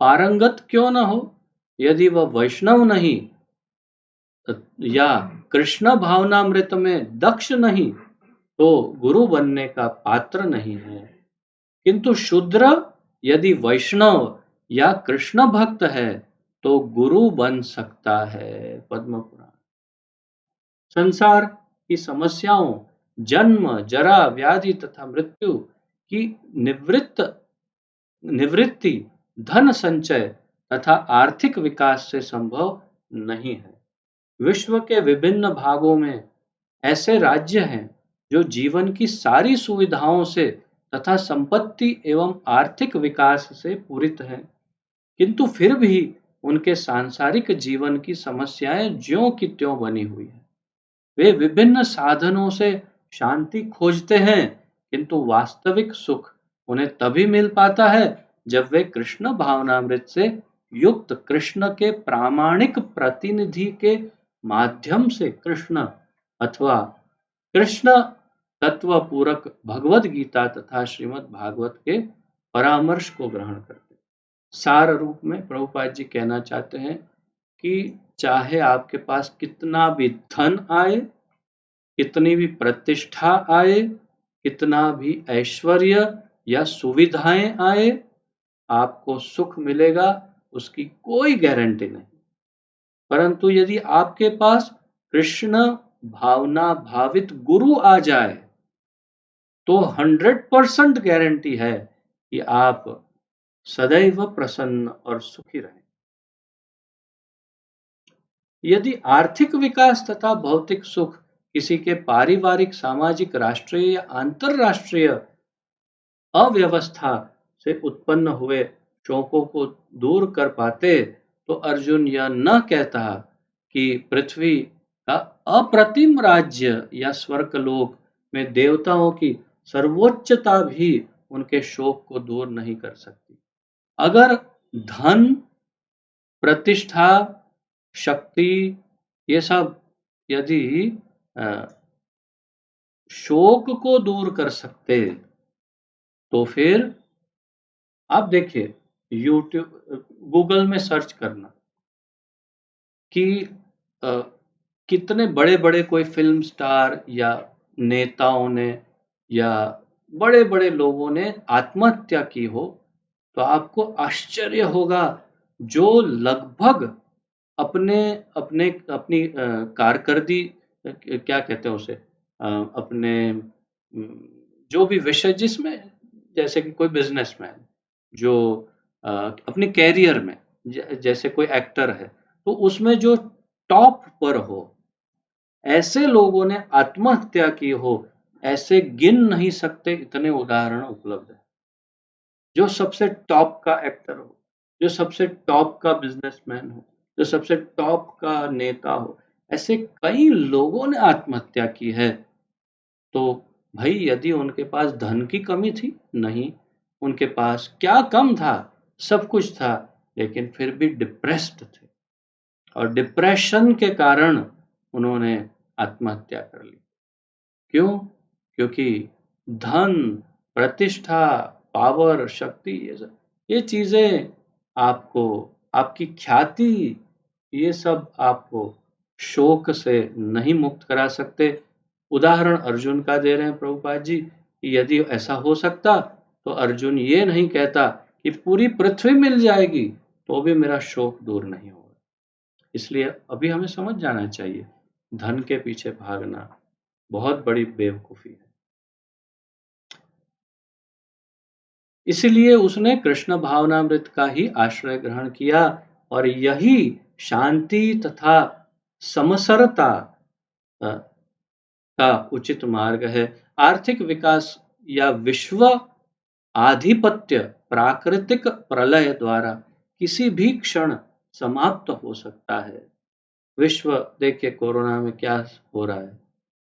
पारंगत क्यों न हो, यदि वह वैष्णव नहीं या कृष्ण भावनामृत में दक्ष नहीं तो गुरु बनने का पात्र नहीं है। किंतु शूद्र यदि वैष्णव या कृष्ण भक्त है तो गुरु बन सकता है। पद्म पुराण। संसार की समस्याओं, जन्म जरा व्याधि तथा मृत्यु की निवृत्ति धन संचय तथा आर्थिक विकास से संभव नहीं है। विश्व के विभिन्न भागों में ऐसे राज्य हैं जो जीवन की सारी सुविधाओं से तथा संपत्ति एवं आर्थिक विकास से पूरित हैं, किंतु फिर भी उनके सांसारिक जीवन की समस्याएं ज्यों की त्यों बनी हुई है। वे विभिन्न साधनों से शांति खोजते हैं, किंतु वास्तविक सुख उन्हें तभी मिल पाता है जब वे कृष्ण भावनामृत से युक्त कृष्ण के प्रामाणिक प्रतिनिधि के माध्यम से कृष्ण अथवा कृष्ण तत्व पूरक भगवद गीता तथा श्रीमद् भागवत के परामर्श को ग्रहण करते हैं। सार रूप में प्रभुपाद जी कहना चाहते हैं कि चाहे आपके पास कितना भी धन आए, कितनी भी प्रतिष्ठा आए, कितना भी ऐश्वर्य या सुविधाएं आए, आपको सुख मिलेगा उसकी कोई गारंटी नहीं। परंतु यदि आपके पास कृष्ण भावना भावित गुरु आ जाए तो 100% गारंटी है कि आप सदैव प्रसन्न और सुखी रहें। यदि आर्थिक विकास तथा भौतिक सुख किसी के पारिवारिक, सामाजिक, राष्ट्रीय या अंतरराष्ट्रीय अव्यवस्था से उत्पन्न हुए शोकों को दूर कर पाते, तो अर्जुन यह न कहता कि पृथ्वी का अप्रतिम राज्य या स्वर्गलोक में देवताओं की सर्वोच्चता भी उनके शोक को दूर नहीं कर सकती। अगर धन, प्रतिष्ठा, शक्ति, ये सब यदि शोक को दूर कर सकते, तो फिर आप देखिए, यूट्यूब, गूगल में सर्च करना कि अ, कितने बड़े बड़े कोई फिल्म स्टार या नेताओं ने या बड़े बड़े लोगों ने आत्महत्या की हो, तो आपको आश्चर्य होगा। जो लगभग अपने अपने अपनी कारकर्दी, क्या कहते हैं उसे, अपने जो भी विषय जिसमें, जैसे कि कोई बिजनेसमैन जो अपने कैरियर में, जैसे कोई एक्टर है, तो उसमें जो टॉप पर हो, ऐसे लोगों ने आत्महत्या की हो, ऐसे गिन नहीं सकते, इतने उदाहरण उपलब्ध है। जो सबसे टॉप का एक्टर हो, जो सबसे टॉप का बिजनेसमैन हो, जो सबसे टॉप का नेता हो, ऐसे कई लोगों ने आत्महत्या की है। तो भाई, यदि उनके पास धन की कमी थी? नहीं। उनके पास क्या कम था? सब कुछ था, लेकिन फिर भी डिप्रेस्ड थे, और डिप्रेशन के कारण उन्होंने आत्महत्या कर ली। क्यों? क्योंकि धन, प्रतिष्ठा, पावर, शक्ति, ये चीजें आपको, आपकी ख्याति, ये सब आपको शोक से नहीं मुक्त करा सकते। उदाहरण अर्जुन का दे रहे हैं प्रभुपाद जी कि यदि ऐसा हो सकता, तो अर्जुन ये नहीं कहता कि पूरी पृथ्वी मिल जाएगी तो भी मेरा शोक दूर नहीं होगा। इसलिए अभी हमें समझ जाना चाहिए, धन के पीछे भागना बहुत बड़ी बेवकूफी है। इसलिए उसने कृष्ण भावनामृत का ही आश्रय ग्रहण किया, और यही शांति तथा समसरता का उचित मार्ग है। आर्थिक विकास या विश्व आधिपत्य प्राकृतिक प्रलय द्वारा किसी भी क्षण समाप्त हो सकता है। विश्व, देखिए कोरोना में क्या हो रहा है,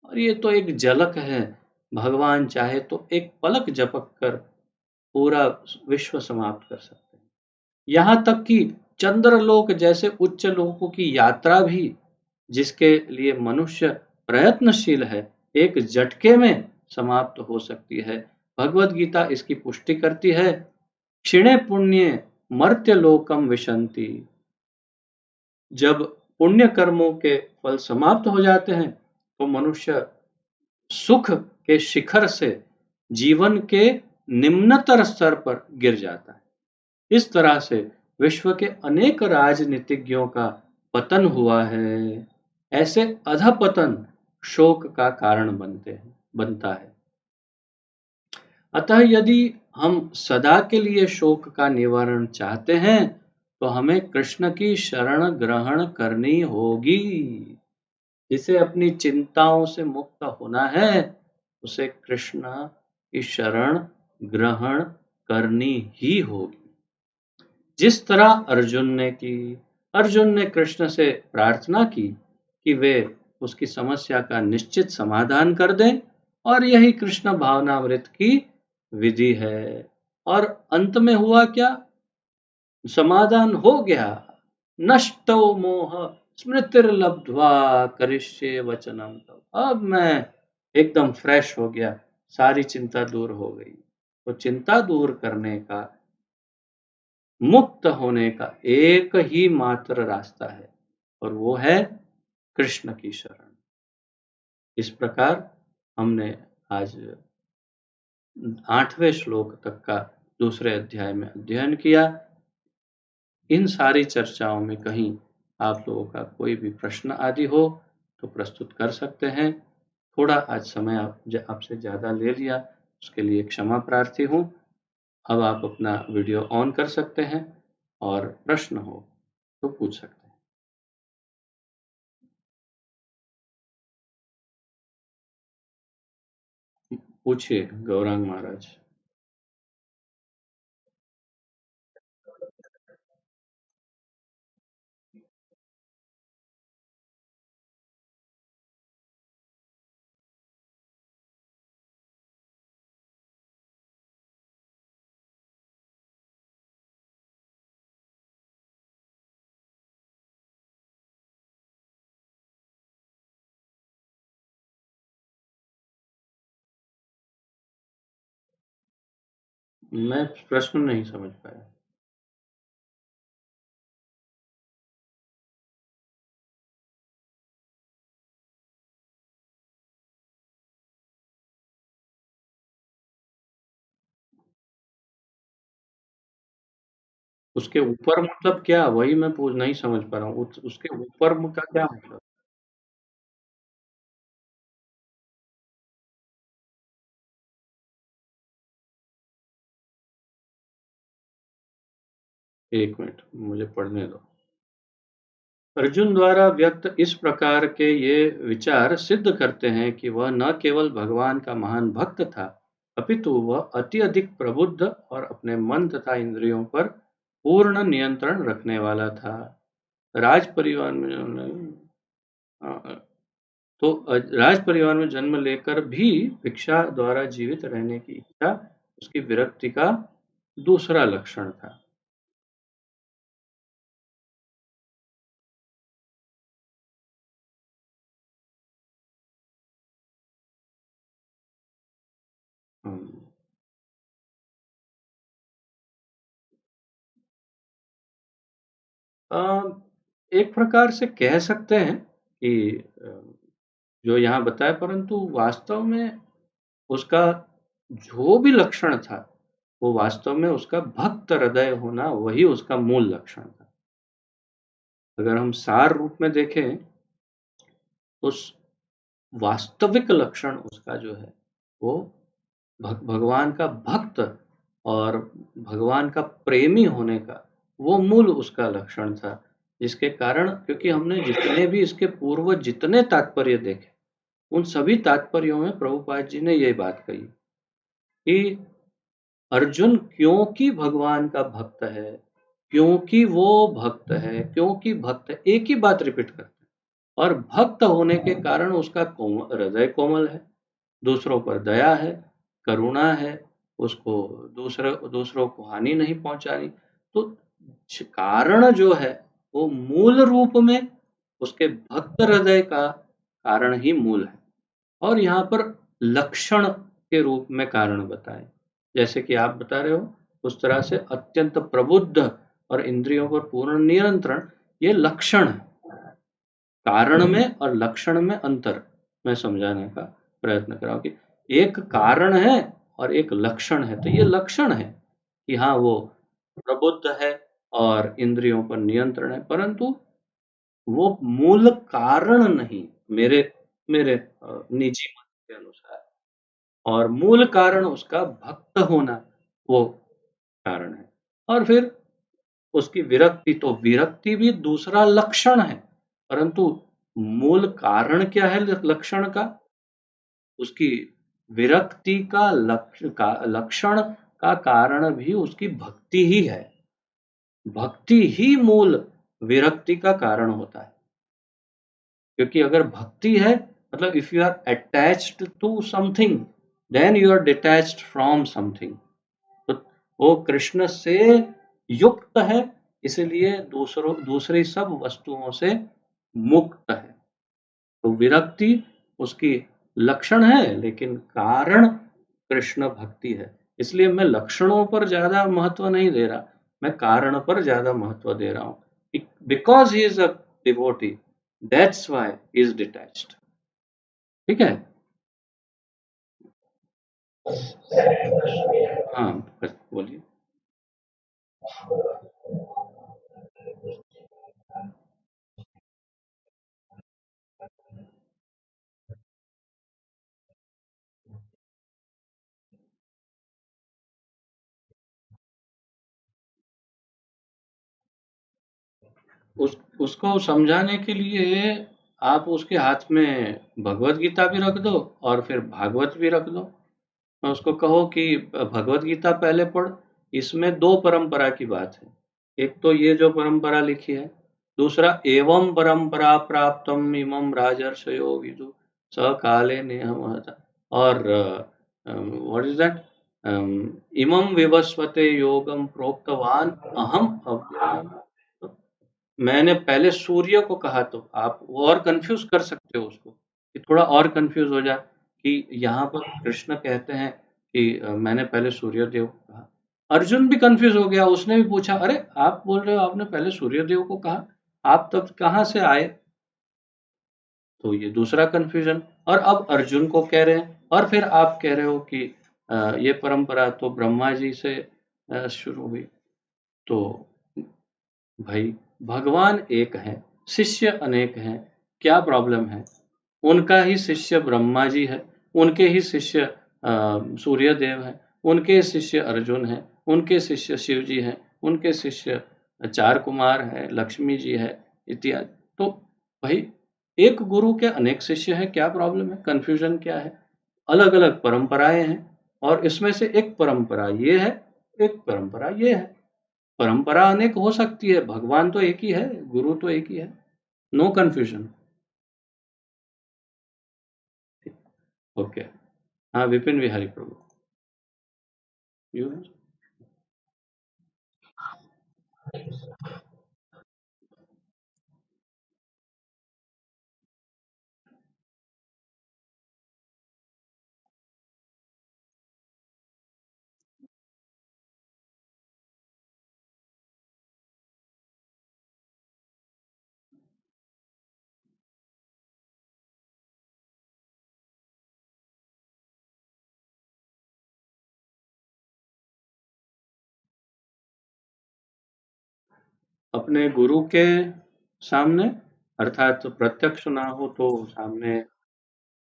और ये तो एक झलक है। भगवान चाहे तो एक पलक झपक कर पूरा विश्व समाप्त कर सकते हैं। यहाँ तक कि चंद्रलोक जैसे उच्च लोकों की यात्रा भी, जिसके लिए मनुष्य प्रयत्नशील है, एक झटके में समाप्त हो सकती है। भगवत गीता इसकी पुष्टि करती है। क्षिणे पुण्य मर्त्य लोकम विशंति। जब पुण्य कर्मों के फल समाप्त हो जाते हैं, तो मनुष्य सुख के शिखर से जीवन के निम्नतर स्तर पर गिर जाता है। इस तरह से विश्व के अनेक राजनीतिज्ञों का पतन हुआ है। ऐसे अधपतन शोक का कारण बनता है। अतः यदि हम सदा के लिए शोक का निवारण चाहते हैं, तो हमें कृष्ण की शरण ग्रहण करनी होगी। जिसे अपनी चिंताओं से मुक्त होना है, उसे कृष्ण की शरण ग्रहण करनी ही होगी। जिस तरह अर्जुन ने कृष्ण से प्रार्थना की कि वे उसकी समस्या का निश्चित समाधान कर दें, और यही कृष्ण भावनामृत की विधि है। और अंत में हुआ क्या? समाधान हो गया। नष्टो मोह स्मृतिर्लब्ध्वा करिष्ये वचनम तव। अब मैं एकदम फ्रेश हो गया, सारी चिंता दूर हो गई। तो चिंता दूर करने का, मुक्त होने का एक ही मात्र रास्ता है, और वो है कृष्ण की शरण। इस प्रकार हमने आज 8वें श्लोक तक का दूसरे अध्याय में अध्ययन किया। इन सारी चर्चाओं में कहीं आप लोगों का कोई भी प्रश्न आदि हो तो प्रस्तुत कर सकते हैं। थोड़ा आज समय आपसे ज़्यादा ले लिया, उसके लिए क्षमा प्रार्थी हूँ। अब आप अपना वीडियो ऑन कर सकते हैं और प्रश्न हो तो पूछ सकते हैं। पूछिए गौरांग महाराज। मैं प्रश्न नहीं समझ पाया। उसके ऊपर मतलब क्या? वही मैं पूछ नहीं समझ पा रहा हूँ। उसके ऊपर का क्या मतलब? एक मिनट मुझे पढ़ने दो। अर्जुन द्वारा व्यक्त इस प्रकार के ये विचार सिद्ध करते हैं कि वह न केवल भगवान का महान भक्त था, अपितु वह अत्यधिक प्रबुद्ध और अपने मन तथा इंद्रियों पर पूर्ण नियंत्रण रखने वाला था। राज परिवार में राज परिवार में जन्म लेकर भी भिक्षा द्वारा जीवित रहने की इच्छा उसकी विरक्ति का दूसरा लक्षण था। हम्म। अ, एक प्रकार से कह सकते हैं कि जो यहाँ बताया, परंतु वास्तव में उसका जो भी लक्षण था, वो वास्तव में उसका भक्त हृदय होना, वही उसका मूल लक्षण था। अगर हम सार रूप में देखें तो वास्तविक लक्षण उसका जो है वो भगवान का भक्त और भगवान का प्रेमी होने का वो मूल उसका लक्षण था। जिसके कारण, क्योंकि हमने जितने भी इसके पूर्व जितने तात्पर्य देखे, उन सभी तात्पर्यों में प्रभुपाद जी ने यही बात कही कि अर्जुन क्योंकि भगवान का भक्त है, क्योंकि वो भक्त है, क्योंकि भक्त है, एक ही बात रिपीट करते हैं। और भक्त होने के कारण उसका हृदय कोमल है, दूसरों पर दया है, करुणा है, उसको दूसरों को हानि नहीं पहुंचानी। तो कारण जो है वो मूल रूप में उसके भक्त हृदय का कारण ही मूल है। और यहाँ पर लक्षण के रूप में कारण बताए, जैसे कि आप बता रहे हो उस तरह से अत्यंत प्रबुद्ध और इंद्रियों पर पूर्ण नियंत्रण, ये लक्षण है। कारण में और लक्षण में अंतर मैं समझाने का प्रयत्न कर रहा हूँ कि एक कारण है और एक लक्षण है। तो ये लक्षण है कि हाँ वो प्रबुद्ध है और इंद्रियों पर नियंत्रण है, परंतु वो मूल कारण नहीं, मेरे मेरे निजी मत के अनुसार। और मूल कारण उसका भक्त होना, वो कारण है। और फिर उसकी विरक्ति, तो विरक्ति भी दूसरा लक्षण है, परंतु मूल कारण क्या है लक्षण का? उसकी विरक्ति का लक्षण का कारण भी उसकी भक्ति ही है। भक्ति ही मूल विरक्ति का कारण होता है। क्योंकि अगर भक्ति है, मतलब if you are attached to something, then you are detached from something. तो वो कृष्ण से युक्त है, इसलिए दूसरी सब वस्तुओं से मुक्त है। तो विरक्ति उसकी लक्षण है, लेकिन कारण कृष्ण भक्ति है। इसलिए मैं लक्षणों पर ज्यादा महत्व नहीं दे रहा, मैं कारण पर ज्यादा महत्व दे रहा हूँ। Because he is a devotee, that's why is detached. ठीक है। हाँ, बोलिए। उसको समझाने के लिए आप उसके हाथ में भगवत गीता भी रख दो और फिर भागवत भी रख दो। और उसको कहो कि भगवत गीता पहले पढ़, इसमें दो परंपरा की बात है। एक तो ये जो परंपरा लिखी है, दूसरा एवं परंपरा प्राप्तम इमं राजर्षयो विदु स काले नेह महता। और व्हाट इज दैट, इमं विवस्वते योगम प्रोक्तवान अहम अव्ययम। तो मैंने पहले सूर्य को कहा, तो आप और कंफ्यूज कर सकते हो उसको, कि थोड़ा और कंफ्यूज हो जाए कि यहाँ पर कृष्ण कहते हैं कि मैंने पहले सूर्य देव को कहा। अर्जुन भी कंफ्यूज हो गया, उसने भी पूछा, अरे आप बोल रहे हो आपने पहले सूर्य देव को कहा, आप तब कहाँ से आए? तो ये दूसरा कंफ्यूजन। और अब अर्जुन को कह रहे हैं, और फिर आप कह रहे हो कि ये परंपरा तो ब्रह्मा जी से शुरू हुई। तो भाई, भगवान एक है, शिष्य अनेक हैं, क्या प्रॉब्लम है? उनका ही शिष्य ब्रह्मा जी है, उनके ही शिष्य सूर्य देव है, उनके शिष्य अर्जुन है, उनके शिष्य शिव जी हैं, उनके शिष्य चार कुमार है, लक्ष्मी जी है, इत्यादि। तो भाई, एक गुरु के अनेक शिष्य हैं, क्या प्रॉब्लम है? कंफ्यूजन क्या है? अलग अलग परंपराएं हैं, और इसमें से एक परंपरा ये है, एक परंपरा ये है। परंपरा अनेक हो सकती है, भगवान तो एक ही है, गुरु तो एक ही है। No confusion. ओके। हाँ, विपिन बिहारी प्रभु। यू। अपने गुरु के सामने, अर्थात प्रत्यक्ष ना हो तो सामने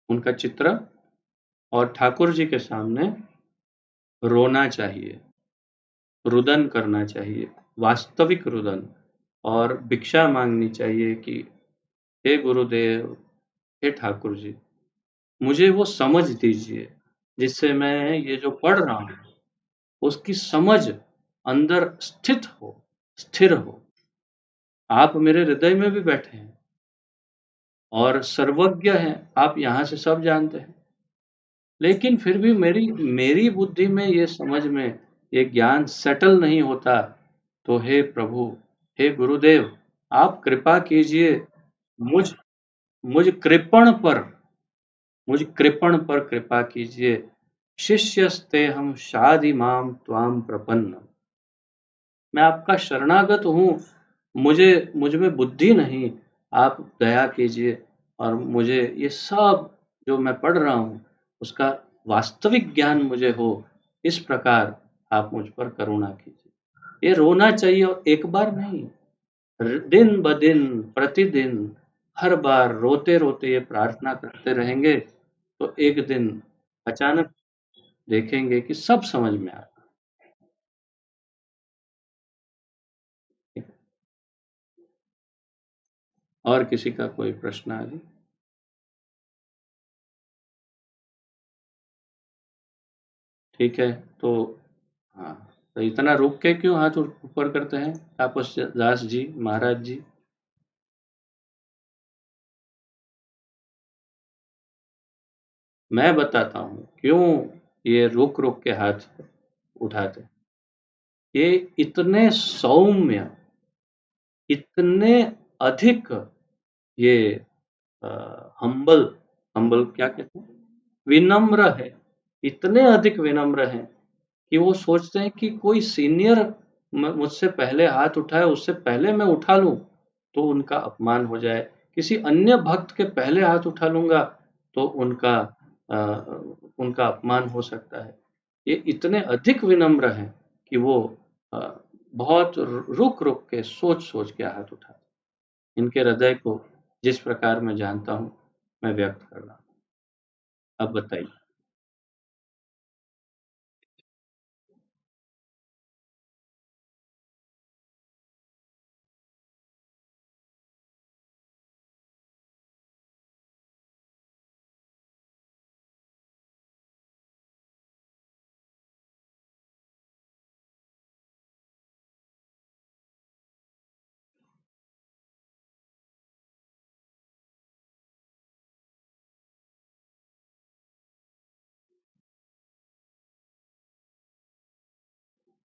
उनका चित्र, और ठाकुर जी के सामने रोना चाहिए, रुदन करना चाहिए, वास्तविक रुदन, और भिक्षा मांगनी चाहिए कि हे गुरुदेव, हे ठाकुर जी, मुझे वो समझ दीजिए जिससे मैं ये जो पढ़ रहा हूँ उसकी समझ अंदर स्थित हो, स्थिर हो। आप मेरे हृदय में भी बैठे हैं और सर्वज्ञ हैं, आप यहाँ से सब जानते हैं, लेकिन फिर भी मेरी मेरी बुद्धि में ये समझ में ये ज्ञान सेटल नहीं होता। तो हे प्रभु, हे गुरुदेव, आप कृपा कीजिए, मुझ मुझ कृपण पर मुझ कृपण पर कृपा कीजिए। शिष्यस्ते हम शाधि माम त्वाम प्रपन्न। मैं आपका शरणागत हूँ, मुझ में बुद्धि नहीं, आप दया कीजिए और मुझे ये सब जो मैं पढ़ रहा हूँ उसका वास्तविक ज्ञान मुझे हो, इस प्रकार आप मुझ पर करुणा कीजिए। ये रोना चाहिए, और एक बार नहीं, दिन ब दिन, प्रतिदिन, हर बार रोते रोते ये प्रार्थना करते रहेंगे तो एक दिन अचानक देखेंगे कि सब समझ में आ रहा है। और किसी का कोई प्रश्न आगे? ठीक है, तो हाँ, तो इतना रुक के क्यों हाथ ऊपर करते हैं तापस दास जी, महाराज जी? मैं बताता हूँ क्यों ये रुक रुक के हाथ उठाते हैं। ये इतने सौम्य, इतने अधिक, ये हम्बल, हम्बल क्या कहते हैं, विनम्र है, इतने अधिक विनम्र हैं कि वो सोचते हैं कि कोई सीनियर मुझसे पहले हाथ उठाए, उससे पहले मैं उठा लूं तो उनका अपमान हो जाए, किसी अन्य भक्त के पहले हाथ उठा लूंगा तो अ, उनका अपमान हो सकता है। ये इतने अधिक विनम्र हैं कि वो अ, बहुत रुक रुक के सोच सोच के हाथ उठाते हैं। इनके हृदय को जिस प्रकार मैं जानता हूँ, मैं व्यक्त कर रहा हूँ। अब बताइए।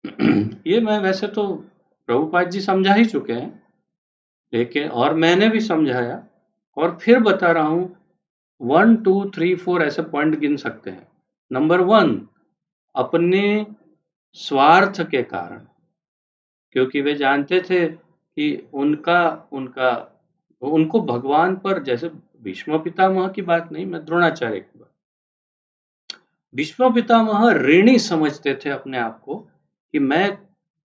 ये मैं वैसे तो प्रभुपाद जी समझा ही चुके हैं, लेकिन और मैंने भी समझाया और फिर बता रहा हूँ। 1 2 3 4 ऐसे पॉइंट गिन सकते हैं। नंबर 1, अपने स्वार्थ के कारण, क्योंकि वे जानते थे कि उनका उनका उनको भगवान पर, जैसे भीष्म पितामह की बात नहीं, मैं द्रोणाचार्य की बात, भीष्म पितामह ऋणी समझते थे अपने आप को कि मैं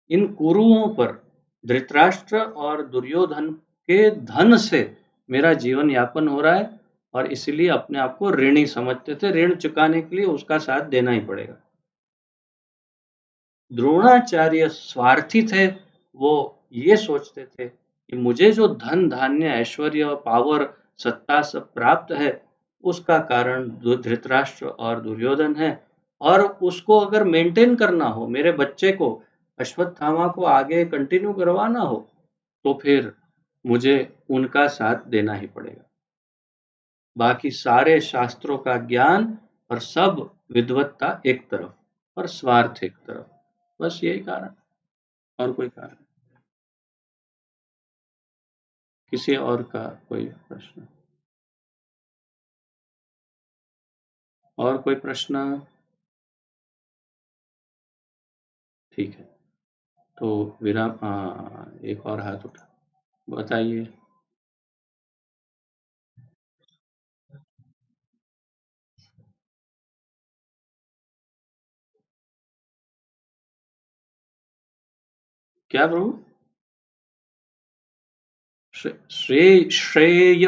इन कुरुओं पर, धृतराष्ट्र और दुर्योधन के धन से मेरा जीवन यापन हो रहा है, और इसलिए अपने आप को ऋणी समझते थे। ऋण चुकाने के लिए उसका साथ देना ही पड़ेगा। द्रोणाचार्य स्वार्थी थे। वो ये सोचते थे कि मुझे जो धन धान्य ऐश्वर्य पावर सत्ता सब प्राप्त है, उसका कारण धृतराष्ट्र और दुर्योधन है, और उसको अगर मेंटेन करना हो, मेरे बच्चे को, अश्वत्थामा को आगे कंटिन्यू करवाना हो, तो फिर मुझे उनका साथ देना ही पड़ेगा। बाकी सारे शास्त्रों का ज्ञान और सब विद्वत्ता एक तरफ, और स्वार्थ एक तरफ। बस यही कारण, और कोई कारण। किसी और का कोई प्रश्न? और कोई प्रश्न? ठीक है, तो विराम। एक और हाथ उठा, बताइए। क्या प्रभु? श्रेय, श्रेय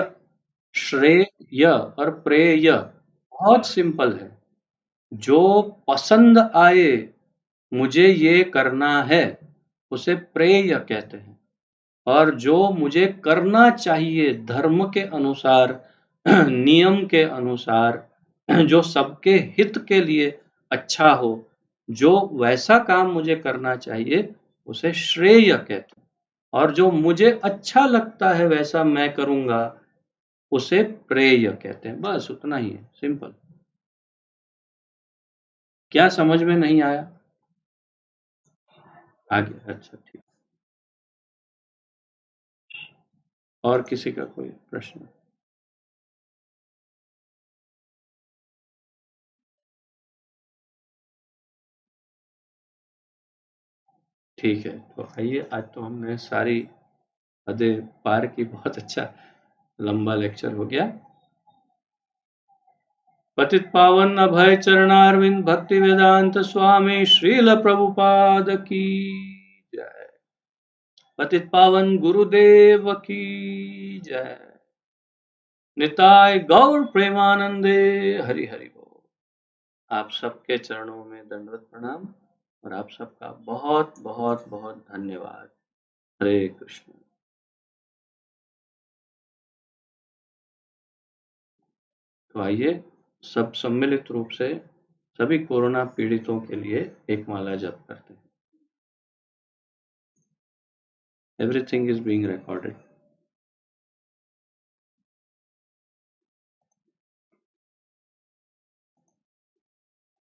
और प्रेय बहुत सिंपल है। जो पसंद आए, मुझे ये करना है, उसे प्रेय कहते हैं। और जो मुझे करना चाहिए धर्म के अनुसार, नियम के अनुसार, जो सबके हित के लिए अच्छा हो, जो वैसा काम मुझे करना चाहिए, उसे श्रेय कहते हैं। और जो मुझे अच्छा लगता है वैसा मैं करूंगा, उसे प्रेय कहते हैं। बस उतना ही है, सिंपल। क्या समझ में नहीं आया? आगे, अच्छा ठीक। और किसी का कोई प्रश्न? ठीक है, तो आइए, आज तो हमने सारी हदें पार की। बहुत अच्छा लंबा लेक्चर हो गया। पतित पावन अभय चरणारविंद भक्ति वेदांत स्वामी श्रील प्रभुपाद की जय। पतित पावन गुरुदेव की जय। निताय गौर प्रेमानंदे। हरि हरि बोल। आप सबके चरणों में दंडवत प्रणाम, और आप सबका बहुत बहुत बहुत धन्यवाद। हरे कृष्ण। तो आइए, सब सम्मिलित रूप से सभी कोरोना पीड़ितों के लिए एक माला जप करते हैं। Everything is being recorded.